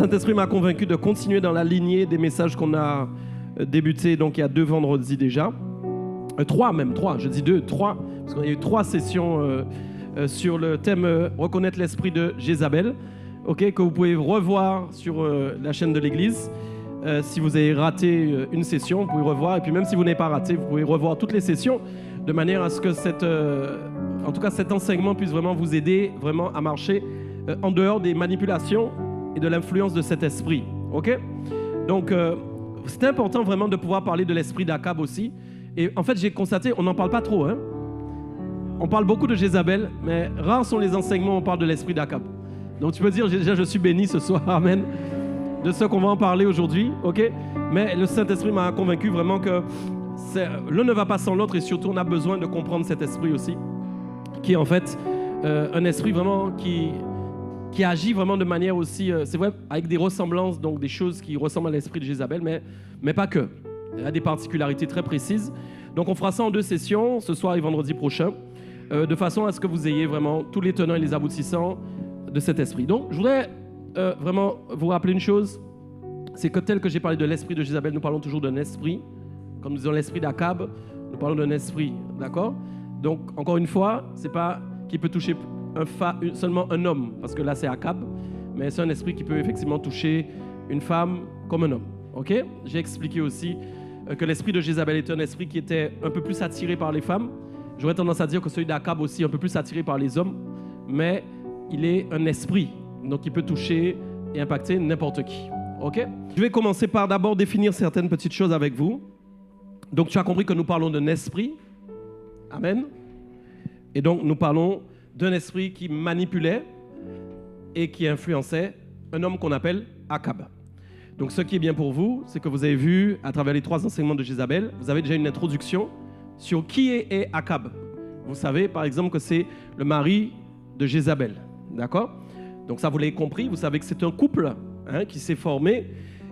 Saint-Esprit m'a convaincu de continuer dans la lignée des messages qu'on a débuté donc il y a 2 vendredis déjà. 3 même, 3, je dis 2, 3, parce qu'il y a eu 3 sessions sur le thème reconnaître l'esprit de Jézabel, ok, que vous pouvez revoir sur la chaîne de l'Église. Si vous avez raté une session, vous pouvez revoir, et puis même si vous n'avez pas raté, vous pouvez revoir toutes les sessions, de manière à ce que cet enseignement puisse vraiment vous aider vraiment à marcher en dehors des manipulations et de l'influence de cet esprit, ok? Donc, c'est important vraiment de pouvoir parler de l'esprit d'Akab aussi. Et en fait, j'ai constaté, on n'en parle pas trop, hein? On parle beaucoup de Jézabel, mais rares sont les enseignements où on parle de l'esprit d'Akab. Donc, tu peux dire, déjà, je suis béni ce soir, amen, de ce qu'on va en parler aujourd'hui, ok? Mais le Saint-Esprit m'a convaincu vraiment que l'un ne va pas sans l'autre, et surtout, on a besoin de comprendre cet esprit aussi, qui est en fait un esprit vraiment qui agit vraiment de manière aussi, c'est vrai, avec des ressemblances, donc des choses qui ressemblent à l'esprit de Jézabel, mais pas que. Il y a des particularités très précises. Donc on fera ça en 2 sessions, ce soir et vendredi prochain, de façon à ce que vous ayez vraiment tous les tenants et les aboutissants de cet esprit. Donc je voudrais vraiment vous rappeler une chose, c'est que tel que j'ai parlé de l'esprit de Jézabel, nous parlons toujours d'un esprit. Quand nous disons l'esprit d'Akab, nous parlons d'un esprit, d'accord? Donc encore une fois, c'est pas qui peut toucher seulement un homme, parce que là c'est Akab, mais c'est un esprit qui peut effectivement toucher une femme comme un homme. Ok? J'ai expliqué aussi que l'esprit de Jézabel était un esprit qui était un peu plus attiré par les femmes. J'aurais tendance à dire que celui d'Akab aussi un peu plus attiré par les hommes, mais il est un esprit, donc il peut toucher et impacter n'importe qui. Ok? Je vais commencer par d'abord définir certaines petites choses avec vous. Donc tu as compris que nous parlons d'un esprit. Amen. Et donc nous parlons d'un esprit qui manipulait et qui influençait un homme qu'on appelle Akab. Donc ce qui est bien pour vous, c'est que vous avez vu à travers les 3 enseignements de Jézabel, vous avez déjà une introduction sur qui est Akab. Vous savez par exemple que c'est le mari de Jézabel, d'accord? Donc ça vous l'avez compris, vous savez que c'est un couple qui s'est formé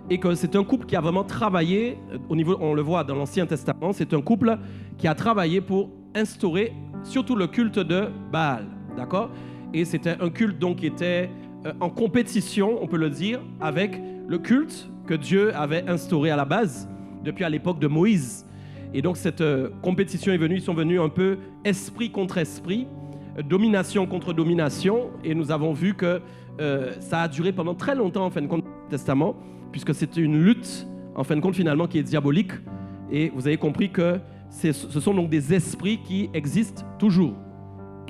et que c'est un couple qui a vraiment travaillé, au niveau, on le voit dans l'Ancien Testament, c'est un couple qui a travaillé pour instaurer surtout le culte de Baal, d'accord? Et c'était un culte donc qui était en compétition, on peut le dire, avec le culte que Dieu avait instauré à la base, depuis à l'époque de Moïse. Et donc cette compétition est venue, ils sont venus un peu esprit contre esprit, domination contre domination, et nous avons vu que ça a duré pendant très longtemps en fin de compte du Testament, puisque c'était une lutte en fin de compte finalement qui est diabolique, et vous avez compris que ce sont donc des esprits qui existent toujours.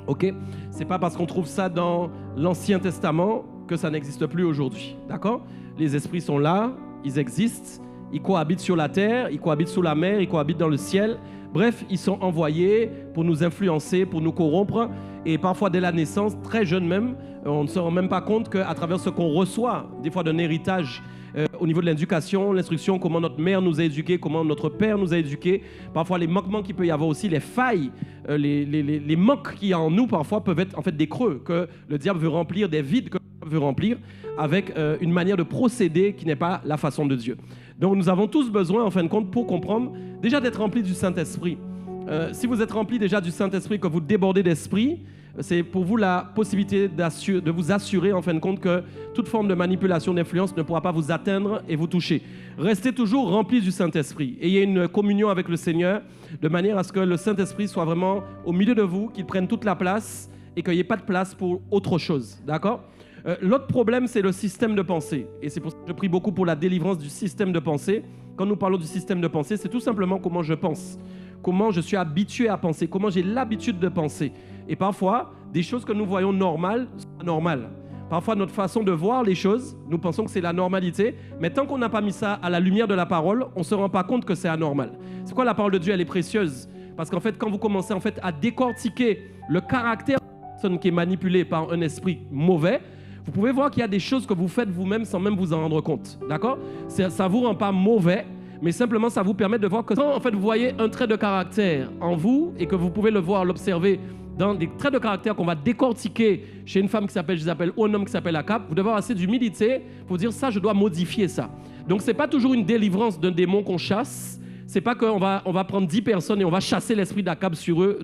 Ok? C'est pas parce qu'on trouve ça dans l'Ancien Testament que ça n'existe plus aujourd'hui. D'accord? Les esprits sont là, ils existent, ils cohabitent sur la terre, ils cohabitent sous la mer, ils cohabitent dans le ciel. Bref, ils sont envoyés pour nous influencer, pour nous corrompre. Et parfois, dès la naissance, très jeune même, on ne se rend même pas compte qu'à travers ce qu'on reçoit, des fois d'un héritage, au niveau de l'éducation, l'instruction, comment notre mère nous a éduqués, comment notre père nous a éduqués, parfois les manquements qu'il peut y avoir aussi, les failles, les manques qu'il y a en nous parfois peuvent être en fait des creux que le diable veut remplir, des vides que le diable veut remplir avec une manière de procéder qui n'est pas la façon de Dieu. Donc nous avons tous besoin en fin de compte pour comprendre déjà d'être remplis du Saint-Esprit. Si vous êtes remplis déjà du Saint-Esprit, que vous débordez d'esprit, c'est pour vous la possibilité de vous assurer en fin de compte que toute forme de manipulation, d'influence ne pourra pas vous atteindre et vous toucher. Restez toujours remplis du Saint-Esprit. Ayez une communion avec le Seigneur de manière à ce que le Saint-Esprit soit vraiment au milieu de vous, qu'il prenne toute la place et qu'il n'y ait pas de place pour autre chose. D'accord ? L'autre problème, c'est le système de pensée. Et c'est pour ça que je prie beaucoup pour la délivrance du système de pensée. Quand nous parlons du système de pensée, c'est tout simplement comment je pense, comment je suis habitué à penser, comment j'ai l'habitude de penser. Et parfois, des choses que nous voyons normales sont anormales. Parfois, notre façon de voir les choses, nous pensons que c'est la normalité, mais tant qu'on n'a pas mis ça à la lumière de la parole, on ne se rend pas compte que c'est anormal. C'est quoi la parole de Dieu? Elle est précieuse. Parce qu'en fait, quand vous commencez en fait, à décortiquer le caractère de la personne qui est manipulée par un esprit mauvais, vous pouvez voir qu'il y a des choses que vous faites vous-même sans même vous en rendre compte. D'accord? Ça ne vous rend pas mauvais, mais simplement ça vous permet de voir que quand en fait, vous voyez un trait de caractère en vous et que vous pouvez le voir, l'observer dans des traits de caractère qu'on va décortiquer chez une femme qui s'appelle Jézabel ou un homme qui s'appelle Akab, vous devez avoir assez d'humilité pour dire ça, je dois modifier ça. Donc ce n'est pas toujours une délivrance d'un démon qu'on chasse, c'est pas qu'on va prendre 10 personnes et on va chasser l'esprit d'Akab sur eux,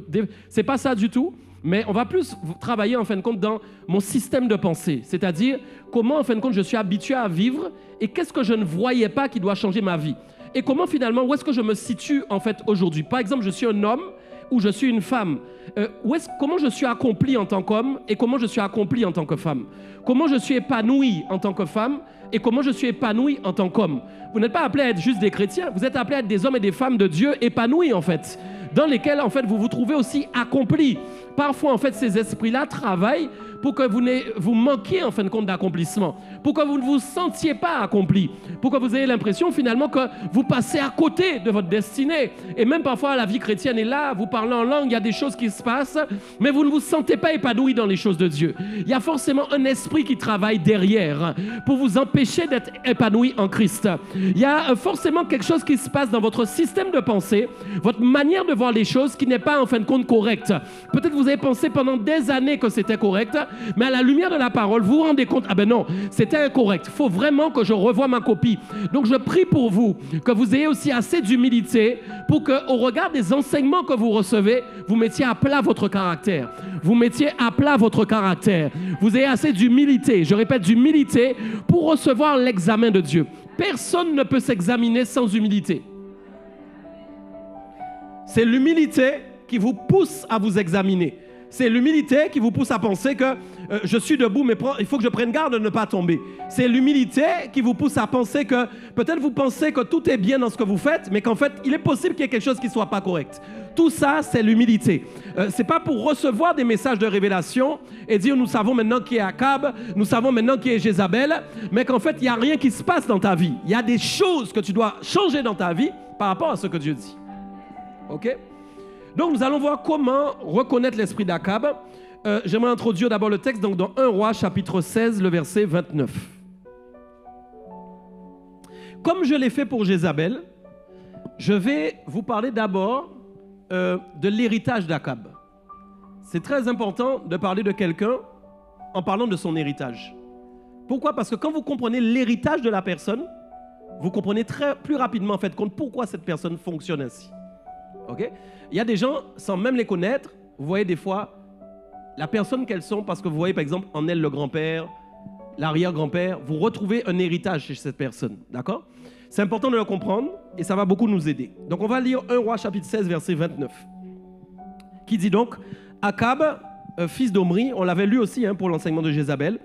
c'est pas ça du tout. Mais on va plus travailler en fin de compte dans mon système de pensée, c'est-à-dire comment en fin de compte je suis habitué à vivre et qu'est-ce que je ne voyais pas qui doit changer ma vie. Et comment finalement, où est-ce que je me situe en fait aujourd'hui. Par exemple, je suis un homme ou je suis une femme. Comment je suis accompli en tant qu'homme et comment je suis accompli en tant que femme. Comment je suis épanoui en tant que femme et comment je suis épanoui en tant qu'homme. Vous n'êtes pas appelés à être juste des chrétiens, vous êtes appelés à être des hommes et des femmes de Dieu épanouis en fait, dans lesquels en fait vous vous trouvez aussi accomplis. Parfois en fait ces esprits-là travaillent pour que vous manquiez en fin de compte d'accomplissement, pour que vous ne vous sentiez pas accompli, pour que vous ayez l'impression finalement que vous passez à côté de votre destinée. Et même parfois la vie chrétienne est là, vous parlez en langue, il y a des choses qui se passent, mais vous ne vous sentez pas épanoui dans les choses de Dieu. Il y a forcément un esprit qui travaille derrière pour vous empêcher d'être épanoui en Christ. Il y a forcément quelque chose qui se passe dans votre système de pensée, votre manière de voir les choses qui n'est pas en fin de compte correcte. Peut-être vous avez pensé pendant des années que c'était correct, mais à la lumière de la parole, vous vous rendez compte, ah ben non, c'était incorrect. Il faut vraiment que je revoie ma copie. Donc je prie pour vous, que vous ayez aussi assez d'humilité pour qu'au regard des enseignements que vous recevez, vous mettiez à plat votre caractère. Vous mettiez à plat votre caractère. Vous ayez assez d'humilité, je répète, d'humilité pour recevoir l'examen de Dieu. Personne ne peut s'examiner sans humilité. C'est l'humilité qui vous pousse à vous examiner. C'est l'humilité qui vous pousse à penser que je suis debout, mais il faut que je prenne garde de ne pas tomber. C'est l'humilité qui vous pousse à penser que peut-être vous pensez que tout est bien dans ce que vous faites, mais qu'en fait, il est possible qu'il y ait quelque chose qui ne soit pas correct. Tout ça, c'est l'humilité. Ce n'est pas pour recevoir des messages de révélation et dire nous savons maintenant qui est Akab, nous savons maintenant qui est Jézabel, mais qu'en fait, il n'y a rien qui se passe dans ta vie. Il y a des choses que tu dois changer dans ta vie par rapport à ce que Dieu dit. OK ? Donc, nous allons voir comment reconnaître l'esprit d'Akab. J'aimerais introduire d'abord le texte donc dans 1 Roi, chapitre 16, le verset 29. Comme je l'ai fait pour Jézabel, je vais vous parler d'abord de l'héritage d'Akab. C'est très important de parler de quelqu'un en parlant de son héritage. Pourquoi ? Parce que quand vous comprenez l'héritage de la personne, vous comprenez plus rapidement en fait compte pourquoi cette personne fonctionne ainsi. Okay? Il y a des gens, sans même les connaître, vous voyez des fois la personne qu'elles sont, parce que vous voyez par exemple en elle le grand-père, l'arrière-grand-père, vous retrouvez un héritage chez cette personne. D'accord ? C'est important de le comprendre et ça va beaucoup nous aider. Donc on va lire 1 Roi chapitre 16 verset 29 qui dit donc Akab, fils d'Omri, on l'avait lu aussi pour l'enseignement de Jézabel,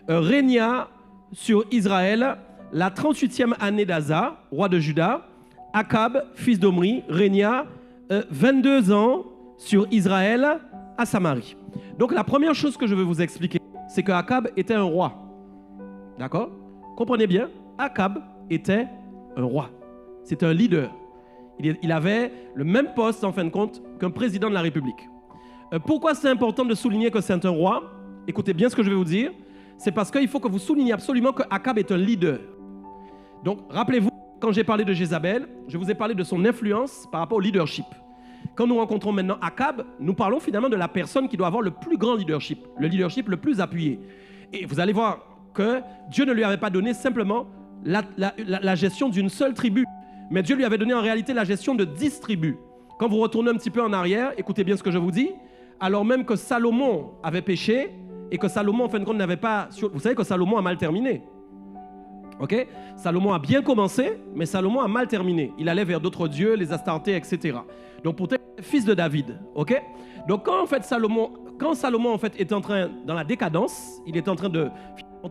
régna sur Israël la 38e année d'Asa, roi de Juda. Akab, fils d'Omri, régna 22 ans sur Israël à Samarie. Donc la première chose que je veux vous expliquer, c'est que Akab était un roi. D'accord ? Comprenez bien, Akab était un roi. C'était un leader. Il avait le même poste en fin de compte qu'un président de la République. Pourquoi c'est important de souligner que c'est un roi ? Écoutez bien ce que je vais vous dire. C'est parce qu'il faut que vous souligniez absolument que Akab est un leader. Donc rappelez-vous, quand j'ai parlé de Jézabel, je vous ai parlé de son influence par rapport au leadership. Quand nous rencontrons maintenant Akab, nous parlons finalement de la personne qui doit avoir le plus grand leadership, le leadership le plus appuyé. Et vous allez voir que Dieu ne lui avait pas donné simplement la gestion d'une seule tribu, mais Dieu lui avait donné en réalité la gestion de 10 tribus. Quand vous retournez un petit peu en arrière, écoutez bien ce que je vous dis, alors même que Salomon avait péché et que Salomon en fin de compte n'avait pas... Vous savez que Salomon a mal terminé. Ok ? Salomon a bien commencé, mais Salomon a mal terminé. Il allait vers d'autres dieux, les Astartés, etc. Donc pourtant, fils de David. Ok ? Donc quand Salomon en fait est en train, dans la décadence, il est en train de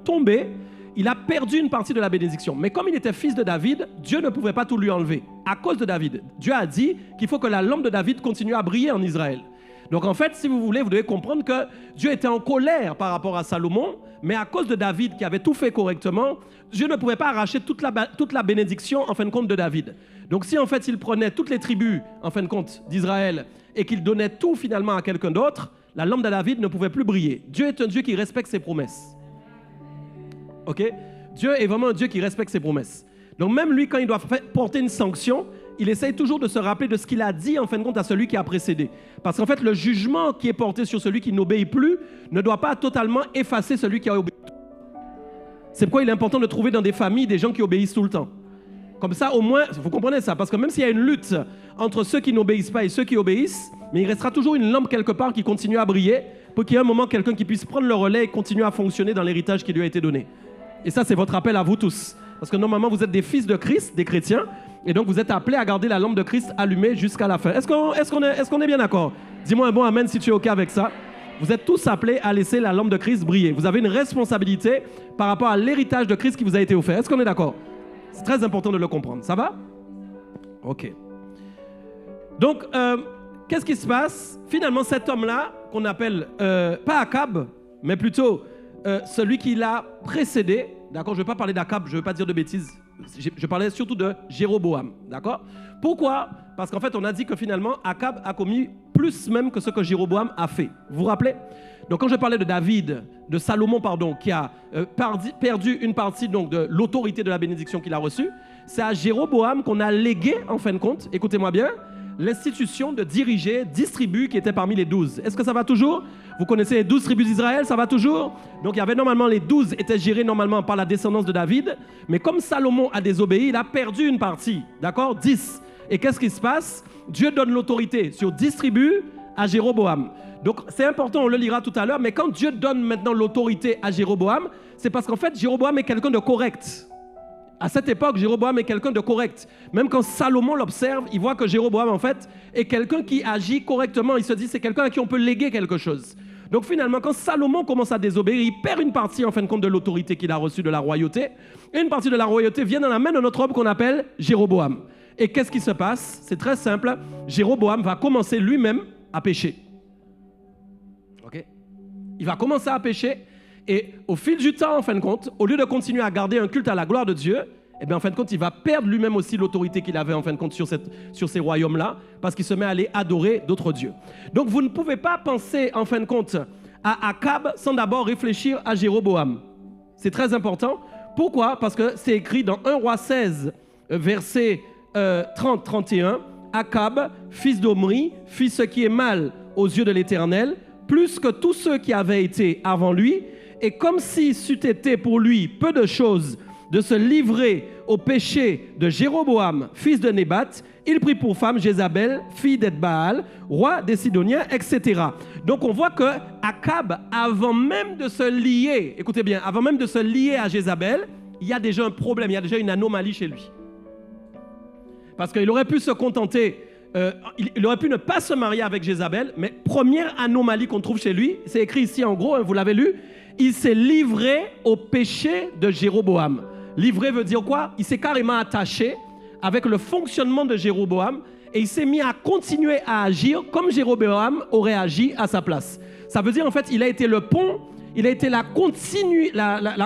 tomber, il a perdu une partie de la bénédiction. Mais comme il était fils de David, Dieu ne pouvait pas tout lui enlever. À cause de David, Dieu a dit qu'il faut que la lampe de David continue à briller en Israël. Donc en fait, si vous voulez, vous devez comprendre que Dieu était en colère par rapport à Salomon, mais à cause de David qui avait tout fait correctement, Dieu ne pouvait pas arracher toute la bénédiction en fin de compte de David. Donc si en fait il prenait toutes les tribus en fin de compte d'Israël et qu'il donnait tout finalement à quelqu'un d'autre, la lampe de David ne pouvait plus briller. Dieu est un Dieu qui respecte ses promesses. Ok ? Dieu est vraiment un Dieu qui respecte ses promesses. Donc même lui, quand il doit porter une sanction, il essaye toujours de se rappeler de ce qu'il a dit en fin de compte à celui qui a précédé. Parce qu'en fait, le jugement qui est porté sur celui qui n'obéit plus ne doit pas totalement effacer celui qui a obéi. C'est pourquoi il est important de trouver dans des familles des gens qui obéissent tout le temps. Comme ça, au moins, vous comprenez ça, parce que même s'il y a une lutte entre ceux qui n'obéissent pas et ceux qui obéissent, mais il restera toujours une lampe quelque part qui continue à briller pour qu'il y ait un moment quelqu'un qui puisse prendre le relais et continuer à fonctionner dans l'héritage qui lui a été donné. Et ça, c'est votre appel à vous tous. Parce que normalement, vous êtes des fils de Christ, des chrétiens, et donc vous êtes appelés à garder la lampe de Christ allumée jusqu'à la fin. Est-ce qu'on est bien d'accord? Dis-moi un bon amen si tu es OK avec ça. Vous êtes tous appelés à laisser la lampe de Christ briller. Vous avez une responsabilité par rapport à l'héritage de Christ qui vous a été offert. Est-ce qu'on est d'accord? C'est très important de le comprendre. Ça va? OK. Donc, qu'est-ce qui se passe? Finalement, cet homme-là, qu'on appelle pas Akab, mais plutôt celui qui l'a précédé, d'accord? Je ne vais pas parler d'Akab, je ne veux pas dire de bêtises. Je parlais surtout de Jéroboam, d'accord? Pourquoi? Parce qu'en fait, on a dit que finalement, Akab a commis plus même que ce que Jéroboam a fait. Vous vous rappelez? Donc, quand je parlais de David, de Salomon, pardon, qui a perdu une partie donc, de l'autorité de la bénédiction qu'il a reçue, c'est à Jéroboam qu'on a légué, en fin de compte, écoutez-moi bien, l'institution de diriger 10 tribus qui étaient parmi les 12. Est-ce que ça va toujours? Vous connaissez les 12 tribus d'Israël, ça va toujours? Donc il y avait normalement les 12 étaient gérés normalement par la descendance de David, mais comme Salomon a désobéi, il a perdu une partie, d'accord? 10. Et qu'est-ce qui se passe? Dieu donne l'autorité sur 10 tribus à Jéroboam. Donc c'est important, on le lira tout à l'heure, mais quand Dieu donne maintenant l'autorité à Jéroboam, c'est parce qu'en fait Jéroboam est quelqu'un de correct. À cette époque, Jéroboam est quelqu'un de correct. Même quand Salomon l'observe, il voit que Jéroboam, en fait, est quelqu'un qui agit correctement. Il se dit, c'est quelqu'un à qui on peut léguer quelque chose. Donc finalement, quand Salomon commence à désobéir, il perd une partie, en fin de compte, de l'autorité qu'il a reçue de la royauté. Et une partie de la royauté vient dans la main de notre homme qu'on appelle Jéroboam. Et qu'est-ce qui se passe? C'est très simple. Jéroboam va commencer lui-même à pécher. Ok? Il va commencer à pécher. Et au fil du temps, en fin de compte, au lieu de continuer à garder un culte à la gloire de Dieu, eh bien, en fin de compte, il va perdre lui-même aussi l'autorité qu'il avait en fin de compte sur ces royaumes-là, parce qu'il se met à aller adorer d'autres dieux. Donc, vous ne pouvez pas penser, en fin de compte, à Akab sans d'abord réfléchir à Jéroboam. C'est très important. Pourquoi? Parce que c'est écrit dans 1 Roi 16, verset 30-31, Akab, fils d'Omri, fit ce qui est mal aux yeux de l'Éternel, plus que tous ceux qui avaient été avant lui, et comme si c'eût été pour lui peu de choses de se livrer au péché de Jéroboam, fils de Nébat, il prit pour femme Jézabel, fille d'Edbaal, roi des Sidoniens, etc. Donc on voit que Akab, avant même de se lier, écoutez bien, avant même de se lier à Jézabel, il y a déjà un problème, il y a déjà une anomalie chez lui. Parce qu'il aurait pu se contenter, il aurait pu ne pas se marier avec Jézabel, mais première anomalie qu'on trouve chez lui, c'est écrit ici en gros, hein, vous l'avez lu, il s'est livré au péché de Jéroboam. Livré veut dire quoi? Il s'est carrément attaché avec le fonctionnement de Jéroboam et il s'est mis à continuer à agir comme Jéroboam aurait agi à sa place. Ça veut dire en fait, il a été le pont, il a été la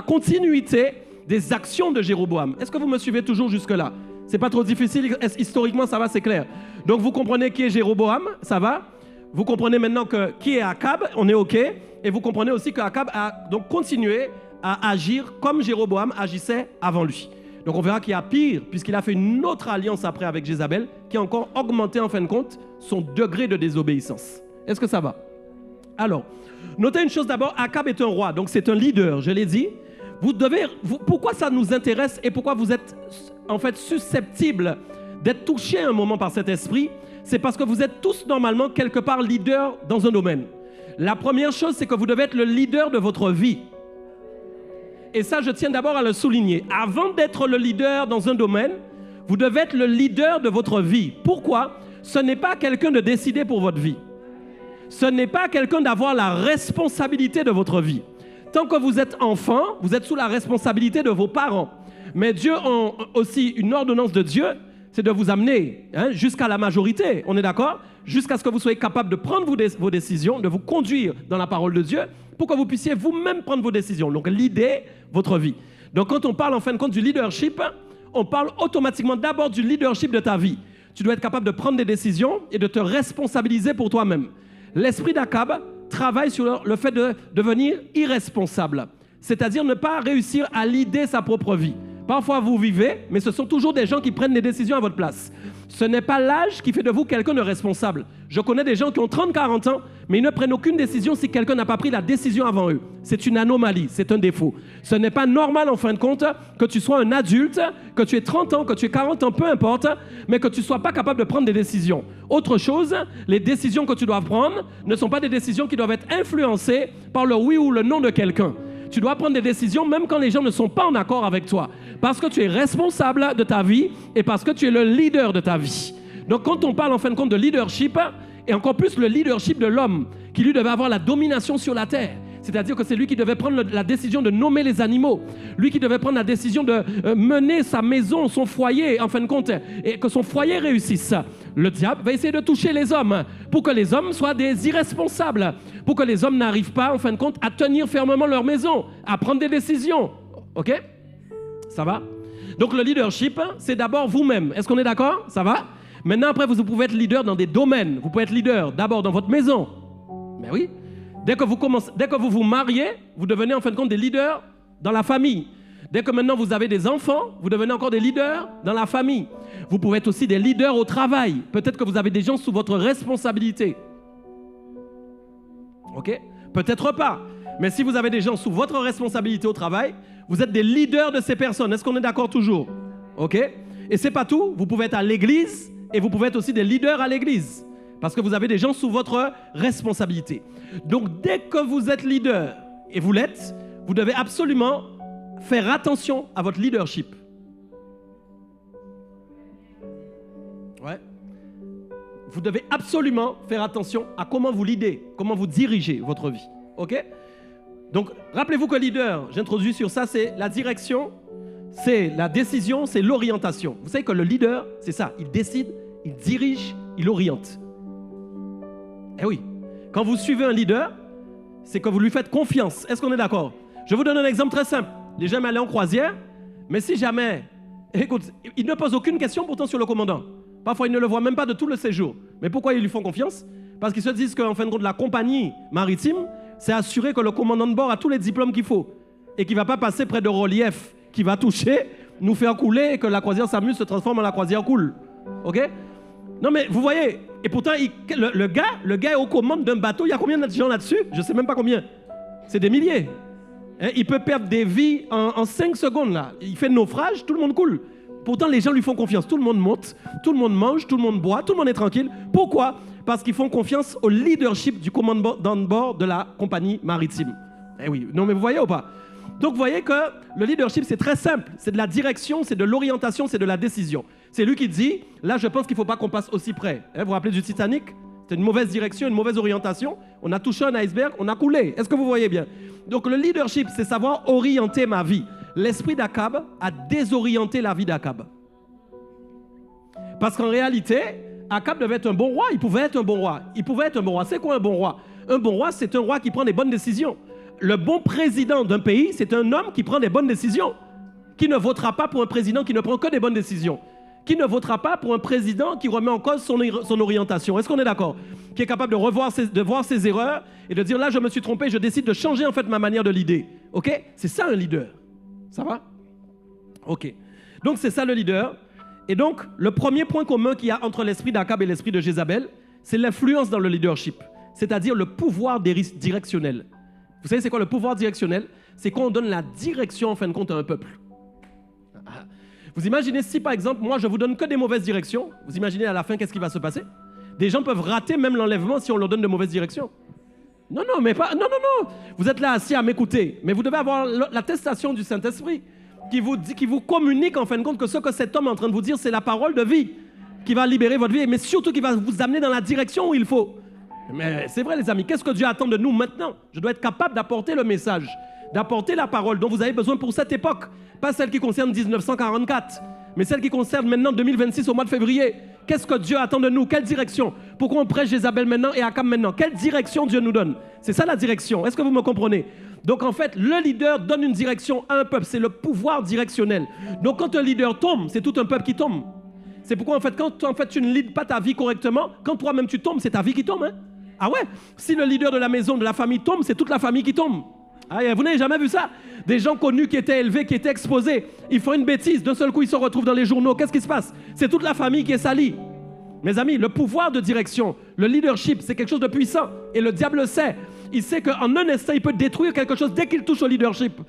continuité des actions de Jéroboam. Est-ce que vous me suivez toujours jusque-là? C'est pas trop difficile, historiquement ça va, c'est clair. Donc vous comprenez qui est Jéroboam, ça va? Vous comprenez maintenant qui est Akab, on est OK. Et vous comprenez aussi qu'Akab a donc continué à agir comme Jéroboam agissait avant lui. Donc on verra qu'il y a pire, puisqu'il a fait une autre alliance après avec Jézabel, qui a encore augmenté en fin de compte son degré de désobéissance. Est-ce que ça va? Alors, notez une chose d'abord, Akab est un roi, donc c'est un leader, je l'ai dit. Pourquoi ça nous intéresse et pourquoi vous êtes en fait susceptibles d'être touchés un moment par cet esprit? C'est parce que vous êtes tous normalement quelque part leaders dans un domaine. La première chose, c'est que vous devez être le leader de votre vie. Et ça, je tiens d'abord à le souligner. Avant d'être le leader dans un domaine, vous devez être le leader de votre vie. Pourquoi? Ce n'est pas quelqu'un de décider pour votre vie. Ce n'est pas quelqu'un d'avoir la responsabilité de votre vie. Tant que vous êtes enfant, vous êtes sous la responsabilité de vos parents. Mais Dieu a aussi une ordonnance de Dieu, c'est de vous amener jusqu'à la majorité, on est d'accord? Jusqu'à ce que vous soyez capable de prendre vos décisions, de vous conduire dans la parole de Dieu, pour que vous puissiez vous-même prendre vos décisions. Donc l'idée, votre vie. Donc quand on parle en fin de compte du leadership, on parle automatiquement d'abord du leadership de ta vie. Tu dois être capable de prendre des décisions et de te responsabiliser pour toi-même. L'esprit d'Akab travaille sur le fait de devenir irresponsable, c'est-à-dire ne pas réussir à leader sa propre vie. Parfois, vous vivez, mais ce sont toujours des gens qui prennent les décisions à votre place. Ce n'est pas l'âge qui fait de vous quelqu'un de responsable. Je connais des gens qui ont 30-40 ans, mais ils ne prennent aucune décision si quelqu'un n'a pas pris la décision avant eux. C'est une anomalie, c'est un défaut. Ce n'est pas normal, en fin de compte, que tu sois un adulte, que tu aies 30 ans, que tu aies 40 ans, peu importe, mais que tu ne sois pas capable de prendre des décisions. Autre chose, les décisions que tu dois prendre ne sont pas des décisions qui doivent être influencées par le oui ou le non de quelqu'un. Tu dois prendre des décisions même quand les gens ne sont pas en accord avec toi. Parce que tu es responsable de ta vie et parce que tu es le leader de ta vie. Donc quand on parle en fin de compte de leadership, et encore plus le leadership de l'homme, qui lui devait avoir la domination sur la terre, c'est-à-dire que c'est lui qui devait prendre la décision de nommer les animaux, lui qui devait prendre la décision de mener sa maison, son foyer, en fin de compte, et que son foyer réussisse. Le diable va essayer de toucher les hommes pour que les hommes soient des irresponsables, pour que les hommes n'arrivent pas, en fin de compte, à tenir fermement leur maison, à prendre des décisions. OK? Ça va? Donc le leadership, c'est d'abord vous-même. Est-ce qu'on est d'accord? Ça va? Maintenant, après, vous pouvez être leader dans des domaines. Vous pouvez être leader d'abord dans votre maison. Mais oui. Dès que vous vous mariez, vous devenez en fin de compte des leaders dans la famille. Dès que maintenant vous avez des enfants, vous devenez encore des leaders dans la famille. Vous pouvez être aussi des leaders au travail. Peut-être que vous avez des gens sous votre responsabilité. OK? Peut-être pas. Mais si vous avez des gens sous votre responsabilité au travail, vous êtes des leaders de ces personnes. Est-ce qu'on est d'accord toujours? OK? Et c'est pas tout. Vous pouvez être à l'église et vous pouvez être aussi des leaders à l'église. Parce que vous avez des gens sous votre responsabilité. Donc, dès que vous êtes leader, et vous l'êtes, vous devez absolument faire attention à votre leadership. Ouais. Vous devez absolument faire attention à comment vous leadez, comment vous dirigez votre vie. OK? Donc, rappelez-vous que leader, j'introduis sur ça, c'est la direction, c'est la décision, c'est l'orientation. Vous savez que le leader, c'est ça. Il décide, il dirige, il oriente. Eh oui, quand vous suivez un leader, c'est que vous lui faites confiance. Est-ce qu'on est d'accord? Je vous donne un exemple très simple. Les gens allaient en croisière, mais si jamais... Écoute, ils ne posent aucune question pourtant sur le commandant. Parfois, ils ne le voient même pas de tout le séjour. Mais pourquoi ils lui font confiance? Parce qu'ils se disent qu'en fin de compte, la compagnie maritime, c'est assurer que le commandant de bord a tous les diplômes qu'il faut. Et qu'il ne va pas passer près de relief qui va toucher, nous faire couler et que la croisière s'amuse, se transforme en la croisière coule. OK? Non mais vous voyez, et pourtant le gars est aux commandes d'un bateau. Il y a combien de gens là-dessus? Je ne sais même pas combien. C'est des milliers. Hein, il peut perdre des vies en 5 secondes là. Il fait naufrage, tout le monde coule. Pourtant les gens lui font confiance. Tout le monde monte, tout le monde mange, tout le monde boit, tout le monde est tranquille. Pourquoi? Parce qu'ils font confiance au leadership du commandant de bord de la compagnie maritime. Eh oui, non mais vous voyez ou pas? Donc vous voyez que le leadership c'est très simple. C'est de la direction, c'est de l'orientation, c'est de la décision. C'est lui qui dit, là je pense qu'il ne faut pas qu'on passe aussi près. Vous vous rappelez du Titanic? C'était une mauvaise direction, une mauvaise orientation. On a touché un iceberg, on a coulé. Est-ce que vous voyez bien? Donc le leadership, c'est savoir orienter ma vie. L'esprit d'Akab a désorienté la vie d'Akab. Parce qu'en réalité, Akab devait être un bon roi. Il pouvait être un bon roi. Il pouvait être un bon roi. C'est quoi un bon roi? Un bon roi, c'est un roi qui prend des bonnes décisions. Le bon président d'un pays, c'est un homme qui prend des bonnes décisions. Qui ne votera pas pour un président qui ne prend que des bonnes décisions. Qui ne votera pas pour un président qui remet en cause son orientation. Est-ce qu'on est d'accord? Qui est capable de voir ses erreurs et de dire là je me suis trompé, je décide de changer en fait ma manière de leader. OK? C'est ça un leader. Ça va? OK. Donc c'est ça le leader. Et donc le premier point commun qu'il y a entre l'esprit d'Akab et l'esprit de Jézabel, c'est l'influence dans le leadership. C'est-à-dire le pouvoir directionnel. Vous savez c'est quoi le pouvoir directionnel? C'est quand on donne la direction en fin de compte à un peuple. Vous imaginez si par exemple, moi je vous donne que des mauvaises directions, vous imaginez à la fin qu'est-ce qui va se passer? Des gens peuvent rater même l'enlèvement si on leur donne de mauvaises directions. Non, non, mais pas, non, non, non. Vous êtes là assis à m'écouter, mais vous devez avoir l'attestation du Saint-Esprit qui vous communique en fin de compte que ce que cet homme est en train de vous dire, c'est la parole de vie qui va libérer votre vie, mais surtout qui va vous amener dans la direction où il faut. Mais c'est vrai les amis, qu'est-ce que Dieu attend de nous maintenant? Je dois être capable d'apporter le message, d'apporter la parole dont vous avez besoin pour cette époque. Pas celle qui concerne 1944, mais celle qui concerne maintenant 2026 au mois de février. Qu'est-ce que Dieu attend de nous? Quelle direction? Pourquoi on prêche Jézabel maintenant et Akab maintenant? Quelle direction Dieu nous donne? C'est ça la direction. Est-ce que vous me comprenez? Donc en fait, le leader donne une direction à un peuple. C'est le pouvoir directionnel. Donc quand un leader tombe, c'est tout un peuple qui tombe. C'est pourquoi en fait, quand tu ne leads pas ta vie correctement, quand toi-même tu tombes, c'est ta vie qui tombe. Hein? Ah ouais? Si le leader de la maison, de la famille tombe, c'est toute la famille qui tombe. Ah, vous n'avez jamais vu ça? Des gens connus qui étaient élevés, qui étaient exposés. Ils font une bêtise, d'un seul coup ils se retrouvent dans les journaux. Qu'est-ce qui se passe? C'est toute la famille qui est salie. Mes amis, le pouvoir de direction, le leadership, c'est quelque chose de puissant. Et le diable le sait. Il sait qu'en un instant, il peut détruire quelque chose dès qu'il touche au leadership.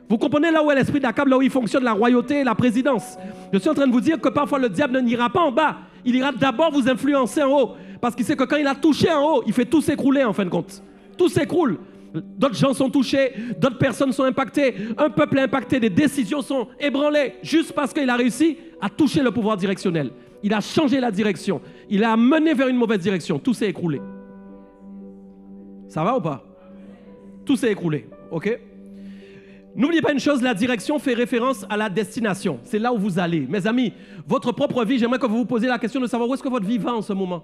Vous comprenez là où est l'esprit d'Akab, là où il fonctionne la royauté et la présidence. Je suis en train de vous dire que parfois le diable n'ira pas en bas. Il ira d'abord vous influencer en haut. Parce qu'il sait que quand il a touché en haut, il fait tout s'écrouler en fin de compte. Tout s'écroule. D'autres gens sont touchés, d'autres personnes sont impactées, un peuple est impacté, des décisions sont ébranlées, juste parce qu'il a réussi à toucher le pouvoir directionnel. Il a changé la direction, il a mené vers une mauvaise direction, tout s'est écroulé. Ça va ou pas? Tout s'est écroulé, ok? N'oubliez pas une chose, la direction fait référence à la destination. C'est là où vous allez. Mes amis, votre propre vie, j'aimerais que vous vous posiez la question de savoir où est-ce que votre vie va en ce moment.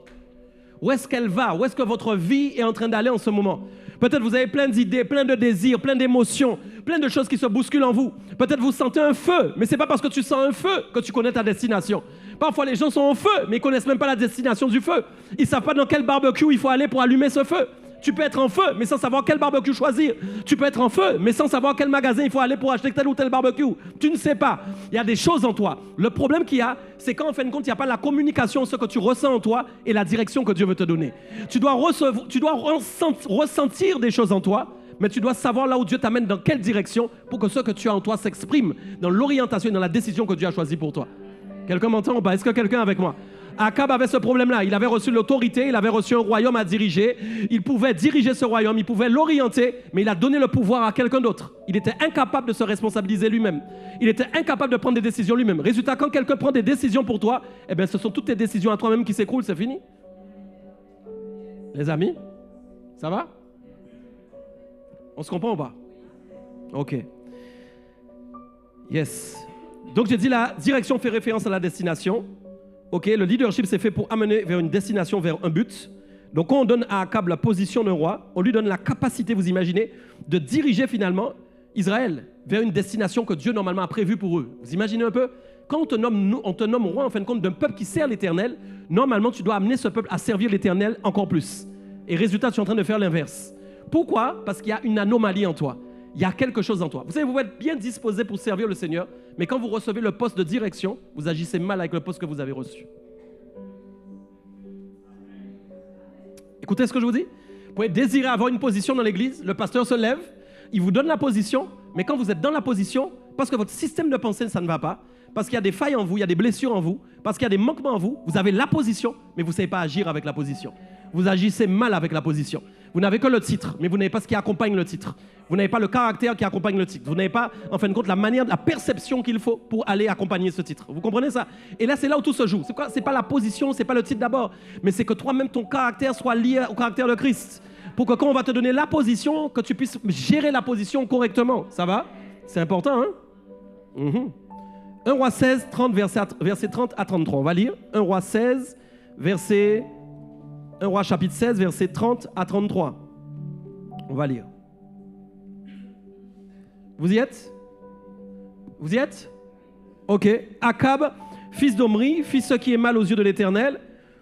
Où est-ce qu'elle va? Où est-ce que votre vie est en train d'aller en ce moment? Peut-être vous avez plein d'idées, plein de désirs, plein d'émotions, plein de choses qui se bousculent en vous. Peut-être vous sentez un feu, mais ce n'est pas parce que tu sens un feu que tu connais ta destination. Parfois les gens sont en feu, mais ils ne connaissent même pas la destination du feu. Ils ne savent pas dans quel barbecue il faut aller pour allumer ce feu. Tu peux être en feu, mais sans savoir quel barbecue choisir. Tu peux être en feu, mais sans savoir quel magasin il faut aller pour acheter tel ou tel barbecue. Tu ne sais pas. Il y a des choses en toi. Le problème qu'il y a, c'est qu'en fin de compte, il n'y a pas la communication, ce que tu ressens en toi et la direction que Dieu veut te donner. Tu dois ressentir des choses en toi, mais tu dois savoir là où Dieu t'amène, dans quelle direction, pour que ce que tu as en toi s'exprime dans l'orientation et dans la décision que Dieu a choisie pour toi. Quelqu'un m'entend ou pas? Est-ce que quelqu'un est avec moi? Akab avait ce problème-là. Il avait reçu l'autorité, il avait reçu un royaume à diriger. Il pouvait diriger ce royaume, il pouvait l'orienter, mais il a donné le pouvoir à quelqu'un d'autre. Il était incapable de se responsabiliser lui-même. Il était incapable de prendre des décisions lui-même. Résultat, quand quelqu'un prend des décisions pour toi, eh bien, ce sont toutes tes décisions à toi-même qui s'écroulent, c'est fini. Les amis, ça va? On se comprend ou pas? Ok. Yes. Donc j'ai dit la direction fait référence à la destination. Ok, le leadership c'est fait pour amener vers une destination, vers un but. Donc quand on donne à Akab la position d'un roi, on lui donne la capacité, vous imaginez, de diriger finalement Israël vers une destination que Dieu normalement a prévue pour eux. Vous imaginez un peu? Quand on te nomme roi en fin de compte d'un peuple qui sert l'Éternel, normalement tu dois amener ce peuple à servir l'Éternel encore plus. Et résultat, tu es en train de faire l'inverse. Pourquoi? Parce qu'il y a une anomalie en toi. Il y a quelque chose en toi. Vous savez, vous êtes bien disposé pour servir le Seigneur, mais quand vous recevez le poste de direction, vous agissez mal avec le poste que vous avez reçu. Écoutez ce que je vous dis. Vous pouvez désirer avoir une position dans l'église, le pasteur se lève, il vous donne la position, mais quand vous êtes dans la position, parce que votre système de pensée, ça ne va pas, parce qu'il y a des failles en vous, il y a des blessures en vous, parce qu'il y a des manquements en vous, vous avez la position, mais vous ne savez pas agir avec la position. Vous agissez mal avec la position. Vous n'avez que le titre, mais vous n'avez pas ce qui accompagne le titre. Vous n'avez pas le caractère qui accompagne le titre. Vous n'avez pas, en fin de compte, la manière, la perception qu'il faut pour aller accompagner ce titre. Vous comprenez ça? Et là, c'est là où tout se joue. C'est pas la position, c'est pas le titre d'abord, mais c'est que toi-même, ton caractère soit lié au caractère de Christ. Pour que quand on va te donner la position, que tu puisses gérer la position correctement. Ça va? C'est important, hein? 1 Roi 16, 30, verset 30 à 33. On va lire 1 Roi 16, verset... 1 Roi chapitre 16, verset 30 à 33. On va lire. Vous y êtes? Vous y êtes? Ok. Akab, fils d'Omri, fit ce qui est mal aux yeux de l'Éternel,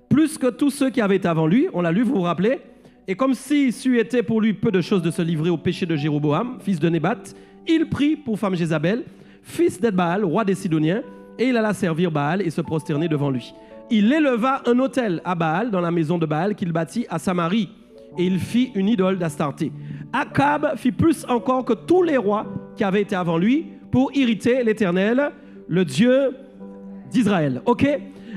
plus que tous ceux qui avaient été avant lui. On l'a lu, vous vous rappelez? Et comme si c'eût été pour lui peu de choses de se livrer au péché de Jéroboam, fils de Nébat, il prit pour femme Jézabel, fils d'Edbaal, roi des Sidoniens, et il alla servir Baal et se prosterner devant lui. Il éleva un autel à Baal dans la maison de Baal qu'il bâtit à Samarie, et il fit une idole d'Astarté. Akab fit plus encore que tous les rois qui avaient été avant lui pour irriter l'Éternel, le Dieu d'Israël. Ok?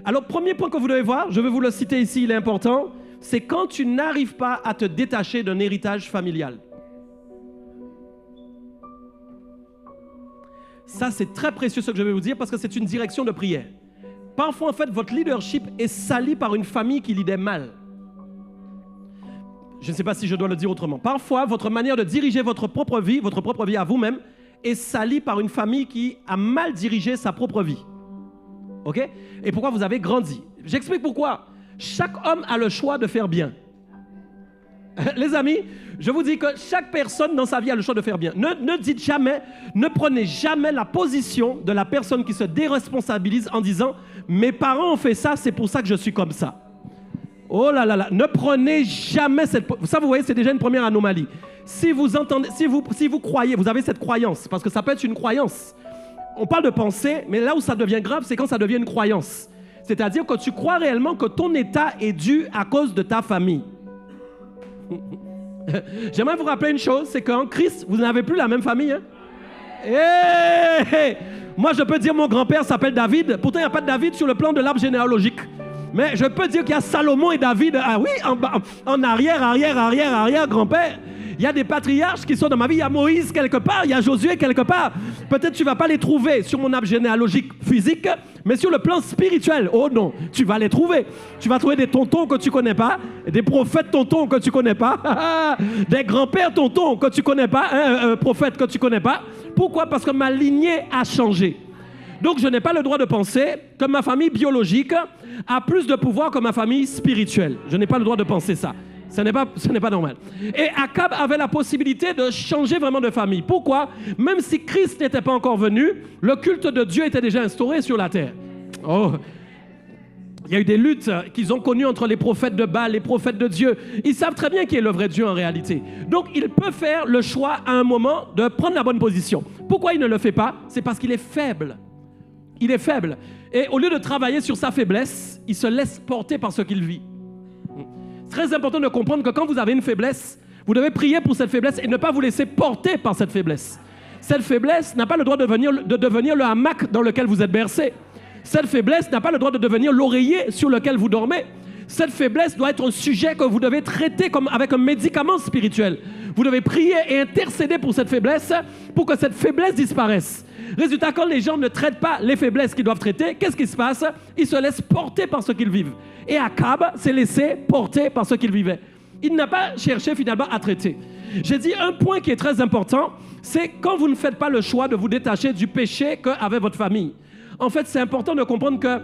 Alors, premier point que vous devez voir, je vais vous le citer ici, il est important, c'est quand tu n'arrives pas à te détacher d'un héritage familial. Ça, c'est très précieux ce que je vais vous dire parce que c'est une direction de prière. Parfois, en fait, votre leadership est sali par une famille qui lidait mal. Je ne sais pas si je dois le dire autrement. Parfois, votre manière de diriger votre propre vie à vous-même, est salie par une famille qui a mal dirigé sa propre vie. Ok? Et pourquoi vous avez grandi? J'explique pourquoi. Chaque homme a le choix de faire bien. Les amis, je vous dis que chaque personne dans sa vie a le choix de faire bien. Ne dites jamais, ne prenez jamais la position de la personne qui se déresponsabilise en disant « Mes parents ont fait ça, c'est pour ça que je suis comme ça. » Oh là là là, ne prenez jamais cette... Ça, vous voyez, c'est déjà une première anomalie. Si vous entendez, si vous croyez, vous avez cette croyance, parce que ça peut être une croyance. On parle de pensée, mais là où ça devient grave, c'est quand ça devient une croyance. C'est-à-dire que tu crois réellement que ton état est dû à cause de ta famille. J'aimerais vous rappeler une chose, c'est qu'en Christ, vous n'avez plus la même famille. Hein? Hey! Moi, je peux dire mon grand-père s'appelle David. Pourtant, il n'y a pas de David sur le plan de l'arbre généalogique. Mais je peux dire qu'il y a Salomon et David. Ah oui, en arrière, grand-père. Il y a des patriarches qui sont dans ma vie. Il y a Moïse quelque part, il y a Josué quelque part. Peut-être tu ne vas pas les trouver sur mon arbre généalogique physique, mais sur le plan spirituel. Oh non, tu vas les trouver. Tu vas trouver des tontons que tu ne connais pas, des prophètes tontons que tu ne connais pas, des grands-pères tontons que tu ne connais pas, prophètes que tu ne connais pas. Pourquoi? Parce que ma lignée a changé. Donc je n'ai pas le droit de penser que ma famille biologique a plus de pouvoir que ma famille spirituelle. Je n'ai pas le droit de penser ça. Ce n'est pas normal. Et Akab avait la possibilité de changer vraiment de famille. Pourquoi? Même si Christ n'était pas encore venu, le culte de Dieu était déjà instauré sur la terre. Oh. Il y a eu des luttes qu'ils ont connues entre les prophètes de Baal, les prophètes de Dieu. Ils savent très bien qui est le vrai Dieu en réalité. Donc il peut faire le choix à un moment de prendre la bonne position. Pourquoi il ne le fait pas? C'est parce qu'il est faible. Il est faible. Et au lieu de travailler sur sa faiblesse, il se laisse porter par ce qu'il vit. C'est très important de comprendre que quand vous avez une faiblesse, vous devez prier pour cette faiblesse et ne pas vous laisser porter par cette faiblesse. Cette faiblesse n'a pas le droit de devenir le hamac dans lequel vous êtes bercé. Cette faiblesse n'a pas le droit de devenir l'oreiller sur lequel vous dormez. Cette faiblesse doit être un sujet que vous devez traiter comme avec un médicament spirituel. Vous devez prier et intercéder pour cette faiblesse, pour que cette faiblesse disparaisse. Résultat, quand les gens ne traitent pas les faiblesses qu'ils doivent traiter, qu'est-ce qui se passe? Ils se laissent porter par ce qu'ils vivent. Et Akab s'est laissé porter par ce qu'il vivait. Il n'a pas cherché finalement à traiter. J'ai dit un point qui est très important, c'est quand vous ne faites pas le choix de vous détacher du péché qu'avait votre famille. En fait, c'est important de comprendre que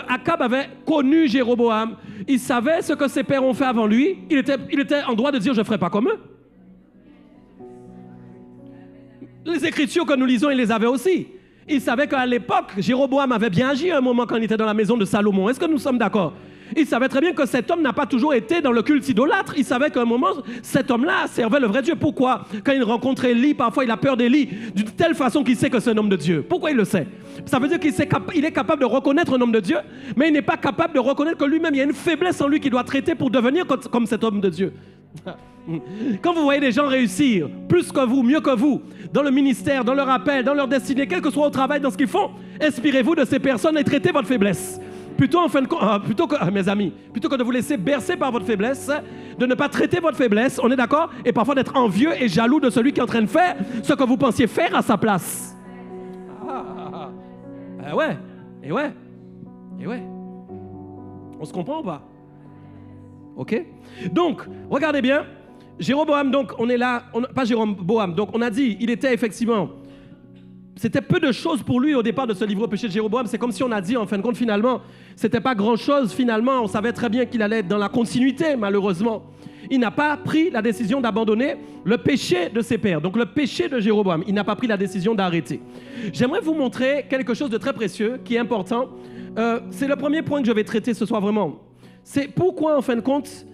Akab avait connu Jéroboam. Il savait ce que ses pères ont fait avant lui. Il était en droit de dire « je ne ferai pas comme eux ». Les écritures que nous lisons, il les avait aussi. Il savait qu'à l'époque, Jéroboam avait bien agi à un moment quand il était dans la maison de Salomon. Est-ce que nous sommes d'accord? Il savait très bien que cet homme n'a pas toujours été dans le culte idolâtre. Il savait qu'à un moment, cet homme-là servait le vrai Dieu. Pourquoi? Quand il rencontre Élie, parfois il a peur d'Élie, d'une telle façon qu'il sait que c'est un homme de Dieu. Pourquoi il le sait? Ça veut dire qu'il est capable de reconnaître un homme de Dieu, mais il n'est pas capable de reconnaître que lui-même, il y a une faiblesse en lui qu'il doit traiter pour devenir comme cet homme de Dieu. Quand vous voyez des gens réussir plus que vous, mieux que vous, dans le ministère, dans leur appel, dans leur destinée, quel que soit au travail, dans ce qu'ils font, inspirez-vous de ces personnes et traitez votre faiblesse. Plutôt mes amis, plutôt que de vous laisser bercer par votre faiblesse, de ne pas traiter votre faiblesse, on est d'accord, et parfois d'être envieux et jaloux de celui qui est en train de faire ce que vous pensiez faire à sa place. Ouais. On se comprend ou pas? Ok? Donc, regardez bien. Jéroboam, donc, on est là, pas Jéroboam, donc on a dit, il était effectivement, c'était peu de choses pour lui au départ de se livrer au péché de Jéroboam. C'est comme si on a dit, en fin de compte, finalement, c'était pas grand-chose, finalement, on savait très bien qu'il allait être dans la continuité, malheureusement. Il n'a pas pris la décision d'abandonner le péché de ses pères, donc le péché de Jéroboam. Il n'a pas pris la décision d'arrêter. J'aimerais vous montrer quelque chose de très précieux, qui est important. C'est le premier point que je vais traiter ce soir, vraiment. C'est pourquoi, en fin de compte,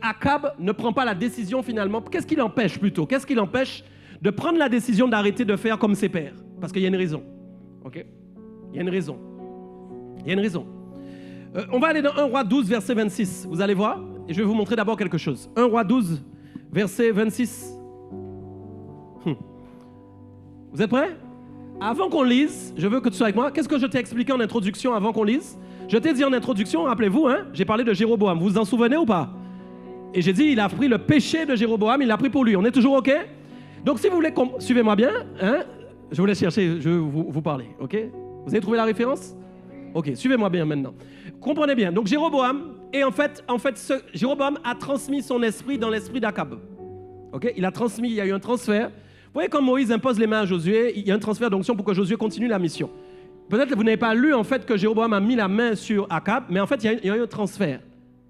Akab ne prend pas la décision finalement. Qu'est-ce qui l'empêche plutôt? Qu'est-ce qui l'empêche de prendre la décision d'arrêter de faire comme ses pères? Parce qu'il y a une raison. Ok? Il y a une raison. On va aller dans 1 Roi 12, verset 26. Vous allez voir. Et je vais vous montrer d'abord quelque chose. 1 Roi 12, verset 26. Vous êtes prêts? Avant qu'on lise, je veux que tu sois avec moi. Qu'est-ce que je t'ai expliqué en introduction avant qu'on lise? Je t'ai dit en introduction, rappelez-vous, j'ai parlé de Jéroboam. Vous vous en souvenez ou pas? Et j'ai dit, il a pris le péché de Jéroboam, il l'a pris pour lui. On est toujours OK? Donc si vous voulez, suivez-moi bien. Je vous laisse chercher, je vais vous parler. OK? Vous avez trouvé la référence? OK, suivez-moi bien maintenant. Comprenez bien. Donc Jéroboam, et en fait Jéroboam a transmis son esprit dans l'esprit d'Akab. OK? Il y a eu un transfert. Vous voyez, quand Moïse impose les mains à Josué, il y a un transfert d'onction pour que Josué continue la mission. Peut-être que vous n'avez pas lu en fait que Jéroboam a mis la main sur Akab, mais en fait il y a eu un transfert.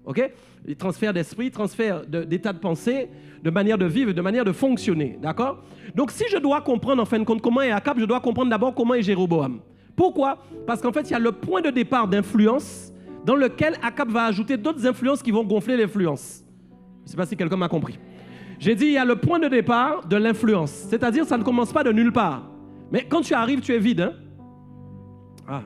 OK? Transfert d'esprit, transfert d'état de pensée, de manière de vivre, de manière de fonctionner. D'accord? Donc si je dois comprendre en fin de compte comment est Akab, je dois comprendre d'abord comment est Jéroboam. Pourquoi? Parce qu'en fait il y a le point de départ d'influence dans lequel Akab va ajouter d'autres influences qui vont gonfler l'influence. Je ne sais pas si quelqu'un m'a compris. J'ai dit, il y a le point de départ de l'influence. C'est-à-dire, ça ne commence pas de nulle part. Mais quand tu arrives, tu es vide. Hein? Ah.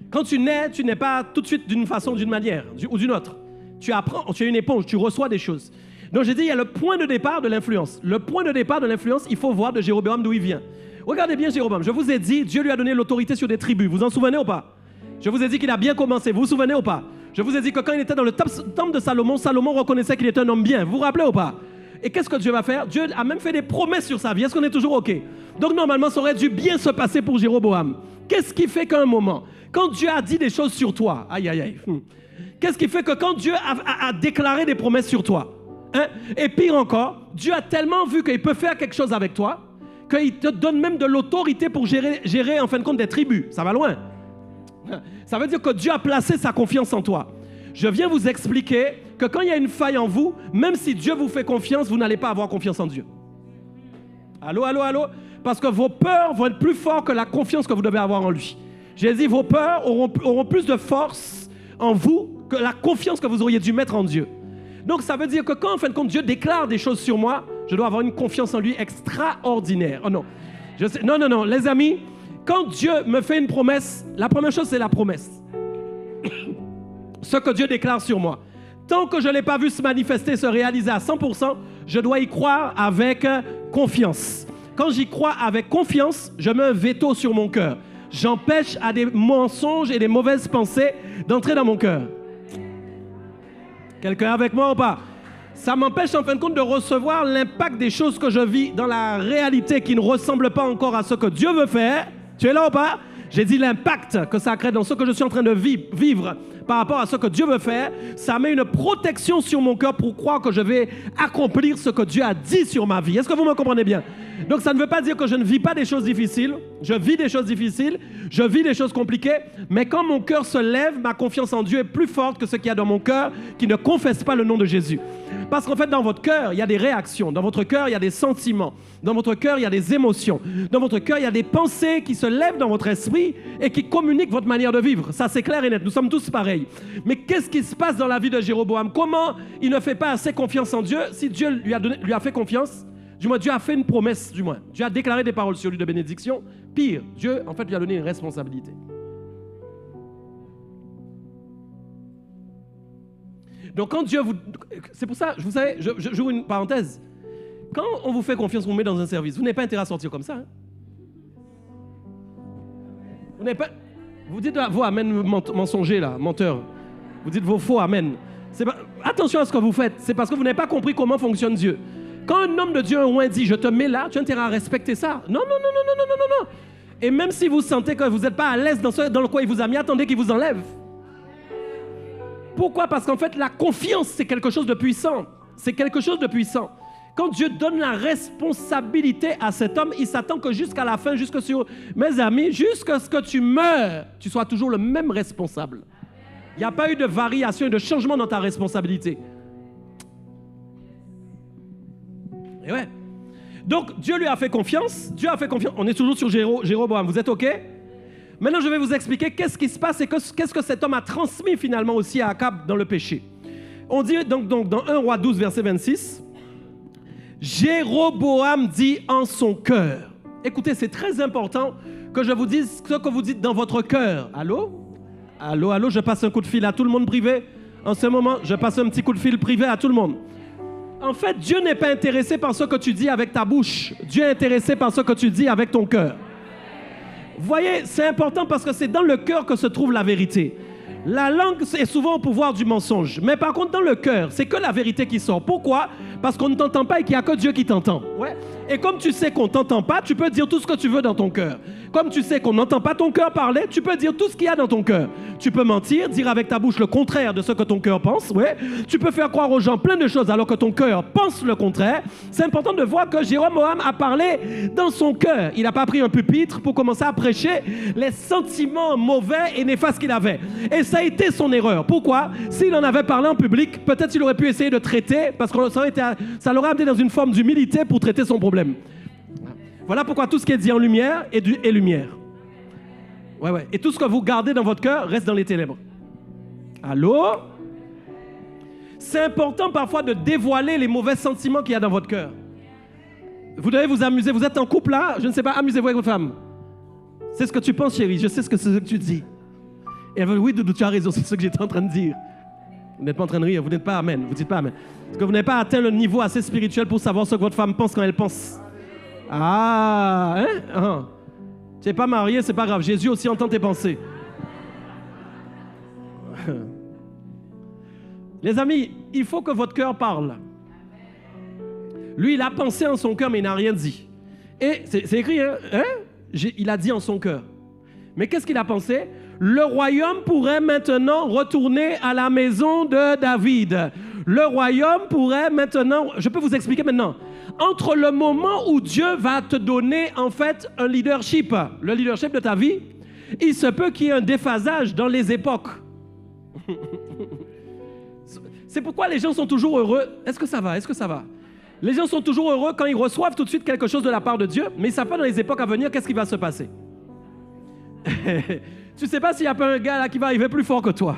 Quand tu n'es pas tout de suite d'une façon, d'une manière ou d'une autre. Tu apprends, tu es une éponge, tu reçois des choses. Donc j'ai dit, il y a le point de départ de l'influence. Le point de départ de l'influence, il faut voir de Jéroboam d'où il vient. Regardez bien Jéroboam. Je vous ai dit, Dieu lui a donné l'autorité sur des tribus. Vous en souvenez ou pas? Je vous ai dit qu'il a bien commencé. Vous vous souvenez ou pas? Je vous ai dit que quand il était dans le temple de Salomon, Salomon reconnaissait qu'il était un homme bien. Vous vous rappelez ou pas? Et qu'est-ce que Dieu va faire? Dieu a même fait des promesses sur sa vie. Est-ce qu'on est toujours OK? Donc normalement, ça aurait dû bien se passer pour Jéroboam. Qu'est-ce qui fait qu'à un moment, quand Dieu a dit des choses sur toi, aïe aïe aïe, qu'est-ce qui fait que quand Dieu a déclaré des promesses sur toi, hein, et pire encore, Dieu a tellement vu qu'il peut faire quelque chose avec toi, qu'il te donne même de l'autorité pour gérer en fin de compte des tribus. Ça va loin. Ça veut dire que Dieu a placé sa confiance en toi. Je viens vous expliquer que quand il y a une faille en vous, même si Dieu vous fait confiance, vous n'allez pas avoir confiance en Dieu. Allô, allô, allô? Parce que vos peurs vont être plus fortes que la confiance que vous devez avoir en lui. J'ai dit, vos peurs auront plus de force en vous que la confiance que vous auriez dû mettre en Dieu. Donc ça veut dire que quand en fin de compte Dieu déclare des choses sur moi, je dois avoir une confiance en lui extraordinaire. Oh non, non, les amis, quand Dieu me fait une promesse, la première chose c'est la promesse. Ce que Dieu déclare sur moi. Tant que je ne l'ai pas vu se manifester, se réaliser à 100%, je dois y croire avec confiance. Quand j'y crois avec confiance, je mets un veto sur mon cœur. J'empêche à des mensonges et des mauvaises pensées d'entrer dans mon cœur. Quelqu'un avec moi ou pas? Ça m'empêche en fin de compte de recevoir l'impact des choses que je vis dans la réalité qui ne ressemble pas encore à ce que Dieu veut faire. Tu es là ou pas? J'ai dit l'impact que ça crée dans ce que je suis en train de vivre par rapport à ce que Dieu veut faire. Ça met une protection sur mon cœur pour croire que je vais accomplir ce que Dieu a dit sur ma vie. Est-ce que vous me comprenez bien? Donc ça ne veut pas dire que je ne vis pas des choses difficiles. Je vis des choses difficiles, je vis des choses compliquées. Mais quand mon cœur se lève, ma confiance en Dieu est plus forte que ce qu'il y a dans mon cœur qui ne confesse pas le nom de Jésus. Parce qu'en fait, dans votre cœur, il y a des réactions. Dans votre cœur, il y a des sentiments. Dans votre cœur, il y a des émotions. Dans votre cœur, il y a des pensées qui se lèvent dans votre esprit et qui communiquent votre manière de vivre. Ça, c'est clair et net. Nous sommes tous pareils. Mais qu'est-ce qui se passe dans la vie de Jéroboam? Comment il ne fait pas assez confiance en Dieu? Si Dieu lui a fait confiance, du moins Dieu a fait une promesse, du moins. Dieu a déclaré des paroles sur lui de bénédiction. Pire, Dieu, en fait, lui a donné une responsabilité. Donc quand Dieu vous... C'est pour ça, vous savez, j'ouvre une parenthèse. Quand on vous fait confiance, on vous met dans un service, vous n'avez pas intérêt à sortir comme ça. Hein? Vous n'avez pas... Vous dites vos amen mensongers là, menteurs. Vous dites vos faux amen. Pas... Attention à ce que vous faites. C'est parce que vous n'avez pas compris comment fonctionne Dieu. Quand un homme de Dieu, un roi dit, je te mets là, tu as intérêt à respecter ça. Non. Et même si vous sentez que vous n'êtes pas à l'aise dans le quoi il vous a mis, attendez qu'il vous enlève. Pourquoi? Parce qu'en fait, la confiance, c'est quelque chose de puissant. C'est quelque chose de puissant. Quand Dieu donne la responsabilité à cet homme, il s'attend que jusqu'à la fin, jusque sur... Mes amis, jusqu'à ce que tu meurs, tu sois toujours le même responsable. Il n'y a pas eu de variation et de changement dans ta responsabilité. Et ouais. Donc, Dieu lui a fait confiance. Dieu a fait confiance. On est toujours sur Jéroboam. Vous êtes OK? Maintenant, je vais vous expliquer qu'est-ce qui se passe et qu'est-ce que cet homme a transmis finalement aussi à Akab dans le péché. On dit donc dans 1 Roi 12, verset 26, Jéroboam dit en son cœur. Écoutez, c'est très important que je vous dise ce que vous dites dans votre cœur. Allô? Allô, allô, je passe un coup de fil à tout le monde privé. En ce moment, je passe un petit coup de fil privé à tout le monde. En fait, Dieu n'est pas intéressé par ce que tu dis avec ta bouche. Dieu est intéressé par ce que tu dis avec ton cœur. Vous voyez, c'est important parce que c'est dans le cœur que se trouve la vérité. La langue est souvent au pouvoir du mensonge. Mais par contre, dans le cœur, c'est que la vérité qui sort. Pourquoi? Parce qu'on ne t'entend pas et qu'il n'y a que Dieu qui t'entend. Ouais. Et comme tu sais qu'on ne t'entend pas, tu peux dire tout ce que tu veux dans ton cœur. Comme tu sais qu'on n'entend pas ton cœur parler, tu peux dire tout ce qu'il y a dans ton cœur. Tu peux mentir, dire avec ta bouche le contraire de ce que ton cœur pense. Ouais. Tu peux faire croire aux gens plein de choses alors que ton cœur pense le contraire. C'est important de voir que Jéroboam a parlé dans son cœur. Il n'a pas pris un pupitre pour commencer à prêcher les sentiments mauvais et néfastes qu'il avait. Et ça a été son erreur. Pourquoi? S'il en avait parlé en public, peut-être il aurait pu essayer de traiter, parce que ça l'aurait amené dans une forme d'humilité pour traiter son problème. Voilà pourquoi tout ce qui est dit en lumière est lumière. Ouais. Et tout ce que vous gardez dans votre cœur reste dans les ténèbres. Allô? C'est important parfois de dévoiler les mauvais sentiments qu'il y a dans votre cœur. Vous devez vous amuser. Vous êtes en couple là, je ne sais pas, amusez-vous avec votre femme. C'est ce que tu penses, chérie, je sais ce que tu dis. Et elle veut, oui, Doudou, tu as raison, c'est ce que j'étais en train de dire. Vous n'êtes pas en train de rire, vous n'êtes pas amen, vous dites pas amen. Parce que vous n'avez pas atteint le niveau assez spirituel pour savoir ce que votre femme pense quand elle pense. Ah, hein? Tu n'es pas marié, c'est pas grave, Jésus aussi entend tes pensées. Les amis, il faut que votre cœur parle. Lui, il a pensé en son cœur, mais il n'a rien dit. Et c'est écrit, hein? Il a dit en son cœur. Mais qu'est-ce qu'il a pensé? Le royaume pourrait maintenant retourner à la maison de David. Le royaume pourrait maintenant... Je peux vous expliquer maintenant. Entre le moment où Dieu va te donner, en fait, un leadership, le leadership de ta vie, il se peut qu'il y ait un déphasage dans les époques. C'est pourquoi les gens sont toujours heureux. Est-ce que ça va? Est-ce que ça va? Les gens sont toujours heureux quand ils reçoivent tout de suite quelque chose de la part de Dieu, mais ils ne savent pas dans les époques à venir qu'est-ce qui va se passer. Tu ne sais pas s'il n'y a pas un gars là qui va arriver plus fort que toi.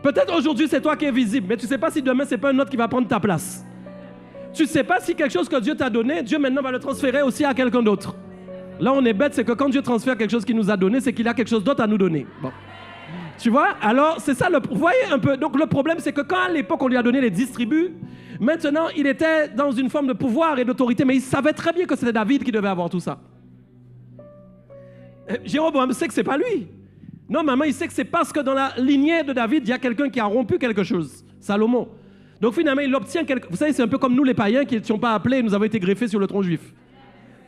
Peut-être aujourd'hui c'est toi qui es visible, mais tu ne sais pas si demain c'est pas un autre qui va prendre ta place. Tu ne sais pas si quelque chose que Dieu t'a donné, Dieu maintenant va le transférer aussi à quelqu'un d'autre. Là on est bête, c'est que quand Dieu transfère quelque chose qu'il nous a donné, c'est qu'il a quelque chose d'autre à nous donner. Bon. Tu vois? Alors, c'est ça, vous voyez un peu. Donc, le problème, c'est que quand à l'époque, on lui a donné les distribus, maintenant, il était dans une forme de pouvoir et d'autorité, mais il savait très bien que c'était David qui devait avoir tout ça. Jéroboam sait que ce n'est pas lui. Non, maman, il sait que c'est parce que dans la lignée de David, il y a quelqu'un qui a rompu quelque chose. Salomon. Donc, finalement, il obtient quelque... Vous savez, c'est un peu comme nous, les païens, qui n'étions pas appelés et nous avons été greffés sur le tronc juif.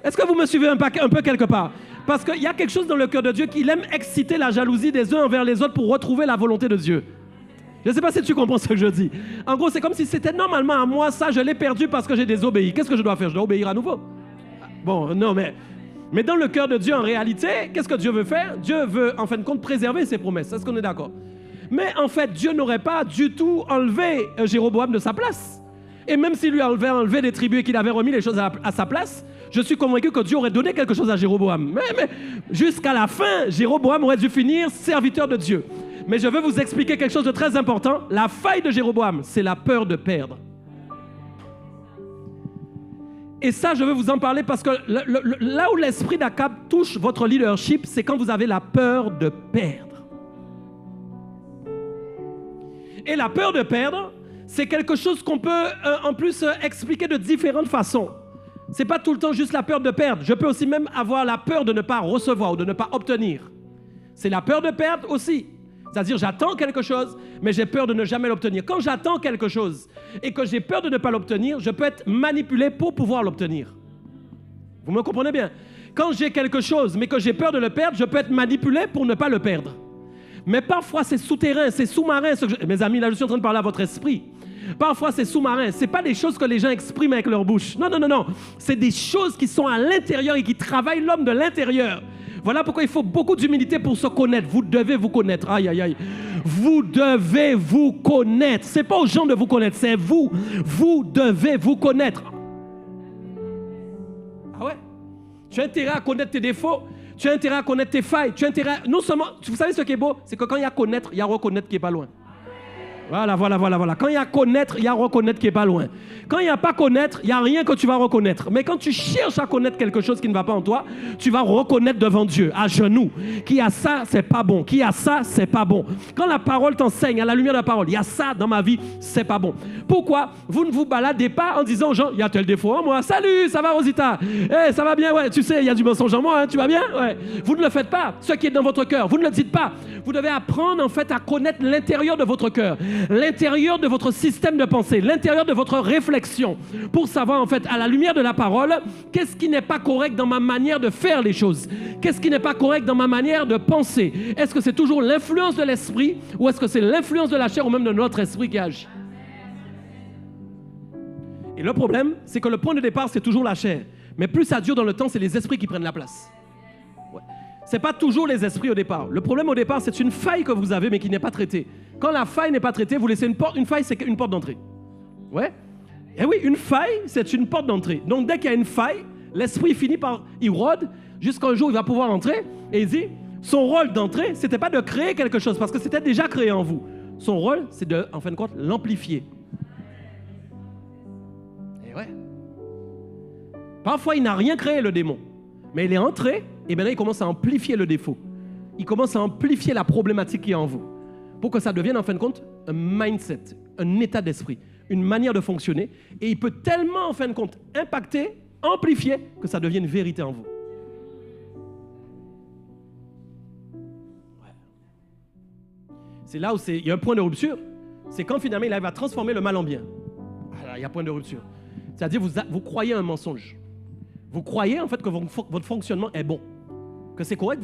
Est-ce que vous me suivez un peu quelque part? Parce qu'il y a quelque chose dans le cœur de Dieu qui aime exciter la jalousie des uns envers les autres pour retrouver la volonté de Dieu. Je ne sais pas si tu comprends ce que je dis. En gros, c'est comme si c'était normalement à moi, ça, je l'ai perdu parce que j'ai désobéi. Qu'est-ce que je dois faire? Je dois obéir à nouveau. Bon, non, mais dans le cœur de Dieu, en réalité, qu'est-ce que Dieu veut faire? Dieu veut, en fin de compte, préserver ses promesses. Est-ce qu'on est d'accord? Mais en fait, Dieu n'aurait pas du tout enlevé Jéroboam de sa place. Et même s'il lui avait enlevé des tribus et qu'il avait remis les choses à sa place, je suis convaincu que Dieu aurait donné quelque chose à Jéroboam. Mais jusqu'à la fin, Jéroboam aurait dû finir serviteur de Dieu. Mais je veux vous expliquer quelque chose de très important. La faille de Jéroboam, c'est la peur de perdre. Et ça, je veux vous en parler parce que là où l'esprit d'Akab touche votre leadership, c'est quand vous avez la peur de perdre. Et la peur de perdre, c'est quelque chose qu'on peut en plus expliquer de différentes façons. Ce n'est pas tout le temps juste la peur de perdre. Je peux aussi même avoir la peur de ne pas recevoir ou de ne pas obtenir. C'est la peur de perdre aussi. C'est-à-dire, j'attends quelque chose, mais j'ai peur de ne jamais l'obtenir. Quand j'attends quelque chose et que j'ai peur de ne pas l'obtenir, je peux être manipulé pour pouvoir l'obtenir. Vous me comprenez bien? Quand j'ai quelque chose, mais que j'ai peur de le perdre, je peux être manipulé pour ne pas le perdre. Mais parfois, c'est souterrain, c'est sous-marin. Mes amis, là, je suis en train de parler à votre esprit. Parfois, c'est sous-marin. Ce n'est pas des choses que les gens expriment avec leur bouche. Non, non, non, non. C'est des choses qui sont à l'intérieur et qui travaillent l'homme de l'intérieur. Voilà pourquoi il faut beaucoup d'humilité pour se connaître. Vous devez vous connaître. Aïe, aïe, aïe. Vous devez vous connaître. Ce n'est pas aux gens de vous connaître, c'est vous. Vous devez vous connaître. Ah ouais? Tu as intérêt à connaître tes défauts. Tu as intérêt à connaître tes failles. Tu as intérêt à... Non seulement... Vous savez ce qui est beau? C'est que quand il y a connaître, il y a reconnaître qui n'est pas loin. Voilà. Quand il y a connaître, il y a reconnaître qui n'est pas loin. Quand il n'y a pas connaître, il n'y a rien que tu vas reconnaître. Mais quand tu cherches à connaître quelque chose qui ne va pas en toi, tu vas reconnaître devant Dieu, à genoux, qu'il y a ça, c'est pas bon. Qu'il y a ça, c'est pas bon. Quand la parole t'enseigne, à la lumière de la parole, il y a ça dans ma vie, c'est pas bon. Pourquoi vous ne vous baladez pas en disant aux gens, il y a tel défaut en moi, salut, ça va Rosita, hey, ça va bien, ouais, tu sais, il y a du mensonge en moi, hein, tu vas bien, ouais. Vous ne le faites pas, ce qui est dans votre cœur, vous ne le dites pas. Vous devez apprendre en fait à connaître l'intérieur de votre cœur, l'intérieur de votre système de pensée, l'intérieur de votre réflexion, pour savoir en fait à la lumière de la parole, qu'est-ce qui n'est pas correct dans ma manière de faire les choses, qu'est-ce qui n'est pas correct dans ma manière de penser. Est-ce que c'est toujours l'influence de l'esprit ou est-ce que c'est l'influence de la chair ou même de notre esprit qui agit? Et le problème, c'est que le point de départ, c'est toujours la chair. Mais plus ça dure dans le temps, c'est les esprits qui prennent la place. Ouais. Ce n'est pas toujours les esprits au départ. Le problème au départ, c'est une faille que vous avez, mais qui n'est pas traitée. Quand la faille n'est pas traitée, vous laissez une porte. Une faille, c'est une porte d'entrée. Ouais. Et oui, une faille, c'est une porte d'entrée. Donc dès qu'il y a une faille, l'esprit finit par y rôde, jusqu'à un jour, il va pouvoir entrer et il dit, Son rôle d'entrée, ce n'était pas de créer quelque chose, parce que c'était déjà créé en vous. Son rôle, c'est de, en fin de compte, l'amplifier. Et ouais. Parfois, il n'a rien créé, le démon. Mais il est entré, et maintenant, il commence à amplifier le défaut. Il commence à amplifier la problématique qui est en vous. Pour que ça devienne, en fin de compte, un mindset, un état d'esprit, une manière de fonctionner. Et il peut tellement, en fin de compte, impacter, amplifier, que ça devienne une vérité en vous. C'est là où il y a un point de rupture. C'est quand finalement il arrive à transformer le mal en bien. Alors, il y a un point de rupture. C'est-à-dire vous croyez un mensonge. Vous croyez en fait que votre fonctionnement est bon. Que c'est correct.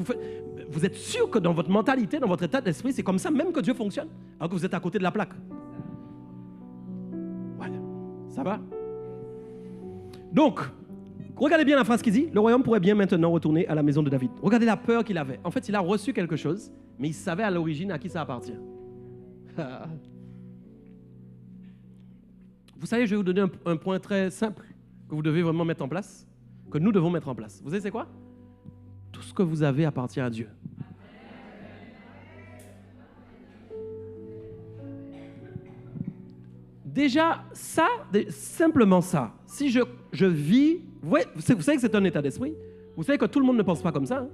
Vous êtes sûr que dans votre mentalité, dans votre état d'esprit, c'est comme ça même que Dieu fonctionne. Alors que vous êtes à côté de la plaque. Voilà. Ça va? Donc, regardez bien la phrase qu'il dit. Le royaume pourrait bien maintenant retourner à la maison de David. Regardez la peur qu'il avait. En fait, il a reçu quelque chose, mais il savait à l'origine à qui ça appartient. Vous savez, je vais vous donner un point très simple que vous devez vraiment mettre en place, que nous devons mettre en place. Vous savez c'est quoi? Tout ce que vous avez appartient à Dieu. Déjà, ça, simplement ça, si je vis, vous savez que c'est un état d'esprit, vous savez que tout le monde ne pense pas comme ça. Hein?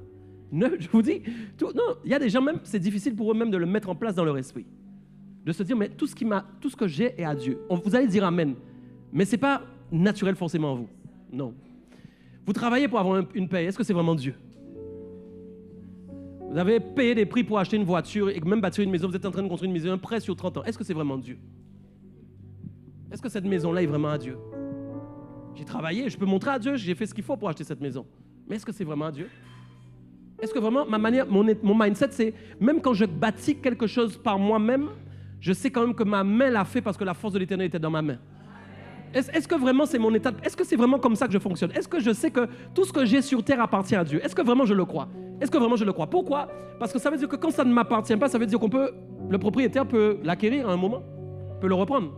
Je vous dis, non, il y a des gens même, c'est difficile pour eux-mêmes de le mettre en place dans leur esprit. De se dire, mais tout ce que j'ai est à Dieu. Vous allez dire Amen, mais ce n'est pas naturel forcément en vous. Non. Vous travaillez pour avoir une paye, est-ce que c'est vraiment Dieu? Vous avez payé des prix pour acheter une voiture et même bâtir une maison, vous êtes en train de construire une maison, un prêt sur 30 ans. Est-ce que c'est vraiment Dieu? Est-ce que cette maison-là est vraiment à Dieu? J'ai travaillé, je peux montrer à Dieu, j'ai fait ce qu'il faut pour acheter cette maison. Mais est-ce que c'est vraiment à Dieu? Est-ce que vraiment, mon mindset, c'est, même quand je bâtis quelque chose par moi-même, je sais quand même que ma main l'a fait parce que la force de l'Éternel était dans ma main. Est-ce que vraiment c'est mon état? Est-ce que c'est vraiment comme ça que je fonctionne? Est-ce que je sais que tout ce que j'ai sur terre appartient à Dieu? Est-ce que vraiment je le crois? Est-ce que vraiment je le crois? Pourquoi? Parce que ça veut dire que quand ça ne m'appartient pas, ça veut dire le propriétaire peut l'acquérir à un moment, peut le reprendre.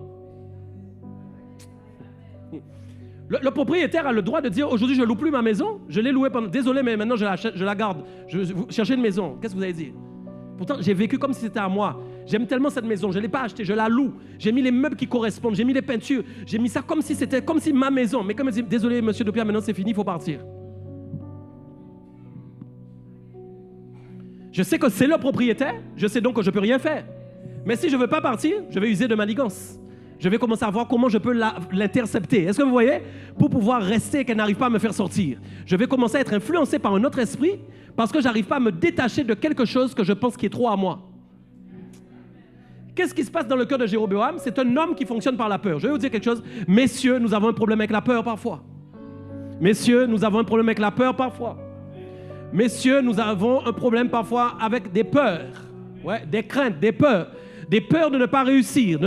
Le propriétaire a le droit de dire aujourd'hui je ne loue plus ma maison, je l'ai louée pendant. Désolé, mais maintenant je la garde. Vous cherchez une maison. Qu'est-ce que vous allez dire? Pourtant, j'ai vécu comme si c'était à moi. J'aime tellement cette maison, je ne l'ai pas achetée, je la loue. J'ai mis les meubles qui correspondent, j'ai mis les peintures, j'ai mis ça comme si c'était ma maison. Mais comme je dis, désolé, monsieur Dopia, maintenant c'est fini, il faut partir. Je sais que c'est le propriétaire, je sais donc que je ne peux rien faire. Mais si je ne veux pas partir, je vais user de manigance. Je vais commencer à voir comment je peux l'intercepter. Est-ce que vous voyez? Pour pouvoir rester et qu'elle n'arrive pas à me faire sortir. Je vais commencer à être influencé par un autre esprit parce que je n'arrive pas à me détacher de quelque chose que je pense qui est trop à moi. Qu'est-ce qui se passe dans le cœur de Jéroboam? C'est un homme qui fonctionne par la peur. Je vais vous dire quelque chose. Messieurs, nous avons un problème avec la peur parfois. Messieurs, nous avons un problème avec la peur parfois. Messieurs, nous avons un problème parfois avec des peurs. Ouais, des craintes, des peurs. Des peurs de ne pas réussir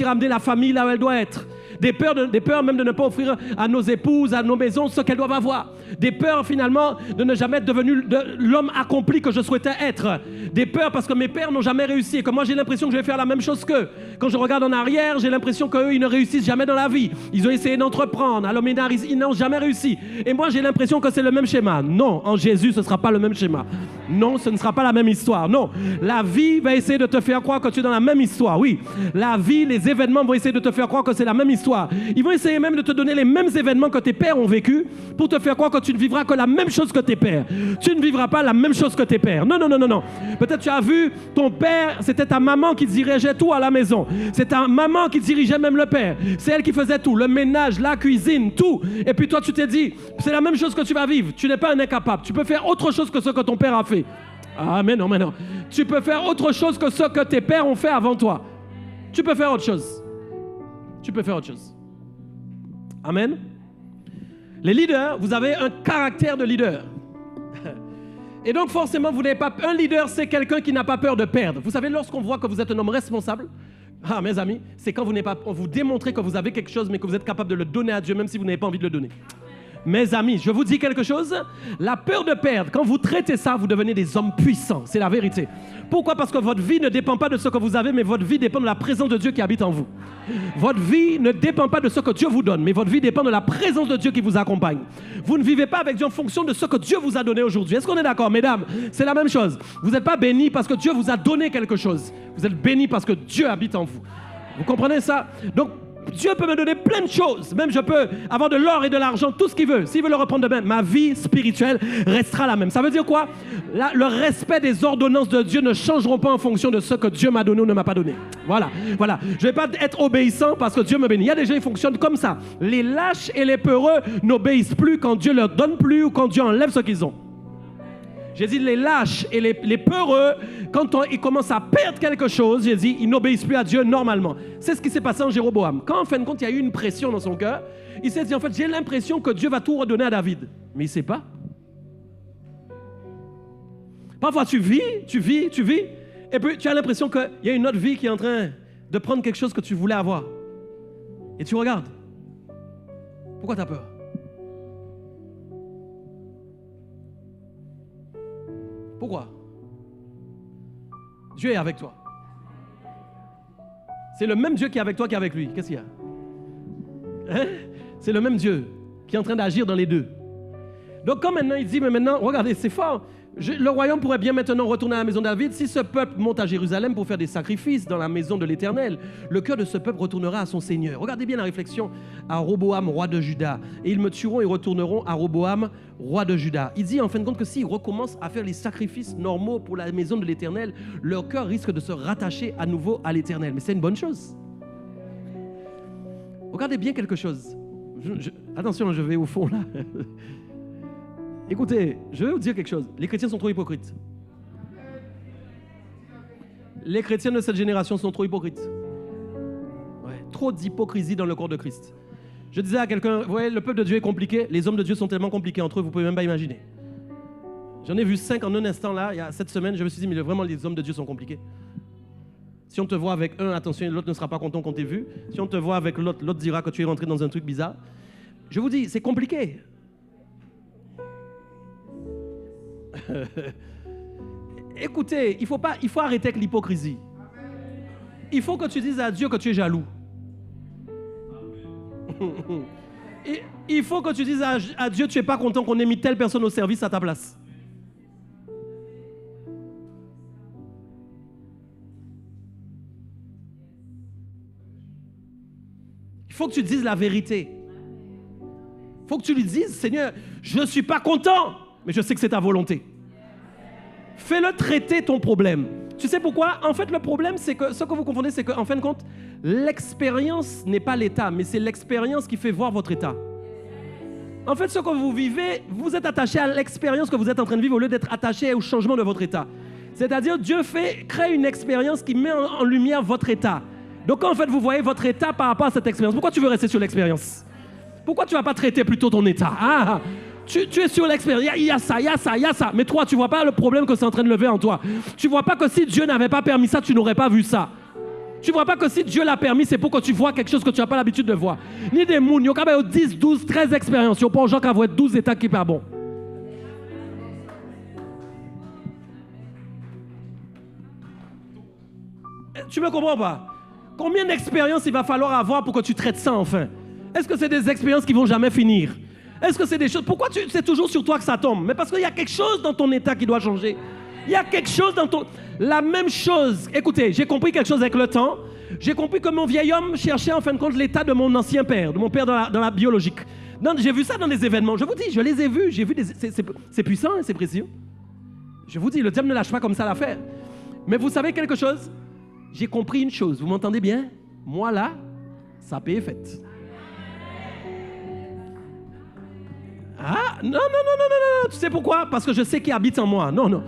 à amener la famille là où elle doit être. Des peurs même de ne pas offrir à nos épouses, à nos maisons ce qu'elles doivent avoir. Des peurs finalement de ne jamais être devenu l'homme accompli que je souhaitais être. Des peurs parce que mes pères n'ont jamais réussi et que moi j'ai l'impression que je vais faire la même chose qu'eux. Quand je regarde en arrière, j'ai l'impression qu'eux ils ne réussissent jamais dans la vie. Ils ont essayé d'entreprendre, alors ils n'ont jamais réussi. Et moi j'ai l'impression que c'est le même schéma. Non, en Jésus ce ne sera pas le même schéma. Non, ce ne sera pas la même histoire. Non, la vie va essayer de te faire croire que tu es dans la même histoire. Oui, la vie, les événements vont essayer de te faire croire que c'est la même histoire. Ils vont essayer même de te donner les mêmes événements que tes pères ont vécu pour te faire croire que tu ne vivras que la même chose que tes pères. Tu ne vivras pas la même chose que tes pères. Non, non, non, non, non. Peut-être tu as vu ton père, c'était ta maman qui dirigeait tout à la maison. C'est ta maman qui dirigeait même le père. C'est elle qui faisait tout, le ménage, la cuisine, tout. Et puis toi, tu t'es dit, c'est la même chose que tu vas vivre. Tu n'es pas un incapable. Tu peux faire autre chose que ce que ton père a fait. Ah, mais non, mais non. Tu peux faire autre chose que ce que tes pères ont fait avant toi. Tu peux faire autre chose. Tu peux faire autre chose. Amen. Les leaders, vous avez un caractère de leader. Et donc forcément, vous n'avez pas... Un leader, c'est quelqu'un qui n'a pas peur de perdre. Vous savez, lorsqu'on voit que vous êtes un homme responsable, ah, mes amis, c'est quand vous n'avez pas... On vous démontre que vous avez quelque chose, mais que vous êtes capable de le donner à Dieu, même si vous n'avez pas envie de le donner. Mes amis, je vous dis quelque chose. La peur de perdre, quand vous traitez ça, vous devenez des hommes puissants. C'est la vérité. Pourquoi? Parce que votre vie ne dépend pas de ce que vous avez, mais votre vie dépend de la présence de Dieu qui habite en vous. Votre vie ne dépend pas de ce que Dieu vous donne, mais votre vie dépend de la présence de Dieu qui vous accompagne. Vous ne vivez pas avec Dieu en fonction de ce que Dieu vous a donné aujourd'hui. Est-ce qu'on est d'accord, mesdames? C'est la même chose. Vous n'êtes pas bénis parce que Dieu vous a donné quelque chose. Vous êtes bénis parce que Dieu habite en vous. Vous comprenez ça? Donc, Dieu peut me donner plein de choses. Même je peux avoir de l'or et de l'argent, tout ce qu'il veut. S'il veut le reprendre demain, ma vie spirituelle restera la même. Ça veut dire quoi? Le respect des ordonnances de Dieu ne changeront pas en fonction de ce que Dieu m'a donné ou ne m'a pas donné. Voilà. Je ne vais pas être obéissant parce que Dieu me bénit. Il y a des gens qui fonctionnent comme ça. Les lâches et les peureux n'obéissent plus quand Dieu leur donne plus ou quand Dieu enlève ce qu'ils ont. J'ai dit les lâches et les peureux, quand ils commencent à perdre quelque chose, j'ai dit, ils n'obéissent plus à Dieu normalement. C'est ce qui s'est passé en Jéroboam. Quand en fin de compte, il y a eu une pression dans son cœur, il s'est dit, en fait, j'ai l'impression que Dieu va tout redonner à David. Mais il ne sait pas. Parfois, tu vis, et puis tu as l'impression qu'il y a une autre vie qui est en train de prendre quelque chose que tu voulais avoir. Et tu regardes. Pourquoi tu as peur? Pourquoi? Dieu est avec toi. C'est le même Dieu qui est avec toi qui est avec lui. Qu'est-ce qu'il y a? C'est le même Dieu qui est en train d'agir dans les deux. Donc quand maintenant il dit, mais maintenant, regardez, c'est fort. Le royaume pourrait bien maintenant retourner à la maison de David. Si ce peuple monte à Jérusalem pour faire des sacrifices dans la maison de l'Éternel, le cœur de ce peuple retournera à son Seigneur. Regardez bien la réflexion à Roboam, roi de Juda. Et ils me tueront et retourneront à Roboam, roi de Juda. Il dit en fin de compte que s'ils recommencent à faire les sacrifices normaux pour la maison de l'Éternel, leur cœur risque de se rattacher à nouveau à l'Éternel. Mais c'est une bonne chose. Regardez bien quelque chose. Attention, je vais au fond là. Écoutez, je vais vous dire quelque chose. Les chrétiens sont trop hypocrites. Les chrétiens de cette génération sont trop hypocrites. Ouais, trop d'hypocrisie dans le corps de Christ. Je disais à quelqu'un, vous voyez, le peuple de Dieu est compliqué. Les hommes de Dieu sont tellement compliqués entre eux, vous ne pouvez même pas imaginer. J'en ai vu 5 en un instant là, il y a cette semaine. Je me suis dit, mais vraiment, les hommes de Dieu sont compliqués. Si on te voit avec un, attention, l'autre ne sera pas content qu'on t'ait vu. Si on te voit avec l'autre, l'autre dira que tu es rentré dans un truc bizarre. Je vous dis, c'est compliqué. Écoutez, il faut arrêter avec l'hypocrisie. Il faut que tu dises à Dieu que tu es jaloux. Il faut que tu dises à Dieu, tu n'es pas content qu'on ait mis telle personne au service à ta place. Il faut que tu dises la vérité. Il faut que tu lui dises, Seigneur, je ne suis pas content, mais je sais que c'est ta volonté. Fais-le traiter ton problème. Tu sais pourquoi? En fait, le problème, c'est que ce que vous confondez, c'est qu'en fin de compte, l'expérience n'est pas l'état, mais c'est l'expérience qui fait voir votre état. En fait, ce que vous vivez, vous êtes attaché à l'expérience que vous êtes en train de vivre au lieu d'être attaché au changement de votre état. C'est-à-dire, Dieu crée une expérience qui met en lumière votre état. Donc, en fait, vous voyez votre état par rapport à cette expérience. Pourquoi tu veux rester sur l'expérience? Pourquoi tu ne vas pas traiter plutôt ton état? Tu es sur l'expérience, il y a ça. Mais toi, tu ne vois pas le problème que c'est en train de lever en toi. Tu ne vois pas que si Dieu n'avait pas permis ça, tu n'aurais pas vu ça. Tu ne vois pas que si Dieu l'a permis, c'est pour que tu vois quelque chose que tu n'as pas l'habitude de voir. Ni des mouns, il y a 10, 12, 13 expériences. Il n'y a pas gens qui ont 12 états qui sont bons. Tu me comprends pas? Combien d'expériences il va falloir avoir pour que tu traites ça enfin? Est-ce que c'est des expériences qui vont jamais finir? Est-ce que c'est des choses... Pourquoi c'est toujours sur toi que ça tombe? Mais parce qu'il y a quelque chose dans ton état qui doit changer. Il y a quelque chose dans ton... La même chose. Écoutez, j'ai compris quelque chose avec le temps. J'ai compris que mon vieil homme cherchait en fin de compte l'état de mon ancien père, de mon père dans la biologique. J'ai vu ça dans des événements. Je vous dis, je les ai vus. C'est puissant, hein, c'est précieux. Je vous dis, le diable ne lâche pas comme ça l'affaire. Mais vous savez quelque chose? J'ai compris une chose. Vous m'entendez bien? Moi là, sa paix est faite. Ah, non. Tu sais pourquoi? Parce que je sais qui habite en moi. Non.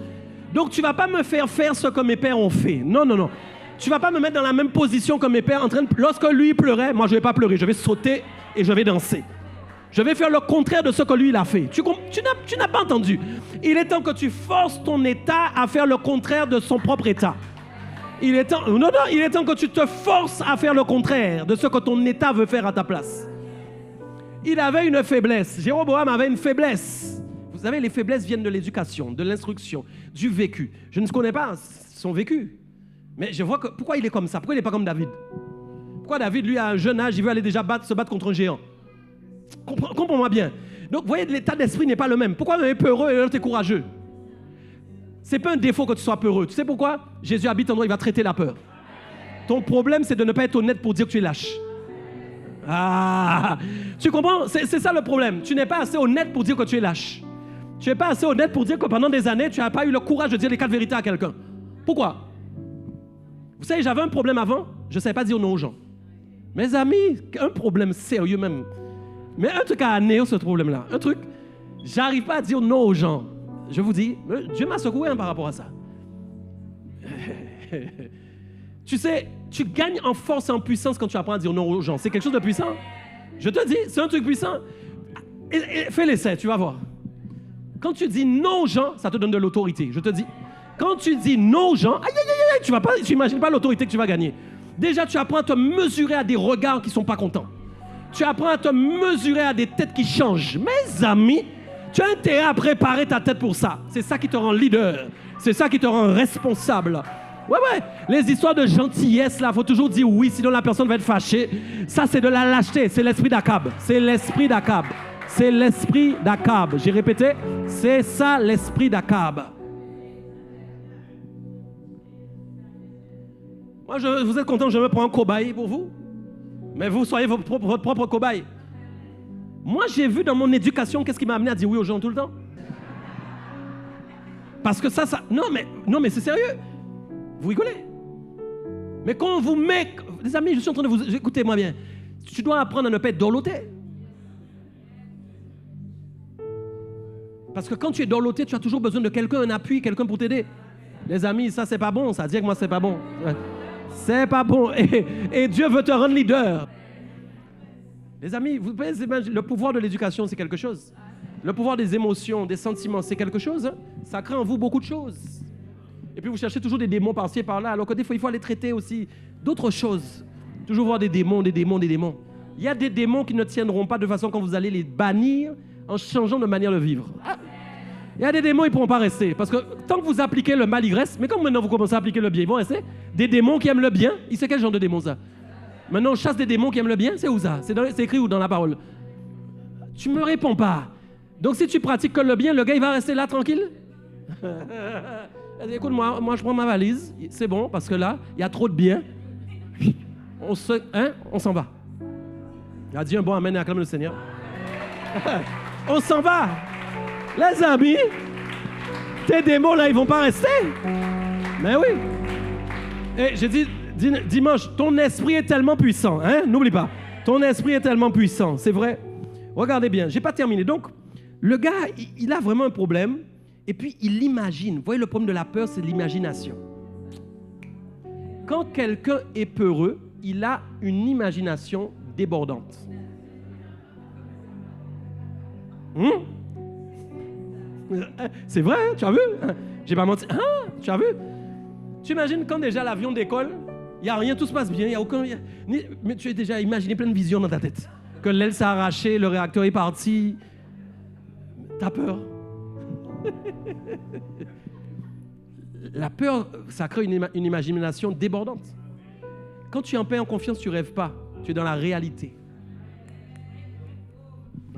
Donc, tu ne vas pas me faire ce que mes pères ont fait. Non. Tu ne vas pas me mettre dans la même position que mes pères. Lorsque lui pleurait, moi, je ne vais pas pleurer. Je vais sauter et je vais danser. Je vais faire le contraire de ce que lui, il a fait. Tu n'as pas entendu. Il est temps que tu forces ton état à faire le contraire de son propre état. Il est temps que tu te forces à faire le contraire de ce que ton état veut faire à ta place. Il avait une faiblesse. Jéroboam avait une faiblesse. Vous savez, les faiblesses viennent de l'éducation, de l'instruction, du vécu. Je ne connais pas son vécu. Mais je vois que pourquoi il est comme ça? Pourquoi il n'est pas comme David? Pourquoi David, lui, à un jeune âge, il veut aller déjà se battre contre un géant? Comprends-moi bien. Donc, vous voyez, l'état d'esprit n'est pas le même. Pourquoi l'un est peureux et l'autre est courageux? Ce n'est pas un défaut que tu sois peureux. Tu sais pourquoi? Jésus habite en toi, il va traiter la peur. Ton problème, c'est de ne pas être honnête pour dire que tu es lâche. Ah, tu comprends? C'est ça le problème. Tu n'es pas assez honnête pour dire que tu es lâche. Tu n'es pas assez honnête pour dire que pendant des années, tu n'as pas eu le courage de dire les 4 vérités à quelqu'un. Pourquoi? Vous savez, j'avais un problème avant, je ne savais pas dire non aux gens. Mes amis, un problème sérieux même. Mais un truc à anéantir ce problème-là. Un truc, j'arrive pas à dire non aux gens. Je vous dis, Dieu m'a secoué par rapport à ça. Tu sais, tu gagnes en force et en puissance quand tu apprends à dire non aux gens. C'est quelque chose de puissant. Je te dis, c'est un truc puissant. Fais l'essai, tu vas voir. Quand tu dis non aux gens, ça te donne de l'autorité. Je te dis, quand tu dis non aux gens, tu n'imagines pas l'autorité que tu vas gagner. Déjà, tu apprends à te mesurer à des regards qui ne sont pas contents. Tu apprends à te mesurer à des têtes qui changent. Mes amis, tu as intérêt à préparer ta tête pour ça. C'est ça qui te rend leader. C'est ça qui te rend responsable. Ouais. Les histoires de gentillesse, là, il faut toujours dire oui, sinon la personne va être fâchée. Ça, c'est de la lâcheté. C'est l'esprit d'Akab. C'est l'esprit d'Akab. C'est l'esprit d'Akab. J'ai répété, c'est ça l'esprit d'Akab. Moi, vous êtes content, je me prends un cobaye pour vous? Mais vous soyez votre propre cobaye. Moi, j'ai vu dans mon éducation qu'est-ce qui m'a amené à dire oui aux gens tout le temps. Parce que ça... Non, mais c'est sérieux. Vous rigolez. Mais quand on vous met... Les amis, je suis en train de vous... Écoutez-moi bien. Tu dois apprendre à ne pas être dorloté. Parce que quand tu es dorloté, tu as toujours besoin de quelqu'un, un appui, quelqu'un pour t'aider. Les amis, ça, c'est pas bon. Ça, dire que moi, c'est pas bon. C'est pas bon. Et Dieu veut te rendre leader. Les amis, vous pouvez imaginer, le pouvoir de l'éducation, c'est quelque chose. Le pouvoir des émotions, des sentiments, c'est quelque chose. Hein? Ça crée en vous beaucoup de choses. Et puis vous cherchez toujours des démons par-ci et par-là, alors que des fois, il faut aller traiter aussi d'autres choses. Toujours voir des démons. Il y a des démons qui ne tiendront pas de façon quand vous allez les bannir en changeant de manière de vivre. Il y a des démons, ils ne pourront pas rester. Parce que tant que vous appliquez le mal, ils restent. Mais quand maintenant vous commencez à appliquer le bien, ils vont rester. Des démons qui aiment le bien, il sait quel genre de démon ça? Maintenant, on chasse des démons qui aiment le bien, c'est où ça? C'est écrit où dans la parole? Tu ne me réponds pas. Donc si tu pratiques que le bien, le gars, il va rester là tranquille? Écoute, moi, je prends ma valise. C'est bon, parce que là, il y a trop de bien. On s'en va. Il a dit un bon amen et acclame le Seigneur. On s'en va. Les amis, tes démons là, ils vont pas rester. Mais oui. Et j'ai dit dimanche, ton esprit est tellement puissant, hein? N'oublie pas. Ton esprit est tellement puissant, c'est vrai. Regardez bien, j'ai pas terminé. Donc, le gars, il a vraiment un problème. Et puis, il imagine. Vous voyez, le problème de la peur, c'est l'imagination. Quand quelqu'un est peureux, il a une imagination débordante. C'est vrai, hein, tu as vu? J'ai pas menti. Tu as vu? Tu imagines quand déjà l'avion décolle, il n'y a rien, tout se passe bien, il n'y a aucun... mais tu as déjà imaginé plein de visions dans ta tête. Que l'aile s'est arrachée, le réacteur est parti. T'as peur. La peur, ça crée une imagination débordante. Quand tu es en paix, en confiance, tu ne rêves pas. Tu es dans la réalité.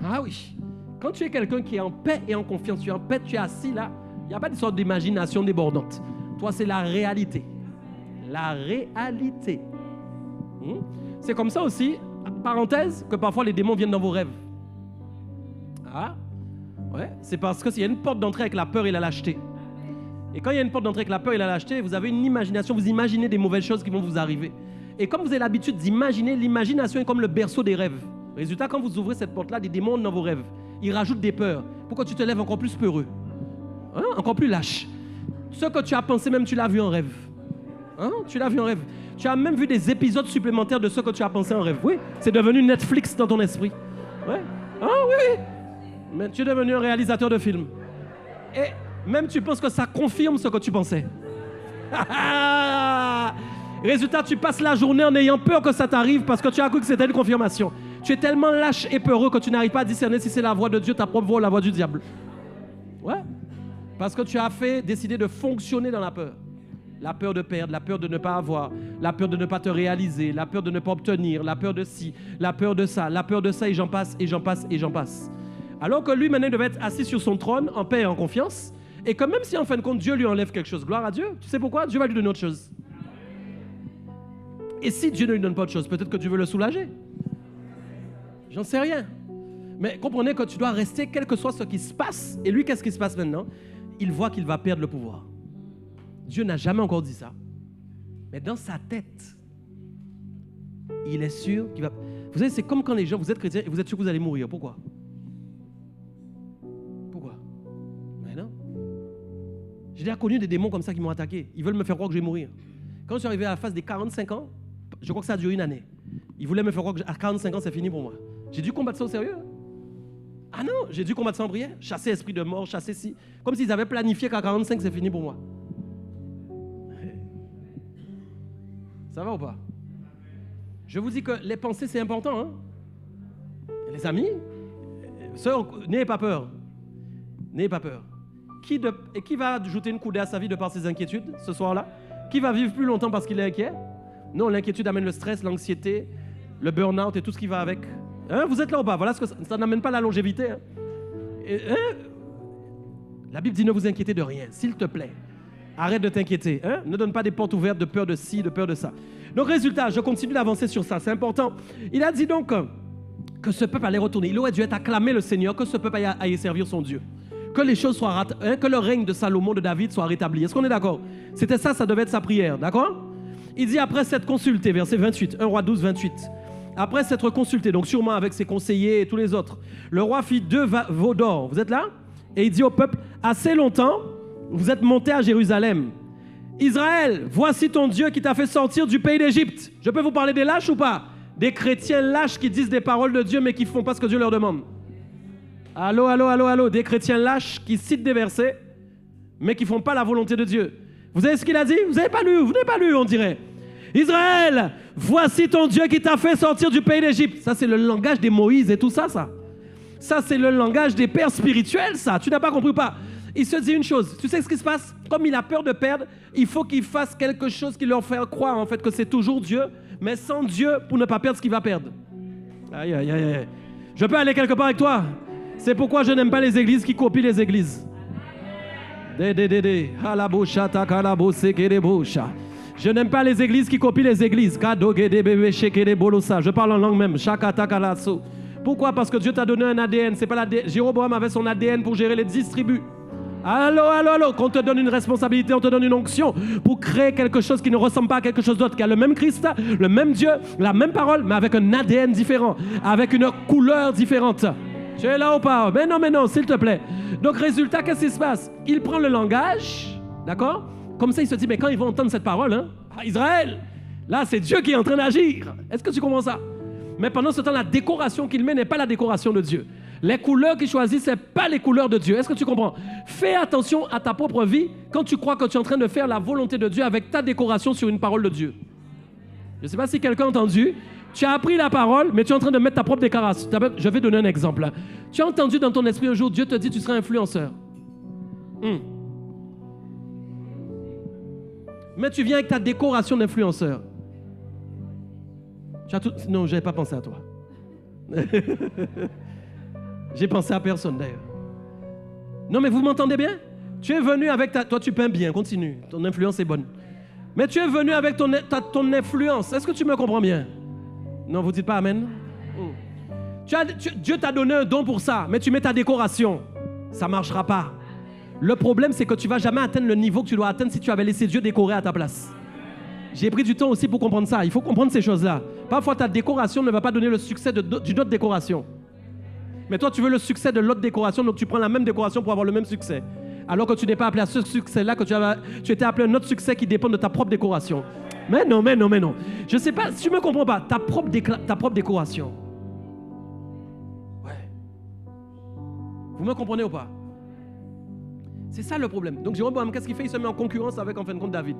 Ah oui. Quand tu es quelqu'un qui est en paix et en confiance, tu es en paix, tu es assis là, il n'y a pas de sorte d'imagination débordante. Toi, c'est la réalité. La réalité. C'est comme ça aussi, parenthèse, que parfois les démons viennent dans vos rêves. Ah, ouais, c'est parce qu'il y a une porte d'entrée avec la peur et la lâcheté. Et quand il y a une porte d'entrée avec la peur et la lâcheté, vous avez une imagination, vous imaginez des mauvaises choses qui vont vous arriver. Et comme vous avez l'habitude d'imaginer, l'imagination est comme le berceau des rêves. Résultat, quand vous ouvrez cette porte-là, des démons dans vos rêves. Ils rajoutent des peurs. Pourquoi tu te lèves encore plus peureux? Hein? Encore plus lâche. Ce que tu as pensé, même tu l'as vu en rêve. Hein? Tu l'as vu en rêve. Tu as même vu des épisodes supplémentaires de ce que tu as pensé en rêve. Oui, c'est devenu Netflix dans ton esprit. Ouais. Ah oui. Mais tu es devenu un réalisateur de films. Et même tu penses que ça confirme ce que tu pensais. Résultat, tu passes la journée en ayant peur que ça t'arrive parce que tu as cru que c'était une confirmation. Tu es tellement lâche et peureux que tu n'arrives pas à discerner si c'est la voix de Dieu, ta propre voix ou la voix du diable. Ouais. Parce que tu as décidé de fonctionner dans la peur. La peur de perdre, la peur de ne pas avoir, la peur de ne pas te réaliser, la peur de ne pas obtenir, la peur de ci, la peur de ça, et j'en passe, et j'en passe, et j'en passe. Alors que lui, maintenant, il devait être assis sur son trône, en paix et en confiance, et que même si en fin de compte, Dieu lui enlève quelque chose, gloire à Dieu, tu sais pourquoi? Dieu va lui donner autre chose. Et si Dieu ne lui donne pas autre chose, peut-être que Dieu veut le soulager. J'en sais rien. Mais comprenez que tu dois rester, quel que soit ce qui se passe. Et lui, qu'est-ce qui se passe maintenant? Il voit qu'il va perdre le pouvoir. Dieu n'a jamais encore dit ça. Mais dans sa tête, il est sûr qu'il va... Vous savez, c'est comme quand les gens, vous êtes chrétiens et vous êtes sûr que vous allez mourir. Pourquoi? Pourquoi? Mais non. J'ai déjà connu des démons comme ça qui m'ont attaqué. Ils veulent me faire croire que je vais mourir. Quand je suis arrivé à la phase des 45 ans, je crois que ça a duré une année. Ils voulaient me faire croire qu'à 45 ans, c'est fini pour moi. J'ai dû combattre ça au sérieux. Ah non, j'ai dû combattre ça en prière. Chasser esprit de mort, chasser ci. Comme s'ils avaient planifié qu'à 45, c'est fini pour moi. Ça va ou pas? Je vous dis que les pensées, c'est important. Hein? Les amis, n'ayez pas peur. N'ayez pas peur. Qui va ajouter une coudée à sa vie de par ses inquiétudes ce soir-là? Qui va vivre plus longtemps parce qu'il est inquiet? Non, l'inquiétude amène le stress, l'anxiété, le burn-out et tout ce qui va avec. Hein? Vous êtes là ou pas? Voilà ce que ça n'amène pas la longévité. Hein? La Bible dit ne vous inquiétez de rien, s'il te plaît. Arrête de t'inquiéter. Hein? Ne donne pas des portes ouvertes de peur de ci, de peur de ça. Donc, résultat, je continue d'avancer sur ça. C'est important. Il a dit donc que ce peuple allait retourner. Il aurait dû être acclamé le Seigneur, que ce peuple aille servir son Dieu. Que les choses soient... que le règne de Salomon, de David soit rétabli. Est-ce qu'on est d'accord? C'était ça, ça devait être sa prière. D'accord? Il dit après s'être consulté, verset 28, 1 Roi 12, 28. Après s'être consulté, donc sûrement avec ses conseillers et tous les autres, le roi fit 2 veaux d'or. Vous êtes là? Et il dit au peuple, assez longtemps, vous êtes montés à Jérusalem. Israël, voici ton Dieu qui t'a fait sortir du pays d'Égypte. Je peux vous parler des lâches ou pas? Des chrétiens lâches qui disent des paroles de Dieu mais qui ne font pas ce que Dieu leur demande. Allô, allô, allô, allô. Des chrétiens lâches qui citent des versets mais qui ne font pas la volonté de Dieu. Vous savez ce qu'il a dit? Vous n'avez pas lu, vous n'avez pas lu, on dirait. Israël, voici ton Dieu qui t'a fait sortir du pays d'Égypte. Ça, c'est le langage des Moïse et tout ça, ça. Ça, c'est le langage des pères spirituels, ça. Tu n'as pas compris ou pas? Il se dit une chose, tu sais ce qui se passe? Comme il a peur de perdre, il faut qu'il fasse quelque chose qui leur fait croire en fait que c'est toujours Dieu, mais sans Dieu pour ne pas perdre ce qu'il va perdre. Aïe, aïe, aïe, aïe. Je peux aller quelque part avec toi? C'est pourquoi je n'aime pas les églises qui copient les églises. Je n'aime pas les églises qui copient les églises. Je parle en langue même. Pourquoi? Parce que Dieu t'a donné un ADN. C'est pas l'ADN. Jéroboam avait son ADN pour gérer les 10 tribus. Allô, allô, allô. Qu'on te donne une responsabilité, on te donne une onction pour créer quelque chose qui ne ressemble pas à quelque chose d'autre, qui a le même Christ, le même Dieu, la même parole, mais avec un ADN différent, avec une couleur différente. Tu es là ou pas? Mais non, s'il te plaît. Donc, résultat, qu'est-ce qui se passe? Il prend le langage, d'accord? Comme ça, il se dit, mais quand ils vont entendre cette parole, hein, Israël, là, c'est Dieu qui est en train d'agir. Est-ce que tu comprends ça? Mais pendant ce temps, la décoration qu'il met n'est pas la décoration de Dieu. Les couleurs qu'il choisit, ce n'est pas les couleurs de Dieu. Est-ce que tu comprends? Fais attention à ta propre vie quand tu crois que tu es en train de faire la volonté de Dieu avec ta décoration sur une parole de Dieu. Je ne sais pas si quelqu'un a entendu. Tu as appris la parole, mais tu es en train de mettre ta propre déclaration. Je vais donner un exemple. Tu as entendu dans ton esprit un jour, Dieu te dit tu seras influenceur. Mais tu viens avec ta décoration d'influenceur. Non, je n'avais pas pensé à toi. J'ai pensé à personne d'ailleurs. Non, mais vous m'entendez bien? Tu es venu avec toi tu peins bien, continue. Ton influence est bonne. Mais tu es venu avec ton influence. Est-ce que tu me comprends bien? Non, vous ne dites pas amen? Dieu t'a donné un don pour ça, mais tu mets ta décoration. Ça ne marchera pas. Le problème, c'est que tu ne vas jamais atteindre le niveau que tu dois atteindre si tu avais laissé Dieu décorer à ta place. J'ai pris du temps aussi pour comprendre ça. Il faut comprendre ces choses-là. Parfois, ta décoration ne va pas donner le succès d'une autre décoration. Mais toi, tu veux le succès de l'autre décoration, donc tu prends la même décoration pour avoir le même succès. Alors que tu n'es pas appelé à ce succès-là, que tu étais appelé à un autre succès qui dépend de ta propre décoration. Mais non. Je ne sais pas, si tu ne me comprends pas, ta propre décoration. Ouais. Vous me comprenez ou pas? C'est ça le problème. Donc Jéroboam, qu'est-ce qu'il fait? Il se met en concurrence avec, en fin de compte, David.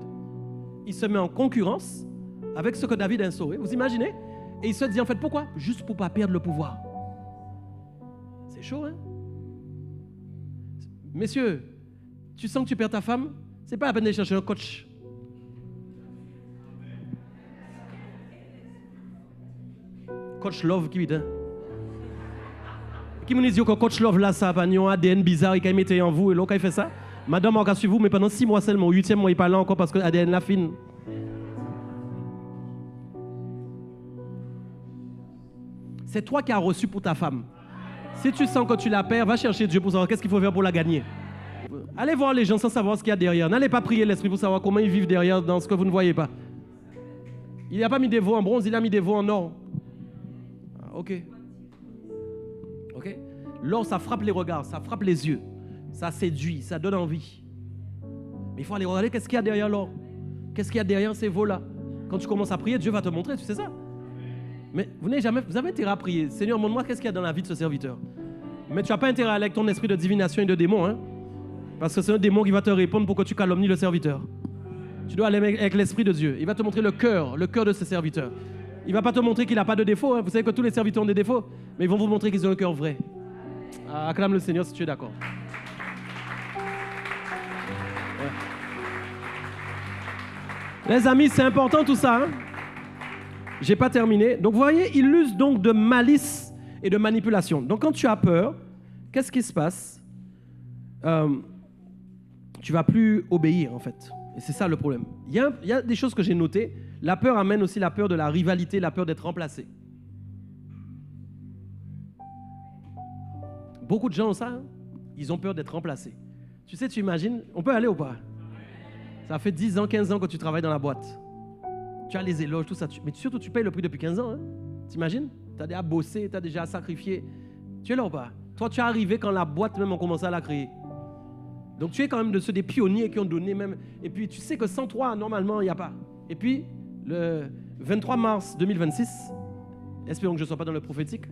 Il se met en concurrence avec ce que David a instauré. Vous imaginez? Et il se dit en fait pourquoi? Juste pour ne pas perdre le pouvoir. C'est chaud, hein? Messieurs, tu sens que tu perds ta femme? C'est pas la peine d'aller chercher un coach. Coach love qui vit, hein? Qui me dit que coach love là, ça a un ADN bizarre, il a mis en vous et l'autre il fait ça. Madame, on a suivi vous, mais pendant 6 mois seulement, au 8e mois, il parle encore parce que l'ADN la fine. C'est toi qui as reçu pour ta femme. Si tu sens que tu la perds, va chercher Dieu pour savoir qu'est-ce qu'il faut faire pour la gagner. Allez voir les gens sans savoir ce qu'il y a derrière. N'allez pas prier l'esprit pour savoir comment ils vivent derrière dans ce que vous ne voyez pas. Il n'a pas mis des veaux en bronze, il a mis des veaux en or. Ah, ok. Ok. L'or, ça frappe les regards, ça frappe les yeux. Ça séduit, ça donne envie. Mais il faut aller regarder qu'est-ce qu'il y a derrière l'or. Qu'est-ce qu'il y a derrière ces veaux-là. Quand tu commences à prier, Dieu va te montrer, tu sais ça. Mais vous avez intérêt à prier. Seigneur, montre-moi qu'est-ce qu'il y a dans la vie de ce serviteur. Mais tu n'as pas intérêt à aller avec ton esprit de divination et de démon. Hein? Parce que c'est un démon qui va te répondre pour que tu calomnies le serviteur. Tu dois aller avec l'esprit de Dieu. Il va te montrer le cœur de ce serviteur. Il ne va pas te montrer qu'il n'a pas de défaut. Hein? Vous savez que tous les serviteurs ont des défauts. Mais ils vont vous montrer qu'ils ont un cœur vrai. Acclame le Seigneur si tu es d'accord. Ouais. Les amis, c'est important tout ça. Hein? J'ai pas terminé. Donc vous voyez, il use donc de malice et de manipulation. Donc quand tu as peur, qu'est-ce qui se passe? Tu vas plus obéir en fait. Et c'est ça le problème. Il y a des choses que j'ai notées. La peur amène aussi la peur de la rivalité, la peur d'être remplacé. Beaucoup de gens ont ça. Hein? Ils ont peur d'être remplacés. Tu sais, tu imagines, on peut aller ou pas? Ça fait 10 ans, 15 ans que tu travailles dans la boîte. Tu as les éloges, tout ça. Mais surtout, tu payes le prix depuis 15 ans. Hein? T'imagines? Tu as déjà bossé, tu as déjà sacrifié. Tu es là ou pas? Toi, tu es arrivé quand la boîte même a commencé à la créer. Donc, tu es quand même de ceux des pionniers qui ont donné même. Et puis, tu sais que sans toi, normalement, il n'y a pas. Et puis, le 23 mars 2026, espérons que je ne sois pas dans le prophétique,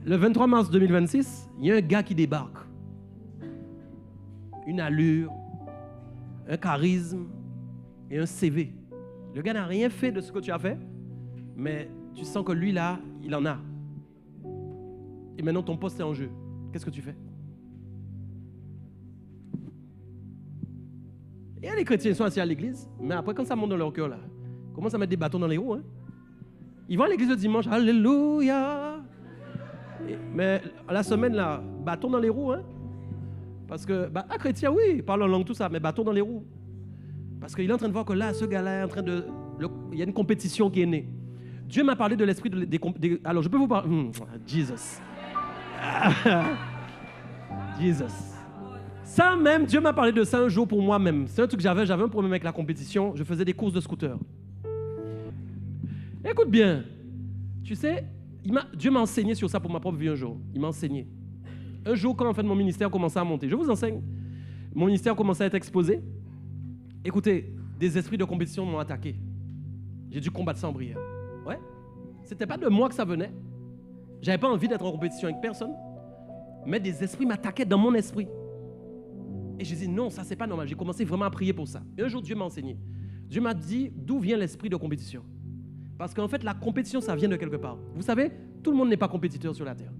le 23 mars 2026, il y a un gars qui débarque. Une allure, un charisme et un CV. Le gars n'a rien fait de ce que tu as fait, mais tu sens que lui, là, il en a. Et maintenant, ton poste est en jeu. Qu'est-ce que tu fais? Et les chrétiens sont assis à l'église, mais après, quand ça monte dans leur cœur, là, ils commencent à mettre des bâtons dans les roues. Hein? Ils vont à l'église le dimanche, alléluia. Mais la semaine, là, bâton dans les roues. Hein? Parce que, chrétien, oui, parle en langue, tout ça, mais bâton dans les roues. Parce qu'il est en train de voir que là, ce gars-là est en train de... Il y a une compétition qui est née. Dieu m'a parlé de l'esprit alors, je peux vous parler... Jesus. Jesus. Ça même, Dieu m'a parlé de ça un jour pour moi-même. C'est un truc que j'avais un problème avec la compétition. Je faisais des courses de scooter. Écoute bien. Tu sais, Dieu m'a enseigné sur ça pour ma propre vie un jour. Il m'a enseigné. Un jour, quand en fait mon ministère commençait à monter, je vous enseigne. Mon ministère commençait à être exposé. Écoutez, des esprits de compétition m'ont attaqué. J'ai dû combattre ça en prière. Ouais. C'était pas de moi que ça venait. J'avais pas envie d'être en compétition avec personne. Mais des esprits m'attaquaient dans mon esprit. Et je dis non, ça c'est pas normal. J'ai commencé vraiment à prier pour ça. Et un jour, Dieu m'a enseigné. Dieu m'a dit d'où vient l'esprit de compétition. Parce qu'en fait, la compétition, ça vient de quelque part. Vous savez, tout le monde n'est pas compétiteur sur la terre.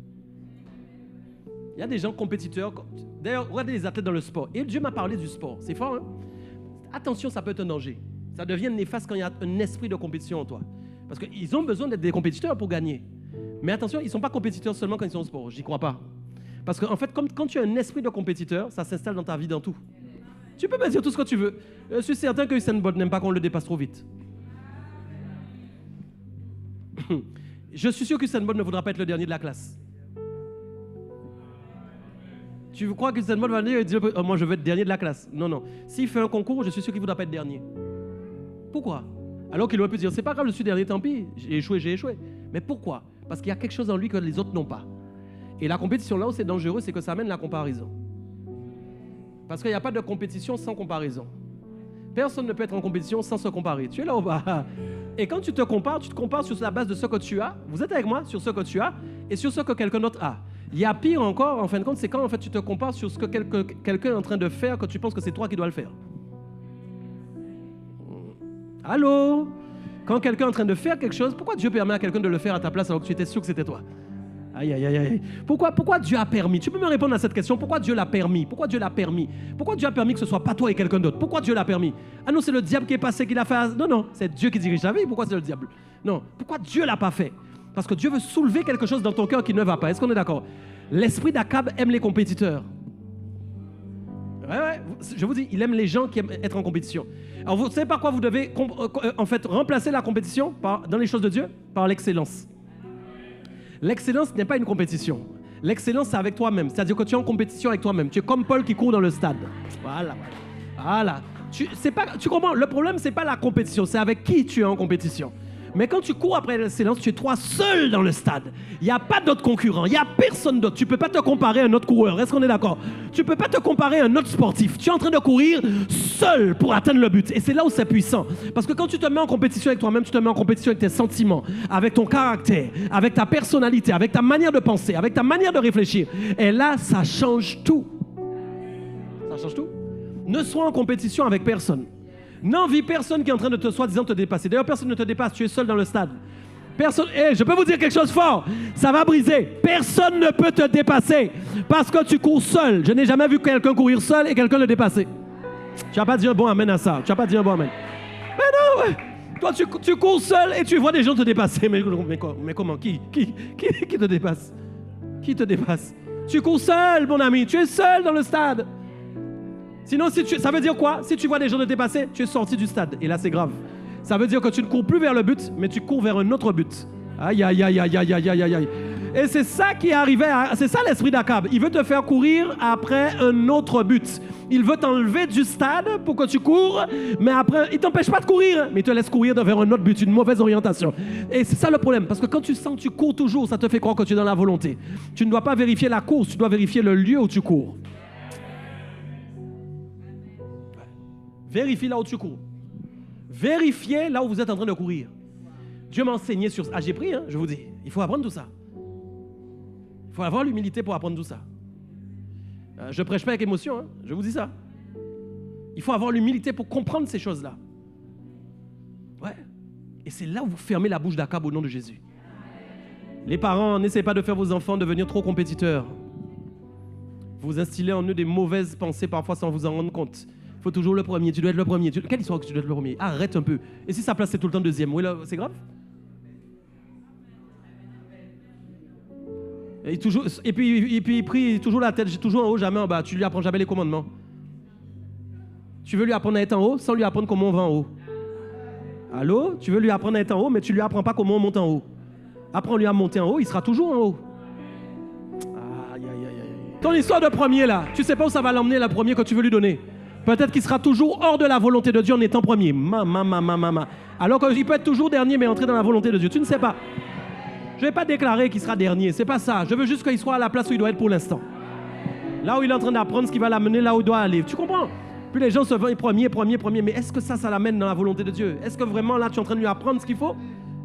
Il y a des gens compétiteurs. D'ailleurs, regardez les athlètes dans le sport. Et Dieu m'a parlé du sport. C'est fort, hein? Attention, ça peut être un danger. Ça devient néfaste quand il y a un esprit de compétition en toi. Parce qu'ils ont besoin d'être des compétiteurs pour gagner. Mais attention, ils ne sont pas compétiteurs seulement quand ils sont au sport. J'y crois pas. Parce qu'en fait, quand tu as un esprit de compétiteur, ça s'installe dans ta vie, dans tout. Tu peux me dire tout ce que tu veux. Je suis certain que Usain Bolt n'aime pas qu'on le dépasse trop vite. Je suis sûr que Usain Bolt ne voudra pas être le dernier de la classe. Tu crois que Usain Bolt va venir et dire oh, moi je veux être dernier de la classe? Non, non. S'il fait un concours, je suis sûr qu'il ne voudra pas être dernier. Pourquoi? Alors qu'il aurait pu dire c'est pas grave, je suis dernier, tant pis. J'ai échoué. Mais pourquoi? Parce qu'il y a quelque chose en lui que les autres n'ont pas. Et la compétition, là où c'est dangereux, c'est que ça amène la comparaison. Parce qu'il n'y a pas de compétition sans comparaison. Personne ne peut être en compétition sans se comparer. Tu es là ou pas? Et quand tu te compares sur la base de ce que tu as. Vous êtes avec moi? Sur ce que tu as et sur ce que quelqu'un d'autre a. Il y a pire encore, en fin de compte, c'est quand en fait, tu te compares sur ce que quelqu'un est en train de faire, que tu penses que c'est toi qui dois le faire. Allô? Quand quelqu'un est en train de faire quelque chose, pourquoi Dieu permet à quelqu'un de le faire à ta place alors que tu étais sûr que c'était toi? Aïe, aïe, aïe, aïe. Pourquoi Dieu a permis? Tu peux me répondre à cette question? Pourquoi Dieu l'a permis? Pourquoi Dieu l'a permis? Pourquoi Dieu a permis que ce soit pas toi et quelqu'un d'autre? Pourquoi Dieu l'a permis? Ah non, c'est le diable qui est passé, qui l'a fait. Non, c'est Dieu qui dirige ta vie. Pourquoi c'est le diable? Non. Pourquoi Dieu l'a pas fait? Parce que Dieu veut soulever quelque chose dans ton cœur qui ne va pas. Est-ce qu'on est d'accord? L'esprit d'Akab aime les compétiteurs. Ouais, je vous dis, il aime les gens qui aiment être en compétition. Alors, vous savez par quoi vous devez en fait remplacer la compétition dans les choses de Dieu? Par l'excellence. L'excellence n'est pas une compétition. L'excellence, c'est avec toi-même. C'est-à-dire que tu es en compétition avec toi-même. Tu es comme Paul qui court dans le stade. Voilà. Tu comprends? Le problème, c'est pas la compétition, c'est avec qui tu es en compétition. Mais quand tu cours après l'excellence, tu es toi seul dans le stade. Il n'y a pas d'autres concurrents, il n'y a personne d'autre. Tu ne peux pas te comparer à un autre coureur, est-ce qu'on est d'accord? Tu ne peux pas te comparer à un autre sportif. Tu es en train de courir seul pour atteindre le but. Et c'est là où c'est puissant. Parce que quand tu te mets en compétition avec toi-même, tu te mets en compétition avec tes sentiments, avec ton caractère, avec ta personnalité, avec ta manière de penser, avec ta manière de réfléchir. Et là, ça change tout. Ça change tout. Ne sois en compétition avec personne. N'envie personne qui est en train de te soi-disant te dépasser. D'ailleurs, personne ne te dépasse, tu es seul dans le stade. Personne, je peux vous dire quelque chose fort, ça va briser. Personne ne peut te dépasser parce que tu cours seul. Je n'ai jamais vu quelqu'un courir seul et quelqu'un le dépasser. Tu n'as pas dit un bon amen à ça. Tu n'as pas dit un bon amen. Mais non, ouais. Toi, tu cours seul et tu vois des gens te dépasser. Mais comment? Qui te dépasse? Qui te dépasse? Tu cours seul, mon ami. Tu es seul dans le stade. Sinon, ça veut dire quoi? Si tu vois des gens te dépasser, tu es sorti du stade. Et là, c'est grave. Ça veut dire que tu ne cours plus vers le but, mais tu cours vers un autre but. Aïe, aïe, aïe, aïe, aïe, aïe, aïe, aïe. Et c'est ça qui est arrivé, c'est ça l'esprit d'Akab. Il veut te faire courir après un autre but. Il veut t'enlever du stade pour que tu cours, mais après, il ne t'empêche pas de courir, mais il te laisse courir vers un autre but, une mauvaise orientation. Et c'est ça le problème, parce que quand tu sens que tu cours toujours, ça te fait croire que tu es dans la volonté. Tu ne dois pas vérifier la course, tu dois vérifier le lieu où tu cours. Vérifie là où tu cours. Vérifiez là où vous êtes en train de courir. Dieu m'a enseigné sur ça. Ah, j'ai pris, hein, je vous dis. Il faut apprendre tout ça. Il faut avoir l'humilité pour apprendre tout ça. Je ne prêche pas avec émotion, hein, je vous dis ça. Il faut avoir l'humilité pour comprendre ces choses-là. Ouais. Et c'est là où vous fermez la bouche d'Akab au nom de Jésus. Les parents, n'essayez pas de faire vos enfants devenir trop compétiteurs. Vous instillez en eux des mauvaises pensées parfois sans vous en rendre compte. Il faut toujours le premier, tu dois être le premier. Quelle histoire que tu dois être le premier? Arrête un peu. Et si sa place c'est tout le temps deuxième, oui, là, c'est grave? Et puis il prie toujours la tête, toujours en haut, jamais en bas. Tu lui apprends jamais les commandements. Tu veux lui apprendre à être en haut sans lui apprendre comment on va en haut. Allô? Tu veux lui apprendre à être en haut, mais tu lui apprends pas comment on monte en haut. Apprends-lui à monter en haut, il sera toujours en haut. Aïe, aïe, aïe, aïe. Ton histoire de premier là, tu sais pas où ça va l'emmener le premier que tu veux lui donner. Peut-être qu'il sera toujours hors de la volonté de Dieu en étant premier. Alors qu'il peut être toujours dernier, mais entrer dans la volonté de Dieu. Tu ne sais pas. Je ne vais pas déclarer qu'il sera dernier. C'est pas ça. Je veux juste qu'il soit à la place où il doit être pour l'instant. Là où il est en train d'apprendre ce qui va l'amener là où il doit aller. Tu comprends? Puis les gens se veulent premier. Mais est-ce que ça l'amène dans la volonté de Dieu? Est-ce que vraiment là, tu es en train de lui apprendre ce qu'il faut?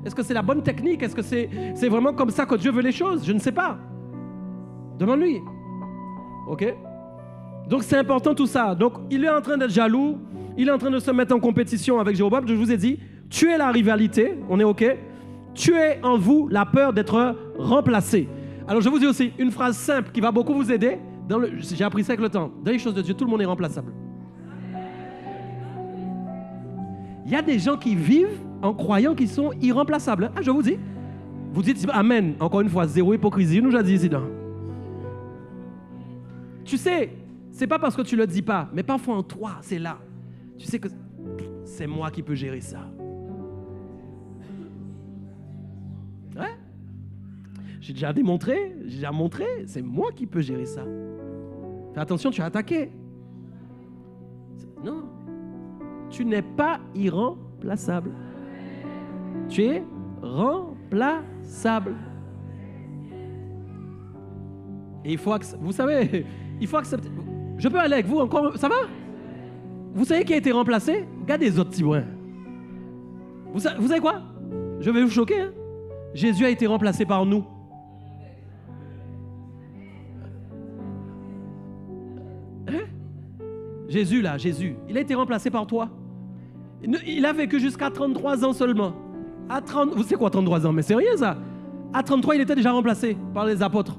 Est-ce que c'est la bonne technique? Est-ce que c'est vraiment comme ça que Dieu veut les choses? Je ne sais pas. Demande-lui. OK? Donc c'est important tout ça. Donc il est en train d'être jaloux, il est en train de se mettre en compétition avec Jéroboam. Je vous ai dit, tuez la rivalité, on est OK? Tuez en vous la peur d'être remplacé. Alors je vous dis aussi une phrase simple qui va beaucoup vous aider. J'ai appris ça avec le temps. Dans les choses de Dieu, tout le monde est remplaçable. Il y a des gens qui vivent en croyant qu'ils sont irremplaçables. Ah, je vous dis. Vous dites Amen. Encore une fois, zéro hypocrisie. Nous, j'ai dit ici. Tu sais, c'est pas parce que tu le dis pas, mais parfois en toi, c'est là. Tu sais que c'est moi qui peux gérer ça. Ouais. J'ai déjà montré, c'est moi qui peux gérer ça. Fais attention, tu as attaqué. Non. Tu n'es pas irremplaçable. Tu es remplaçable. Et il faut vous savez, il faut accepter. Je peux aller avec vous encore? Ça va? Vous savez qui a été remplacé? Regardez les autres petits brins. Vous savez quoi? Je vais vous choquer. Hein? Jésus a été remplacé par nous. Hein? Jésus, il a été remplacé par toi. Il a vécu jusqu'à 33 ans seulement. Vous savez quoi, 33 ans? Mais c'est rien ça. À 33, il était déjà remplacé par les apôtres.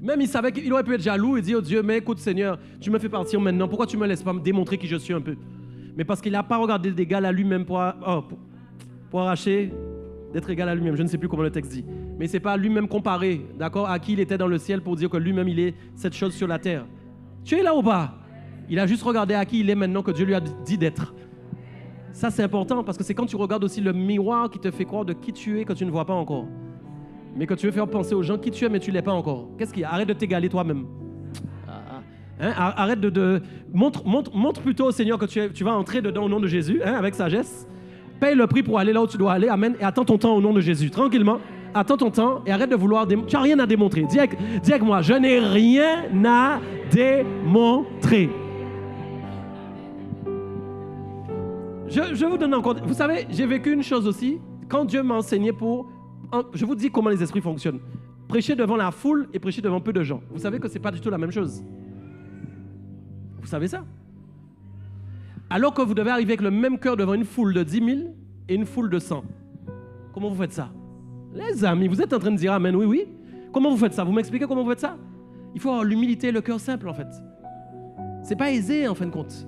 Même il savait qu'il aurait pu être jaloux et dire, oh Dieu, mais écoute Seigneur, tu me fais partir maintenant, pourquoi tu ne me laisses pas me démontrer qui je suis un peu? Mais parce qu'il n'a pas regardé d'égal à lui-même pour arracher d'être égal à lui-même. Je ne sais plus comment le texte dit. Mais ce n'est pas lui-même comparé, d'accord, à qui il était dans le ciel pour dire que lui-même il est cette chose sur la terre. Tu es là ou pas? Il a juste regardé à qui il est maintenant que Dieu lui a dit d'être. Ça c'est important parce que c'est quand tu regardes aussi le miroir qui te fait croire de qui tu es que tu ne vois pas encore. Mais que tu veux faire penser aux gens qui tu es mais tu ne l'es pas encore. Qu'est-ce qu'il y a? Arrête de t'égaler toi-même. Hein? Arrête montre plutôt au Seigneur que tu vas entrer dedans au nom de Jésus, hein, avec sagesse. Paye le prix pour aller là où tu dois aller, amen, et attends ton temps au nom de Jésus, tranquillement. Attends ton temps et arrête de vouloir... Tu n'as rien à démontrer. Dis avec moi, je n'ai rien à démontrer. Je vous donne encore... Vous savez, j'ai vécu une chose aussi. Quand Dieu m'a enseigné je vous dis comment les esprits fonctionnent. Prêcher devant la foule et prêcher devant peu de gens. Vous savez que ce n'est pas du tout la même chose. Vous savez ça? Alors que vous devez arriver avec le même cœur devant une foule de 10 000 et une foule de 100. Comment vous faites ça? Les amis, vous êtes en train de dire amen, oui, oui. Comment vous faites ça? Vous m'expliquez comment vous faites ça? Il faut avoir l'humilité et le cœur simple en fait. C'est pas aisé en fin de compte.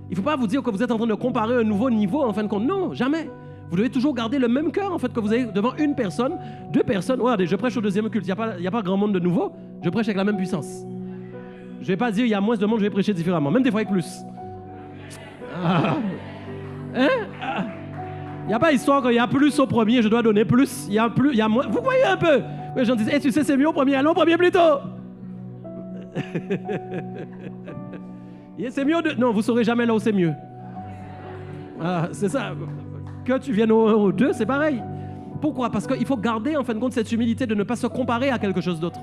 Il ne faut pas vous dire que vous êtes en train de comparer un nouveau niveau en fin de compte. Non, jamais. Vous devez toujours garder le même cœur en fait que vous avez devant une personne, deux personnes. Regardez, je prêche au deuxième culte. Il n'y a pas grand monde de nouveau. Je prêche avec la même puissance. Je ne vais pas dire il y a moins de monde, je vais prêcher différemment. Même des fois avec plus. Hein? Il n'y a pas histoire qu'il y a plus au premier, je dois donner plus. Il y a moins. Vous voyez un peu? Les gens disent, tu sais, c'est mieux au premier. Allons au premier plutôt. C'est mieux de... Non, vous ne saurez jamais là où c'est mieux. Voilà, c'est ça. Que tu viennes au 2, c'est pareil. Pourquoi? Parce qu'il faut garder en fin de compte cette humilité de ne pas se comparer à quelque chose d'autre.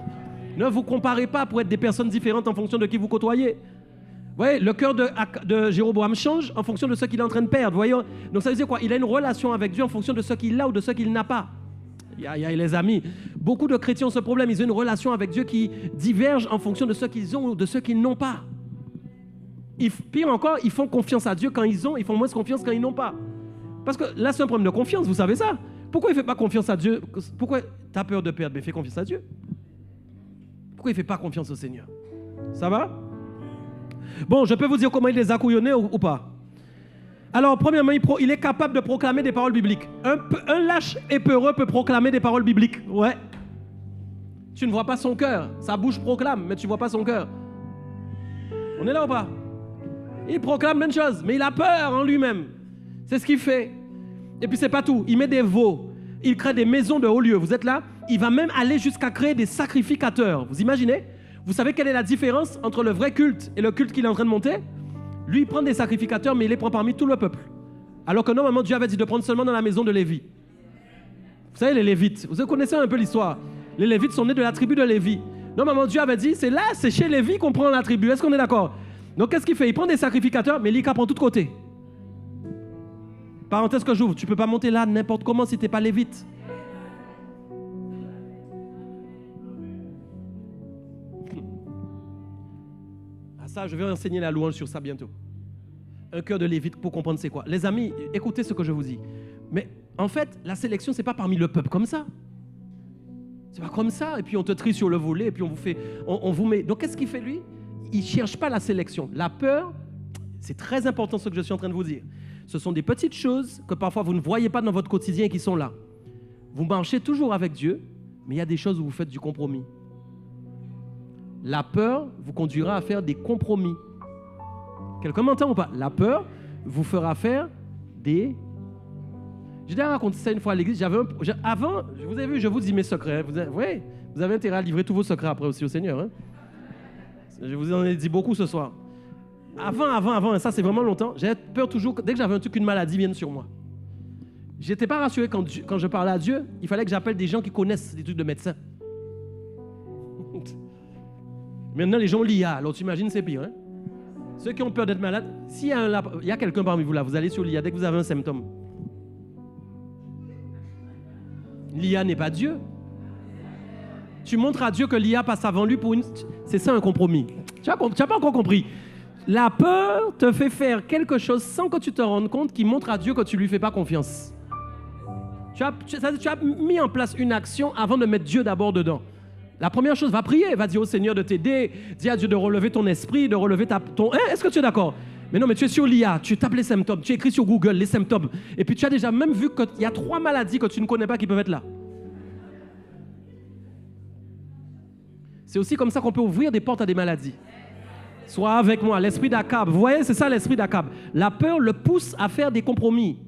Ne vous comparez pas pour être des personnes différentes en fonction de qui vous côtoyez. Vous voyez, le cœur de Jéroboam change en fonction de ce qu'il est en train de perdre. Voyez. Donc ça veut dire quoi? Il a une relation avec Dieu en fonction de ce qu'il a ou de ce qu'il n'a pas. Il y a les amis. Beaucoup de chrétiens ont ce problème. Ils ont une relation avec Dieu qui diverge en fonction de ce qu'ils ont ou de ce qu'ils n'ont pas. Pire encore, ils font confiance à Dieu quand ils ont, ils font moins confiance quand ils n'ont pas. Parce que là, c'est un problème de confiance, vous savez ça? Pourquoi il ne fait pas confiance à Dieu? Pourquoi tu as peur de perdre? Mais fais confiance à Dieu. Pourquoi il ne fait pas confiance au Seigneur? Ça va? Bon, je peux vous dire comment il les a couillonnés ou pas? Alors, premièrement, il est capable de proclamer des paroles bibliques. Un lâche épeureux peut proclamer des paroles bibliques. Ouais. Tu ne vois pas son cœur. Sa bouche proclame, mais tu ne vois pas son cœur. On est là ou pas? Il proclame plein de choses, mais il a peur en lui-même. C'est ce qu'il fait. Et puis c'est pas tout. Il met des veaux. Il crée des maisons de haut lieu. Vous êtes là? Il va même aller jusqu'à créer des sacrificateurs. Vous imaginez? Vous savez quelle est la différence entre le vrai culte et le culte qu'il est en train de monter? Lui, il prend des sacrificateurs, mais il les prend parmi tout le peuple. Alors que normalement, Dieu avait dit de prendre seulement dans la maison de Lévi. Vous savez, les Lévites, vous connaissez un peu l'histoire. Les Lévites sont nés de la tribu de Lévi. Normalement, Dieu avait dit, c'est chez Lévi qu'on prend la tribu. Est-ce qu'on est d'accord? Donc, qu'est-ce qu'il fait? Il prend des sacrificateurs, mais il prend de tous côtés. Parenthèse que j'ouvre, tu ne peux pas monter là n'importe comment si tu n'es pas lévite. Ah ça, je vais enseigner la louange sur ça bientôt. Un cœur de lévite pour comprendre c'est quoi. Les amis, écoutez ce que je vous dis. Mais en fait, la sélection, ce n'est pas parmi le peuple comme ça. C'est pas comme ça. Et puis on te trie sur le volet, et puis on vous met... Donc qu'est-ce qu'il fait lui? Il ne cherche pas la sélection. La peur, c'est très important ce que je suis en train de vous dire. Ce sont des petites choses que parfois vous ne voyez pas dans votre quotidien et qui sont là. Vous marchez toujours avec Dieu, mais il y a des choses où vous faites du compromis. La peur vous conduira à faire des compromis. Quelqu'un m'entend ou pas? La peur vous fera faire des... J'ai déjà raconté ça une fois à l'église. Avant, vous avez vu, je vous dis mes secrets. Vous avez intérêt à livrer tous vos secrets après aussi au Seigneur. Hein? Je vous en ai dit beaucoup ce soir. Avant, ça c'est vraiment longtemps, j'avais peur toujours, dès que j'avais un truc, qu'une maladie vienne sur moi. J'étais pas rassuré quand je parlais à Dieu, il fallait que j'appelle des gens qui connaissent des trucs de médecins. Maintenant les gens l'IA, alors tu imagines c'est pire. Hein? Ceux qui ont peur d'être malades, s'il y a quelqu'un parmi vous là, vous allez sur l'IA dès que vous avez un symptôme. L'IA n'est pas Dieu. Tu montres à Dieu que l'IA passe avant lui pour une... C'est ça un compromis. Tu n'as pas encore compris. La peur te fait faire quelque chose sans que tu te rendes compte qui montre à Dieu que tu ne lui fais pas confiance. Tu as mis en place une action avant de mettre Dieu d'abord dedans. La première chose, va prier, va dire au Seigneur de t'aider, dis à Dieu de relever ton esprit, de relever ton... Est-ce que tu es d'accord? Mais non, mais tu es sur l'IA, tu tapes les symptômes, tu écris sur Google les symptômes, et puis tu as déjà même vu qu'il y a 3 maladies que tu ne connais pas qui peuvent être là. C'est aussi comme ça qu'on peut ouvrir des portes à des maladies. Sois avec moi, l'esprit d'Akab. Vous voyez, c'est ça l'esprit d'Akab. La peur le pousse à faire des compromis.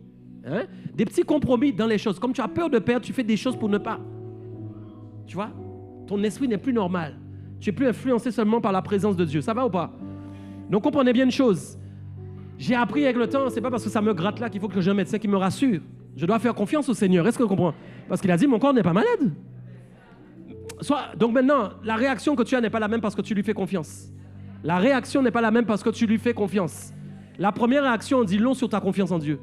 Hein? Des petits compromis dans les choses. Comme tu as peur de perdre, tu fais des choses pour ne pas. Tu vois? Ton esprit n'est plus normal. Tu n'es plus influencé seulement par la présence de Dieu. Ça va ou pas? Donc comprenez bien une chose. J'ai appris avec le temps, c'est pas parce que ça me gratte là qu'il faut que j'ai un médecin qui me rassure. Je dois faire confiance au Seigneur. Est-ce que vous comprenez? Parce qu'il a dit, mon corps n'est pas malade. Donc maintenant, la réaction que tu as n'est pas la même parce que tu lui fais confiance. La réaction n'est pas la même parce que tu lui fais confiance. La première réaction en dit long sur ta confiance en Dieu.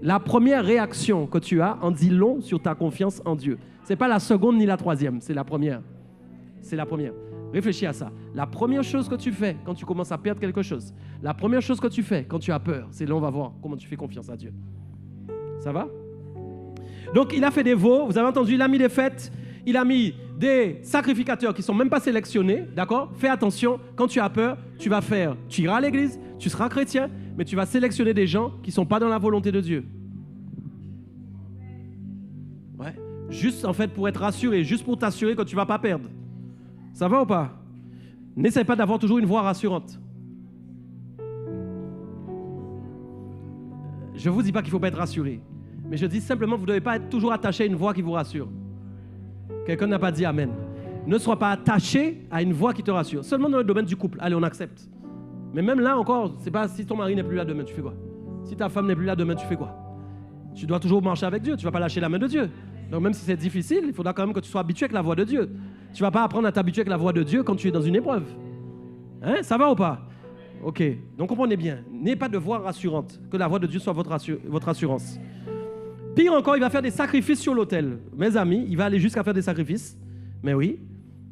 La première réaction que tu as en dit long sur ta confiance en Dieu. Ce n'est pas la seconde ni la troisième, c'est la première. C'est la première. Réfléchis à ça. La première chose que tu fais quand tu commences à perdre quelque chose, la première chose que tu fais quand tu as peur, c'est là on va voir comment tu fais confiance à Dieu. Ça va? Donc il a fait des veaux, vous avez entendu, il a mis des fêtes, il a mis des sacrificateurs qui ne sont même pas sélectionnés, d'accord? Fais attention, quand tu as peur, tu iras à l'église, tu seras chrétien, mais tu vas sélectionner des gens qui ne sont pas dans la volonté de Dieu. Ouais. Juste en fait pour être rassuré, juste pour t'assurer que tu ne vas pas perdre. Ça va ou pas? N'essaie pas d'avoir toujours une voix rassurante. Je ne vous dis pas qu'il ne faut pas être rassuré, mais je dis simplement que vous ne devez pas être toujours attaché à une voix qui vous rassure. Quelqu'un n'a pas dit Amen. Ne sois pas attaché à une voix qui te rassure. Seulement dans le domaine du couple. Allez, on accepte. Mais même là encore, c'est pas si ton mari n'est plus là demain, tu fais quoi? Si ta femme n'est plus là demain, tu fais quoi? Tu dois toujours marcher avec Dieu. Tu ne vas pas lâcher la main de Dieu. Donc même si c'est difficile, il faudra quand même que tu sois habitué avec la voix de Dieu. Tu ne vas pas apprendre à t'habituer avec la voix de Dieu quand tu es dans une épreuve. Hein? Ça va ou pas? Ok. Donc comprenez bien. N'ayez pas de voix rassurante. Que la voix de Dieu soit votre assurance. Pire encore, il va faire des sacrifices sur l'autel. Mes amis, il va aller jusqu'à faire des sacrifices. Mais oui,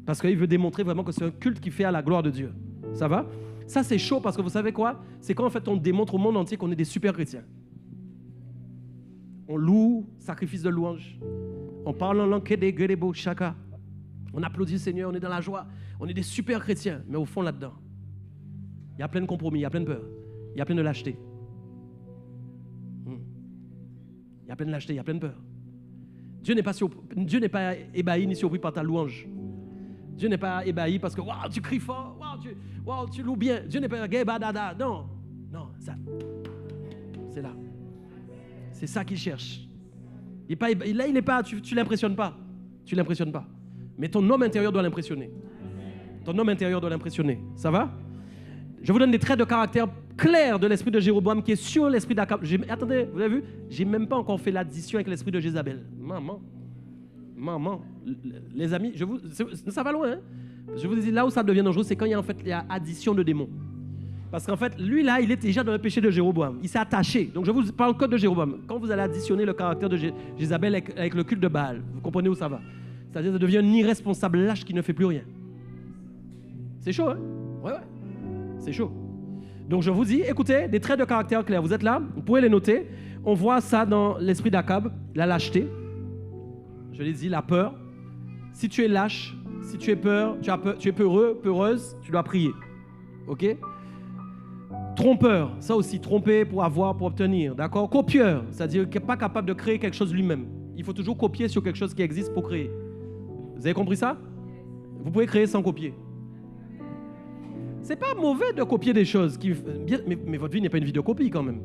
parce qu'il veut démontrer vraiment que c'est un culte qui fait à la gloire de Dieu. Ça va? Ça, c'est chaud parce que vous savez quoi? C'est quand en fait on démontre au monde entier qu'on est des super chrétiens. On loue, sacrifice de louange. On parle en langue kedegedebo chaka. On applaudit le Seigneur, on est dans la joie. On est des super chrétiens. Mais au fond, là-dedans, il y a plein de compromis, il y a plein de peur. Il y a plein de lâcheté. Il y a plein de lâcheté, il y a plein de peur. Dieu n'est pas ébahi ni surpris par ta louange. Dieu n'est pas ébahi parce que wow, tu cries fort, wow, tu loues bien. Dieu n'est pas dada. Non, ça. C'est là. C'est ça qu'il cherche. Il n'est pas, tu l'impressionnes pas. Tu l'impressionnes pas. Mais ton homme intérieur doit l'impressionner. Ton homme intérieur doit l'impressionner. Ça va? Je vous donne des traits de caractère clairs de l'esprit de Jéroboam qui est sur l'esprit d'Akab. Attendez, vous avez vu? J'ai même pas encore fait l'addition avec l'esprit de Jézabel. Maman. Les amis, ça va loin. Hein? Je vous dis, là où ça devient dangereux, c'est quand il y a addition de démons. Parce qu'en fait, lui là, il est déjà dans le péché de Jéroboam. Il s'est attaché. Donc je vous parle que de Jéroboam. Quand vous allez additionner le caractère de Jézabel avec le culte de Baal, vous comprenez où ça va? C'est-à-dire que ça devient un irresponsable lâche qui ne fait plus rien. C'est chaud, hein? Ouais. C'est chaud. Donc je vous dis, écoutez, des traits de caractère clairs. Vous êtes là, vous pouvez les noter. On voit ça dans l'esprit d'Akab, la lâcheté. Je l'ai dit, la peur. Si tu es lâche, si tu es tu es peureux, peureuse, tu dois prier. Ok? Trompeur, ça aussi, tromper pour avoir, pour obtenir. D'accord? Copieur, c'est-à-dire qu'il n'est pas capable de créer quelque chose lui-même. Il faut toujours copier sur quelque chose qui existe pour créer. Vous avez compris ça? Vous pouvez créer sans copier. C'est pas mauvais de copier des choses, mais votre vie n'est pas une vidéocopie quand même.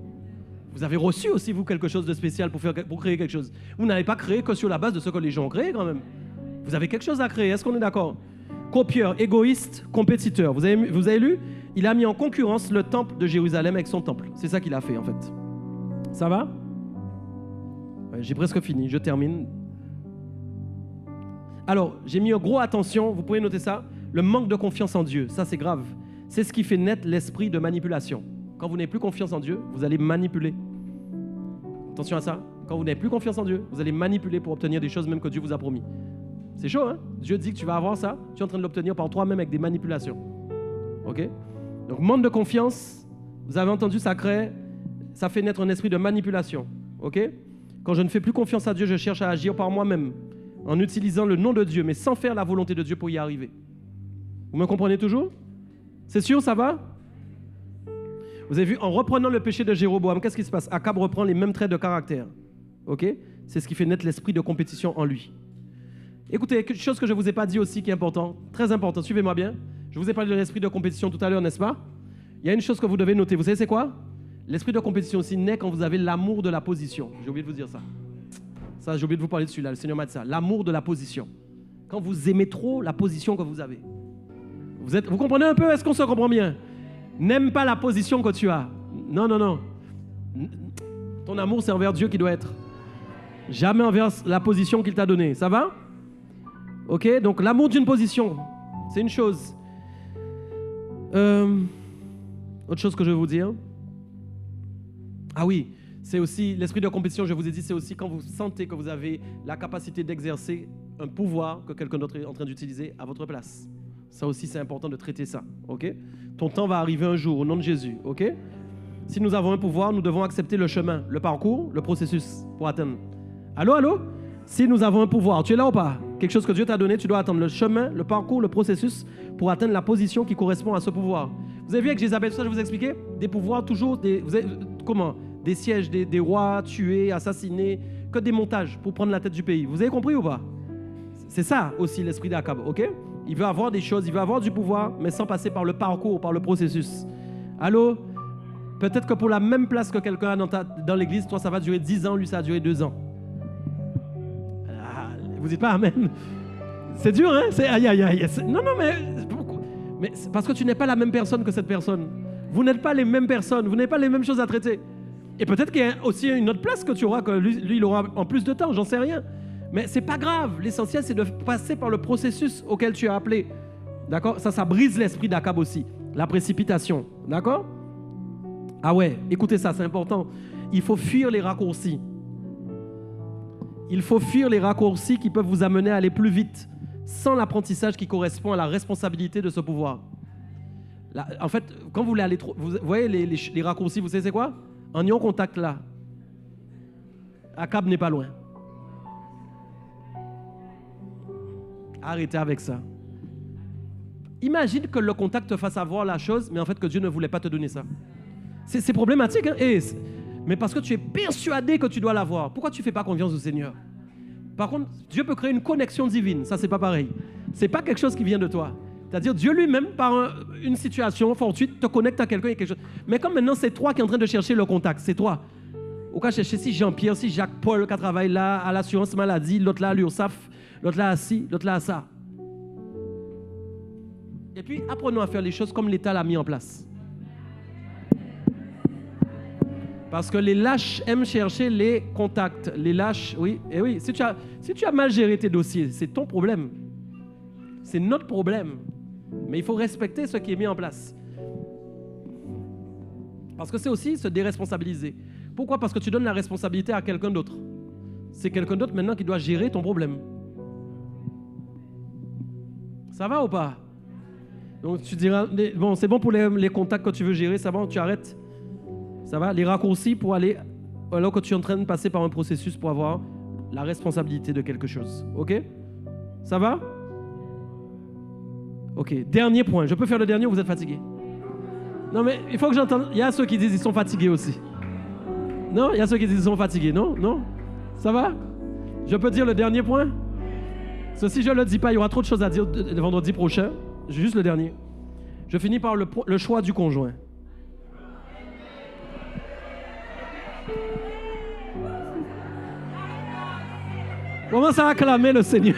Vous avez reçu aussi, vous, quelque chose de spécial pour créer quelque chose. Vous n'avez pas créé que sur la base de ce que les gens ont créé quand même. Vous avez quelque chose à créer, est-ce qu'on est d'accord? Copieur, égoïste, compétiteur. Vous avez lu? Il a mis en concurrence le temple de Jérusalem avec son temple. C'est ça qu'il a fait en fait. Ça va? Ouais, j'ai presque fini, je termine. Alors, j'ai mis un gros attention, vous pouvez noter ça, le manque de confiance en Dieu, ça c'est grave. C'est ce qui fait naître l'esprit de manipulation. Quand vous n'avez plus confiance en Dieu, vous allez manipuler. Attention à ça. Quand vous n'avez plus confiance en Dieu, vous allez manipuler pour obtenir des choses même que Dieu vous a promis. C'est chaud, hein? Dieu dit que tu vas avoir ça, tu es en train de l'obtenir par toi-même avec des manipulations. Ok? Donc, manque de confiance, vous avez entendu, ça fait naître un esprit de manipulation. OK? Quand je ne fais plus confiance à Dieu, je cherche à agir par moi-même, en utilisant le nom de Dieu, mais sans faire la volonté de Dieu pour y arriver. Vous me comprenez toujours? C'est sûr, ça va? Vous avez vu, en reprenant le péché de Jéroboam, qu'est-ce qui se passe? Akab reprend les mêmes traits de caractère. OK? C'est ce qui fait naître l'esprit de compétition en lui. Écoutez, quelque chose que je ne vous ai pas dit aussi qui est important, très important, suivez-moi bien. Je vous ai parlé de l'esprit de compétition tout à l'heure, n'est-ce pas? Il y a une chose que vous devez noter. Vous savez c'est quoi? L'esprit de compétition aussi naît quand vous avez l'amour de la position. J'ai oublié de vous dire ça. Ça, j'ai oublié de vous parler de celui-là. Le Seigneur m'a dit ça. L'amour de la position. Quand vous aimez trop la position que vous avez. Vous comprenez un peu? Est-ce qu'on se comprend bien? N'aime pas la position que tu as. Non, non, non. Ton amour, c'est envers Dieu qui doit être. Jamais envers la position qu'il t'a donnée. Ça va? OK? Donc, l'amour d'une position, c'est une chose. Autre chose que je vais vous dire. Ah oui, c'est aussi l'esprit de compétition, je vous ai dit, c'est aussi quand vous sentez que vous avez la capacité d'exercer un pouvoir que quelqu'un d'autre est en train d'utiliser à votre place. Ça aussi, c'est important de traiter ça. OK? Ton temps va arriver un jour, au nom de Jésus. OK? Si nous avons un pouvoir, nous devons accepter le chemin, le parcours, le processus pour atteindre. Allô, allô? Si nous avons un pouvoir, tu es là ou pas? Quelque chose que Dieu t'a donné, tu dois attendre le chemin, le parcours, le processus pour atteindre la position qui correspond à ce pouvoir. Vous avez vu avec Jézabel, tout ça, je vous ai expliqué? Des pouvoirs, toujours, comment? Des sièges, des rois tués, assassinés, que des montages pour prendre la tête du pays. Vous avez compris ou pas? C'est ça aussi l'esprit d'Akab, ok? Il veut avoir des choses, il veut avoir du pouvoir, mais sans passer par le parcours, par le processus. Allô? Peut-être que pour la même place que quelqu'un a dans l'église, toi ça va durer 10 ans, lui ça a duré 2 ans. Ah, vous dites pas amen? C'est dur, hein? C'est aïe aïe aïe. Non, non, mais c'est parce que tu n'es pas la même personne que cette personne. Vous n'êtes pas les mêmes personnes, vous n'avez pas les mêmes choses à traiter. Et peut-être qu'il y a aussi une autre place que tu auras, que lui il aura en plus de temps, j'en sais rien. Mais c'est pas grave. L'essentiel, c'est de passer par le processus auquel tu es appelé. D'accord? Ça brise l'esprit d'Akab aussi. La précipitation. D'accord? Ah ouais, écoutez ça, c'est important. Il faut fuir les raccourcis. Il faut fuir les raccourcis qui peuvent vous amener à aller plus vite, sans l'apprentissage qui correspond à la responsabilité de ce pouvoir. Là, en fait, quand vous voulez aller trop... Vous voyez les raccourcis, vous savez c'est quoi? En ayant contact là, Akab n'est pas loin. Arrêtez avec ça. Imagine que le contact te fasse avoir la chose, mais en fait que Dieu ne voulait pas te donner ça. C'est problématique. Hein? Mais parce que tu es persuadé que tu dois l'avoir. Pourquoi tu ne fais pas confiance au Seigneur? Par contre, Dieu peut créer une connexion divine. Ça, c'est pas pareil. C'est pas quelque chose qui vient de toi. C'est-à-dire Dieu lui-même, par une situation fortuite, te connecte à quelqu'un et quelque chose. Mais comme maintenant, c'est toi qui es en train de chercher le contact. C'est toi. Au cas chercher si Jean-Pierre, si Jacques-Paul qui travaille là, à l'assurance maladie, l'autre là à l'URSSAF, l'autre là à ci, l'autre là à ça. Et puis, apprenons à faire les choses comme l'État l'a mis en place. Parce que les lâches aiment chercher les contacts. Les lâches, oui. Et oui, si tu as mal géré tes dossiers, c'est ton problème. C'est notre problème. Mais il faut respecter ce qui est mis en place. Parce que c'est aussi se déresponsabiliser. Pourquoi? Parce que tu donnes la responsabilité à quelqu'un d'autre. C'est quelqu'un d'autre maintenant qui doit gérer ton problème. Ça va ou pas? Donc tu diras, bon, c'est bon pour les contacts que tu veux gérer, ça va, tu arrêtes. Ça va? Les raccourcis pour aller, alors que tu es en train de passer par un processus pour avoir la responsabilité de quelque chose. OK? Ça va? OK. Dernier point. Je peux faire le dernier ou vous êtes fatigué? Non, mais il faut que j'entende. Il y a ceux qui disent qu'ils sont fatigués aussi. Non? Il y a ceux qui disent qu'ils sont fatigués. Non? Non? Ça va? Je peux dire le dernier point? Si je ne le dis pas, il y aura trop de choses à dire le vendredi prochain. Juste le dernier. Je finis par le choix du conjoint. Commence à acclamer le Seigneur.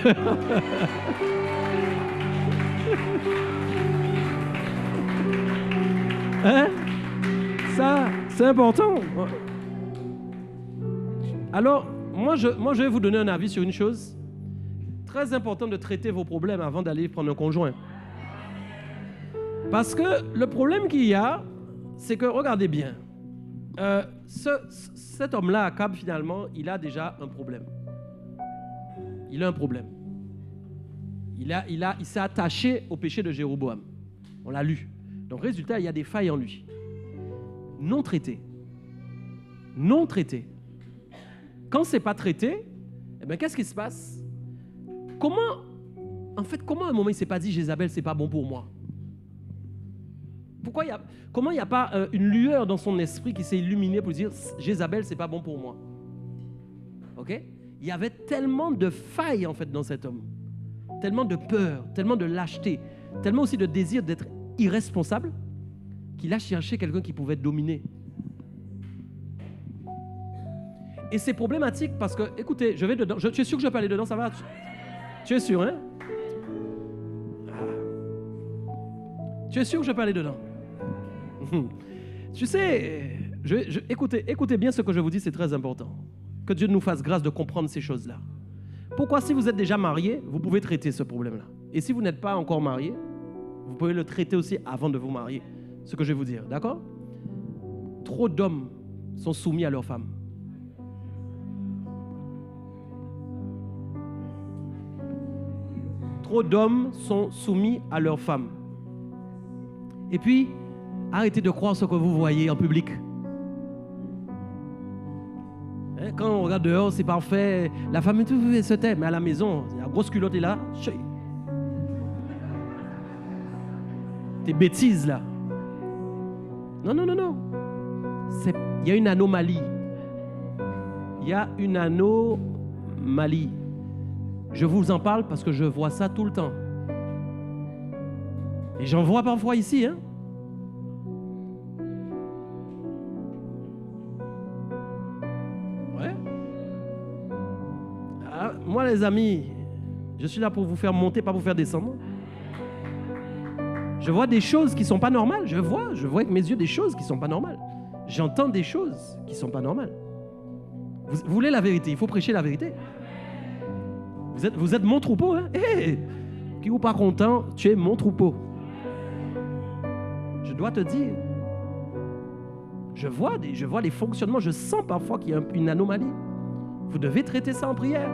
Hein? Ça, c'est important. Alors, moi, je vais vous donner un avis sur une chose. Très important de traiter vos problèmes avant d'aller prendre un conjoint. Parce que le problème qu'il y a, c'est que, regardez bien, cet homme-là, Akab, finalement, il a déjà un problème. Il a un problème. Il s'est attaché au péché de Jéroboam. On l'a lu. Donc, résultat, il y a des failles en lui. Non traitées. Non traitées. Quand ce n'est pas traité, eh bien, qu'est-ce qui se passe? Comment à un moment il ne s'est pas dit Jézabel, c'est pas bon pour moi? Comment il n'y a pas une lueur dans son esprit qui s'est illuminée pour dire Jézabel, c'est pas bon pour moi? Ok? Il y avait tellement de failles en fait dans cet homme, tellement de peur, tellement de lâcheté, tellement aussi de désir d'être irresponsable qu'il a cherché quelqu'un qui pouvait dominer. Et c'est problématique parce que, écoutez, je vais dedans. Tu es sûr que je peux aller dedans, ça va? Tu es sûr, hein? Tu es sûr que je peux aller dedans? Tu sais, écoutez bien ce que je vous dis, c'est très important. Que Dieu nous fasse grâce de comprendre ces choses-là. Pourquoi, si vous êtes déjà marié, vous pouvez traiter ce problème-là. Et si vous n'êtes pas encore marié, vous pouvez le traiter aussi avant de vous marier. Ce que je vais vous dire, d'accord? Trop d'hommes sont soumis à leurs femmes. Trop d'hommes sont soumis à leurs femmes. Et puis, arrêtez de croire ce que vous voyez en public. Quand on regarde dehors, c'est parfait. La femme se tait, mais à la maison, la grosse culotte est là. Tes bêtises là. Non. Il y a une anomalie. Il y a une anomalie. Je vous en parle parce que je vois ça tout le temps. Et j'en vois parfois ici, hein. Ouais. Ah, moi, les amis, je suis là pour vous faire monter, pas pour vous faire descendre. Je vois des choses qui ne sont pas normales. Je vois avec mes yeux des choses qui ne sont pas normales. J'entends des choses qui ne sont pas normales. Vous voulez la vérité, il faut prêcher la vérité. Vous êtes mon troupeau, hein? Hey, qui ou pas content, tu es mon troupeau. Je dois te dire, je vois les fonctionnements, je sens parfois qu'il y a une anomalie. Vous devez traiter ça en prière.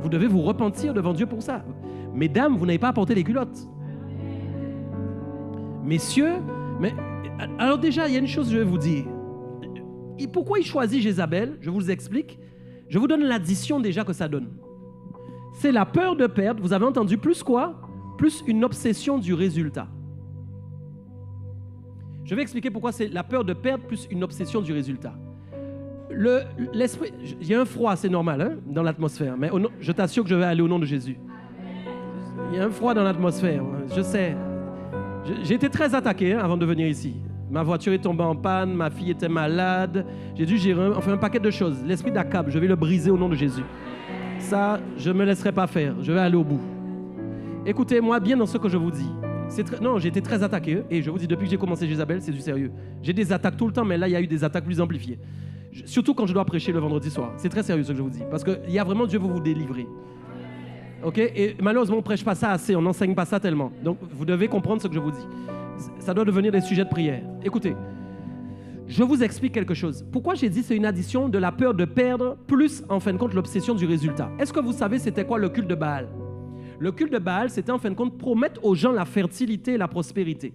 Vous devez vous repentir devant Dieu pour ça. Mesdames, vous n'avez pas apporté les culottes. Messieurs, mais alors déjà, il y a une chose que je vais vous dire. Et pourquoi il choisit Jézabel? Je vous explique. Je vous donne l'addition déjà que ça donne. C'est la peur de perdre. Vous avez entendu plus quoi? Plus une obsession du résultat. Je vais expliquer pourquoi c'est la peur de perdre plus une obsession du résultat. L'esprit, il y a un froid, c'est normal, hein, dans l'atmosphère. Mais je t'assure que je vais aller au nom de Jésus. Il y a un froid dans l'atmosphère, je sais. J'ai été très attaqué avant de venir ici. Ma voiture est tombée en panne, ma fille était malade. J'ai dû gérer un paquet de choses. L'esprit d'Akab, je vais le briser au nom de Jésus. Ça, je ne me laisserai pas faire. Je vais aller au bout. Écoutez-moi bien dans ce que je vous dis. Non, j'ai été très attaqué. Et je vous dis, depuis que j'ai commencé Jézabel, c'est du sérieux. J'ai des attaques tout le temps, mais là, il y a eu des attaques plus amplifiées. Surtout quand je dois prêcher le vendredi soir. C'est très sérieux ce que je vous dis. Parce qu'il y a vraiment Dieu vous délivrer. Ok? Et malheureusement, on ne prêche pas ça assez. On n'enseigne pas ça tellement. Donc, vous devez comprendre ce que je vous dis. Ça doit devenir des sujets de prière. Écoutez, je vous explique quelque chose. Pourquoi j'ai dit c'est une addition de la peur de perdre plus, en fin de compte, l'obsession du résultat. Est-ce que vous savez c'était quoi le culte de Baal? Le culte de Baal, c'était en fin de compte promettre aux gens la fertilité et la prospérité.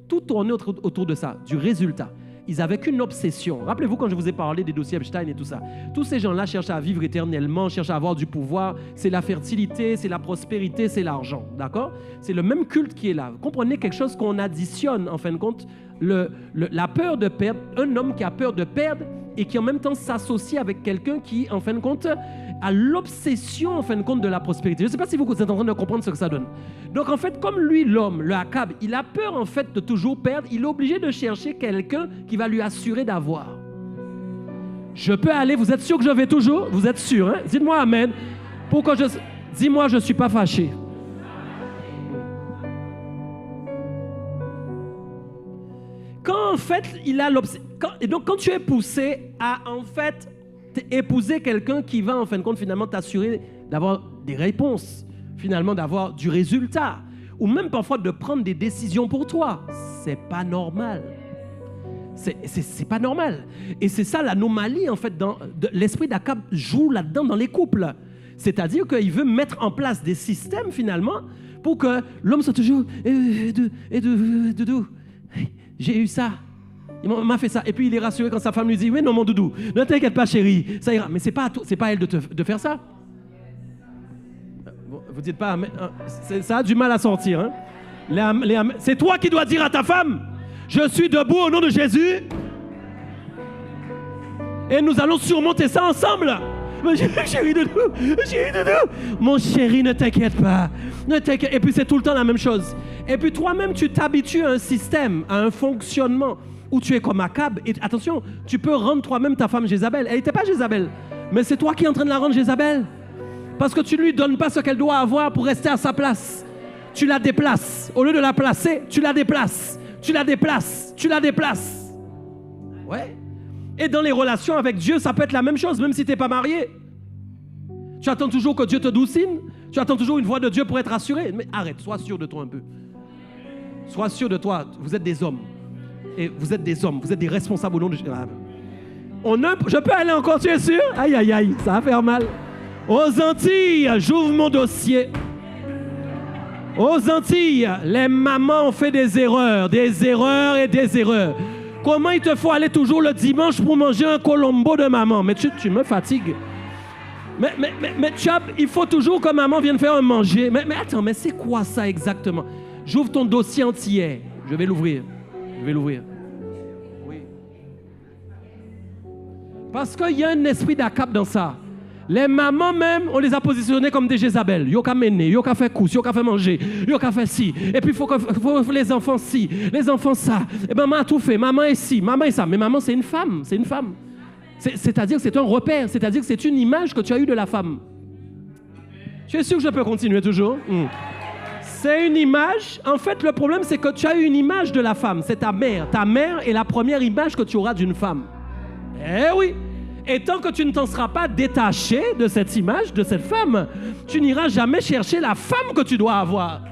Tout tournait autour de ça, du résultat. Ils n'avaient qu'une obsession. Rappelez-vous quand je vous ai parlé des dossiers Epstein et tout ça. Tous ces gens-là cherchent à vivre éternellement, cherchent à avoir du pouvoir. C'est la fertilité, c'est la prospérité, c'est l'argent. D'accord? C'est le même culte qui est là. Vous comprenez quelque chose qu'on additionne, en fin de compte, la peur de perdre, un homme qui a peur de perdre et qui en même temps s'associe avec quelqu'un qui, en fin de compte, a l'obsession, en fin de compte, de la prospérité. Je ne sais pas si vous êtes en train de comprendre ce que ça donne. Donc, en fait, comme lui, l'homme, le Akab, il a peur, en fait, de toujours perdre, il est obligé de chercher quelqu'un qui va lui assurer d'avoir. Je peux aller, vous êtes sûr que je vais toujours? Vous êtes sûr, hein? Dites-moi Amen. Dis-moi, je ne suis pas fâché. Quand, en fait, il a l'obsession... Et donc, quand tu es poussé à, en fait, épouser quelqu'un qui va, en fin de compte, finalement, t'assurer d'avoir des réponses, finalement, d'avoir du résultat, ou même parfois de prendre des décisions pour toi, c'est pas normal. C'est pas normal. Et c'est ça l'anomalie, en fait, l'esprit d'Akab joue là-dedans dans les couples. C'est-à-dire qu'il veut mettre en place des systèmes, finalement, pour que l'homme soit toujours doudou. J'ai eu ça. Il m'a fait ça. Et puis il est rassuré quand sa femme lui dit oui, non, mon doudou, ne t'inquiète pas, chérie, ça ira. Mais c'est pas à elle de faire ça. Vous dites pas, ça a du mal à sortir. Hein? C'est toi qui dois dire à ta femme, je suis debout au nom de Jésus. Et nous allons surmonter ça ensemble. Chérie doudou, mon chéri, ne t'inquiète pas. Et puis c'est tout le temps la même chose. Et puis toi-même, tu t'habitues à un système, à un fonctionnement où tu es comme Akab. Et attention, tu peux rendre toi-même ta femme Jézabel. Elle n'était pas Jézabel, mais c'est toi qui es en train de la rendre Jézabel. Parce que tu ne lui donnes pas ce qu'elle doit avoir pour rester à sa place. Tu la déplaces. Au lieu de la placer, tu la déplaces. Tu la déplaces. Tu la déplaces. Ouais. Et dans les relations avec Dieu, ça peut être la même chose, même si tu n'es pas marié. Tu attends toujours que Dieu te doucine. Tu attends toujours une voix de Dieu pour être rassuré. Mais arrête, sois sûr de toi un peu. Sois sûr de toi. Vous êtes des hommes. Et vous êtes des hommes. Vous êtes des responsables au nom de Jésus. Je peux aller encore, tu es sûr? Aïe, aïe, aïe, ça va faire mal. Aux Antilles, j'ouvre mon dossier. Aux Antilles, les mamans ont fait des erreurs et des erreurs. Comment il te faut aller toujours le dimanche pour manger un colombo de maman? Mais tu me fatigues. Mais il faut toujours que maman vienne faire un manger. Mais attends, mais c'est quoi ça exactement? J'ouvre ton dossier entier. Je vais l'ouvrir. Oui. Parce qu'il y a un esprit d'Akab dans ça. Les mamans même, on les a positionnées comme des Jézabel. Yo ka mener, yo ka faire couche, yo ka faire manger, yo ka faire ci. Et puis faut les enfants ci, les enfants ça. Et maman a tout fait, maman est ci, maman est ça. Mais maman c'est une femme, c'est une femme. C'est-à-dire que c'est un repère, c'est-à-dire que c'est une image que tu as eue de la femme. Tu es sûr que je peux continuer toujours? C'est une image. En fait, le problème c'est que tu as eu une image de la femme. C'est ta mère. Ta mère est la première image que tu auras d'une femme. Eh oui. Et tant que tu ne t'en seras pas détaché de cette image, de cette femme, tu n'iras jamais chercher la femme que tu dois avoir.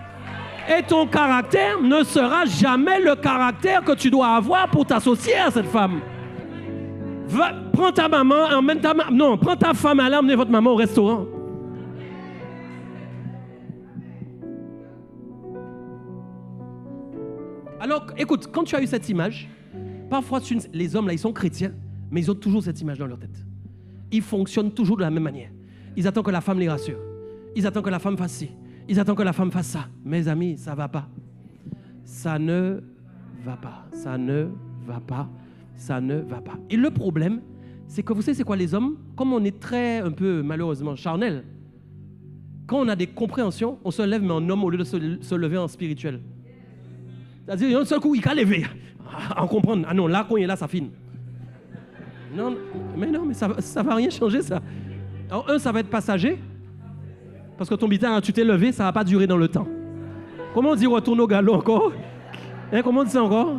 Et ton caractère ne sera jamais le caractère que tu dois avoir pour t'associer à cette femme. Prends ta maman, emmène ta maman. Non, prends ta femme, allez emmener votre maman au restaurant. Alors, écoute, quand tu as eu cette image, parfois les hommes là, ils sont chrétiens. Mais ils ont toujours cette image dans leur tête. Ils fonctionnent toujours de la même manière. Ils attendent que la femme les rassure. Ils attendent que la femme fasse ci. Ils attendent que la femme fasse ça. Mes amis, ça ne va pas. Ça ne va pas. Ça ne va pas. Ça ne va pas. Et le problème, c'est que vous savez c'est quoi les hommes? Comme on est très, un peu malheureusement, charnel, quand on a des compréhensions, on se lève mais en homme au lieu de se lever en spirituel. C'est-à-dire, il y a un seul coup, il a levé. En comprendre. Ah non, là, quand il est là, ça fine. Non, mais ça va rien changer, ça. Alors, ça va être passager. Parce que ton bitin, tu t'es levé, ça va pas durer dans le temps. Comment on dit retourne au galop encore? Comment on dit ça encore?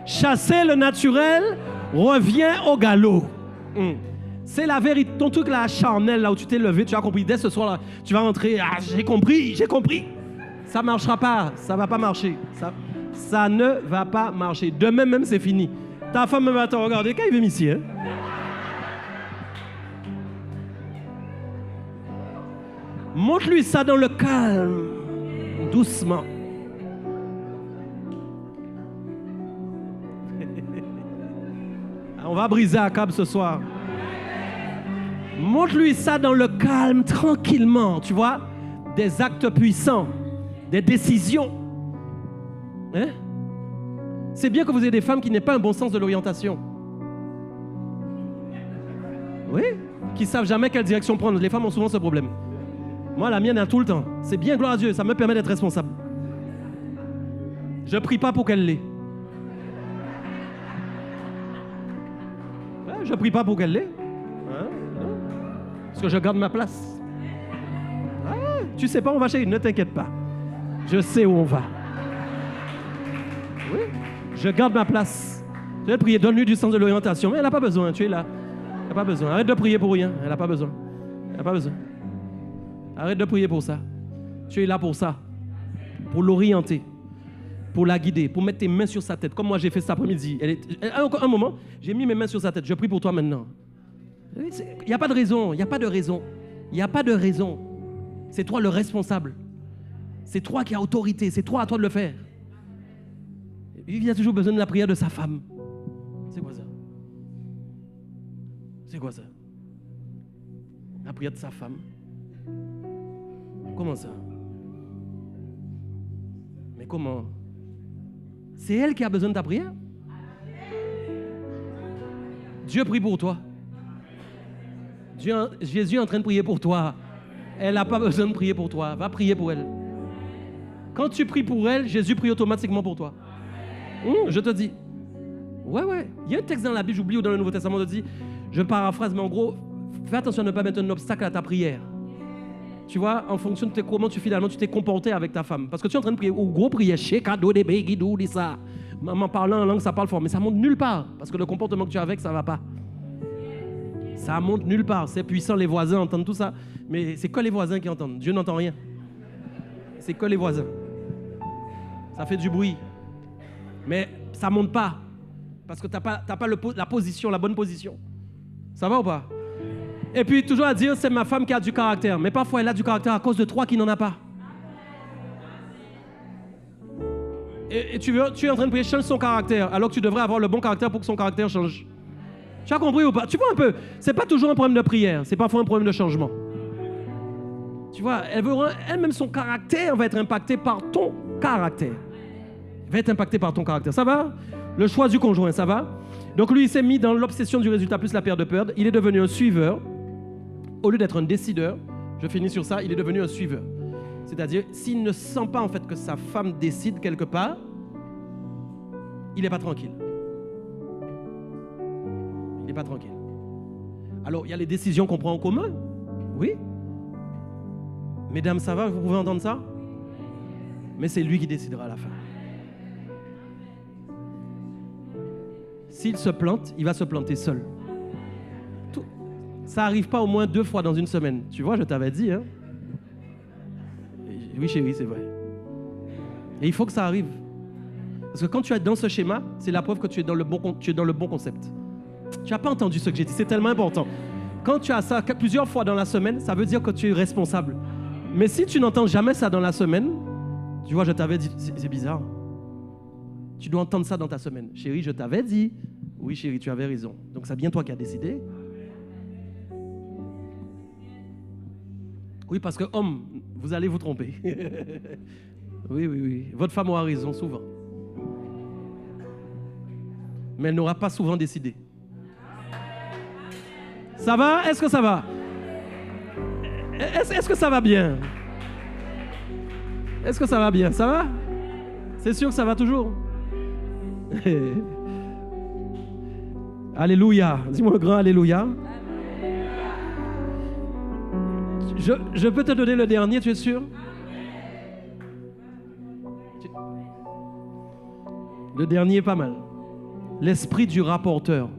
Chasser le naturel revient au galop. C'est la vérité. Ton truc là, charnel, là où tu t'es levé, tu as compris. Dès ce soir là, tu vas rentrer. Ah, j'ai compris. Ça marchera pas. Ça va pas marcher. Ça ne va pas marcher. Demain même, c'est fini. Ta femme va te regarder. Quand il vient ici, hein? Montre-lui ça dans le calme. Doucement. On va briser Akab ce soir. Montre-lui ça dans le calme, tranquillement. Tu vois? Des actes puissants. Des décisions. Hein? C'est bien que vous ayez des femmes qui n'aient pas un bon sens de l'orientation. Oui, qui ne savent jamais quelle direction prendre. Les femmes ont souvent ce problème. Moi, la mienne a tout le temps. C'est bien, gloire à Dieu, ça me permet d'être responsable. Je ne prie pas pour qu'elle l'ait. Ouais, je ne prie pas pour qu'elle l'ait. Hein? Parce que je garde ma place. Ouais, tu sais pas, on va chez elle, ne t'inquiète pas. Je sais où on va. Oui, je garde ma place. Je vais prier, donne-lui du sens de l'orientation. Mais elle n'a pas besoin, tu es là. Elle n'a pas besoin. Arrête de prier pour rien. Elle n'a pas besoin. Elle n'a pas besoin. Arrête de prier pour ça. Tu es là pour ça. Pour l'orienter. Pour la guider. Pour mettre tes mains sur sa tête. Comme moi j'ai fait cet après-midi. Un moment, j'ai mis mes mains sur sa tête. Je prie pour toi maintenant. Il n'y a pas de raison. Il n'y a pas de raison. Il n'y a pas de raison. C'est toi le responsable. C'est toi qui as autorité. C'est toi à toi de le faire. Il a toujours besoin de la prière de sa femme. C'est quoi ça? C'est quoi ça? La prière de sa femme. Comment ça? Mais comment? C'est elle qui a besoin de ta prière? Dieu prie pour toi. Jésus est en train de prier pour toi. Elle n'a pas besoin de prier pour toi. Va prier pour elle. Quand tu pries pour elle, Jésus prie automatiquement pour toi. Je te dis. Ouais. Il y a un texte dans la Bible, j'oublie, ou dans le Nouveau Testament, on dit, je paraphrase, mais en gros, fais attention à ne pas mettre un obstacle à ta prière. Tu vois, en fonction de comment finalement tu t'es comporté avec ta femme. Parce que tu es en train de prier, ou gros prier, ça. Maman parlant en langue, ça parle fort, mais ça monte nulle part. Parce que le comportement que tu as avec, ça ne va pas. Ça monte nulle part. C'est puissant, les voisins entendent tout ça. Mais c'est que les voisins qui entendent. Dieu n'entend rien. C'est que les voisins. Ça fait du bruit. Mais ça ne monte pas. Parce que tu n'as pas la position, la bonne position. Ça va ou pas? Et puis, toujours à dire, c'est ma femme qui a du caractère. Mais parfois, elle a du caractère à cause de toi qui n'en a pas. Et tu es en train de prier, change son caractère, alors que tu devrais avoir le bon caractère pour que son caractère change. Tu as compris ou pas? Tu vois un peu, c'est pas toujours un problème de prière, c'est parfois un problème de changement. Tu vois, elle-même, son caractère va être impacté par ton caractère. Va être impacté par ton caractère. Ça va? Le choix du conjoint, ça va? Donc lui, il s'est mis dans l'obsession du résultat plus la perte de peur. Il est devenu un suiveur. Au lieu d'être un décideur, je finis sur ça, il est devenu un suiveur. C'est-à-dire, s'il ne sent pas en fait que sa femme décide quelque part, il n'est pas tranquille. Il n'est pas tranquille. Alors, il y a les décisions qu'on prend en commun. Oui. Mesdames, ça va? Vous pouvez entendre ça? Mais c'est lui qui décidera à la fin. S'il se plante, il va se planter seul. Ça n'arrive pas au moins 2 fois dans une semaine. Tu vois, je t'avais dit, hein? Oui, chérie, c'est vrai. Et il faut que ça arrive. Parce que quand tu es dans ce schéma, c'est la preuve que tu es dans le bon concept. Tu n'as pas entendu ce que j'ai dit, c'est tellement important. Quand tu as ça plusieurs fois dans la semaine, ça veut dire que tu es responsable. Mais si tu n'entends jamais ça dans la semaine, tu vois, je t'avais dit, c'est bizarre. Tu dois entendre ça dans ta semaine. Chérie, je t'avais dit. Oui, chérie, tu avais raison. Donc c'est bien toi qui as décidé. Oui, parce que homme, vous allez vous tromper. Oui. Votre femme aura raison souvent. Mais elle n'aura pas souvent décidé. Ça va? Est-ce que ça va? Est-ce que ça va bien? Est-ce que ça va bien? Ça va? C'est sûr que ça va toujours? Alléluia. Dis-moi un grand alléluia. Je peux te donner le dernier, tu es sûr? Le dernier est pas mal. L'esprit du rapporteur.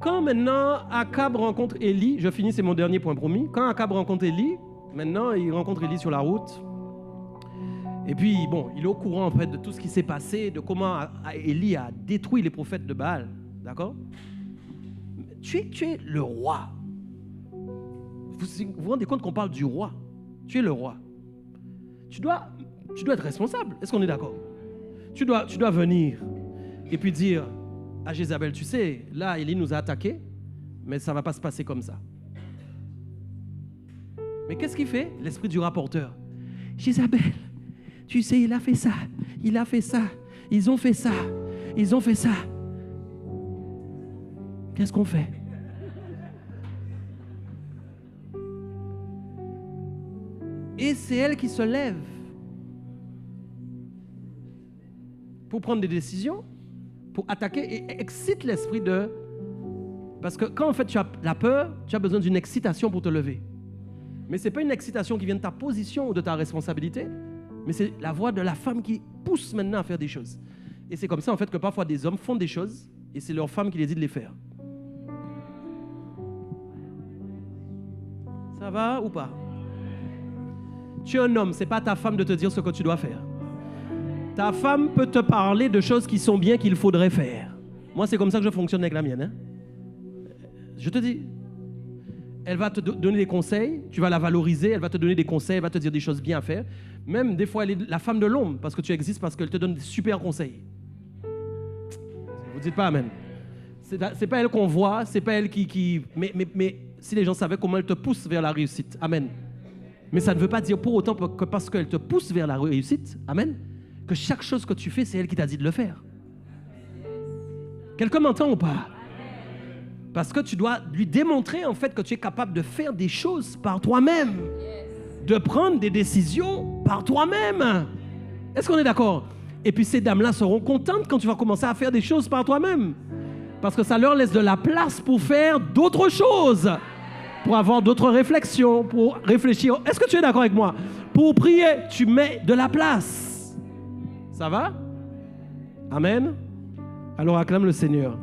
Quand maintenant Akab rencontre Élie, je finis, c'est mon dernier point promis. Quand Akab rencontre Élie, maintenant il rencontre Élie sur la route. Et puis, bon, il est au courant en fait de tout ce qui s'est passé, de comment Élie a détruit les prophètes de Baal. D'accord? Tu es le roi. Vous vous rendez compte qu'on parle du roi? Tu es le roi. Tu dois être responsable. Est-ce qu'on est d'accord? Tu dois venir et puis dire à Jézabel, tu sais, là, Élie nous a attaqués, mais ça ne va pas se passer comme ça. Mais qu'est-ce qu'il fait? L'esprit du rapporteur. Jézabel, tu sais, il a fait ça, ils ont fait ça. Qu'est-ce qu'on fait? Et c'est elle qui se lève pour prendre des décisions, pour attaquer et excite l'esprit de... Parce que quand en fait tu as la peur, tu as besoin d'une excitation pour te lever. Mais ce n'est pas une excitation qui vient de ta position ou de ta responsabilité, mais c'est la voix de la femme qui pousse maintenant à faire des choses. Et c'est comme ça en fait que parfois des hommes font des choses et c'est leur femme qui les dit de les faire. Ça va ou pas? Tu es un homme, ce n'est pas ta femme de te dire ce que tu dois faire. Ta femme peut te parler de choses qui sont bien qu'il faudrait faire. Moi, c'est comme ça que je fonctionne avec la mienne. Hein. Je te dis. Elle va te donner des conseils, tu vas la valoriser, elle va te donner des conseils, elle va te dire des choses bien à faire. Même des fois, elle est la femme de l'ombre, parce que tu existes, parce qu'elle te donne des super conseils. Vous dites pas amen. C'est pas elle qu'on voit, c'est pas elle qui... Mais si les gens savaient comment elle te pousse vers la réussite, amen. Mais ça ne veut pas dire pour autant que parce qu'elle te pousse vers la réussite, amen, que chaque chose que tu fais, c'est elle qui t'a dit de le faire. Quelqu'un m'entend ou pas? Parce que tu dois lui démontrer en fait que tu es capable de faire des choses par toi-même, de prendre des décisions par toi-même. Est-ce qu'on est d'accord? Et puis ces dames-là seront contentes quand tu vas commencer à faire des choses par toi-même. Parce que ça leur laisse de la place pour faire d'autres choses, pour avoir d'autres réflexions, pour réfléchir. Est-ce que tu es d'accord avec moi? Pour prier, tu mets de la place. Ça va? Amen. Alors acclame le Seigneur.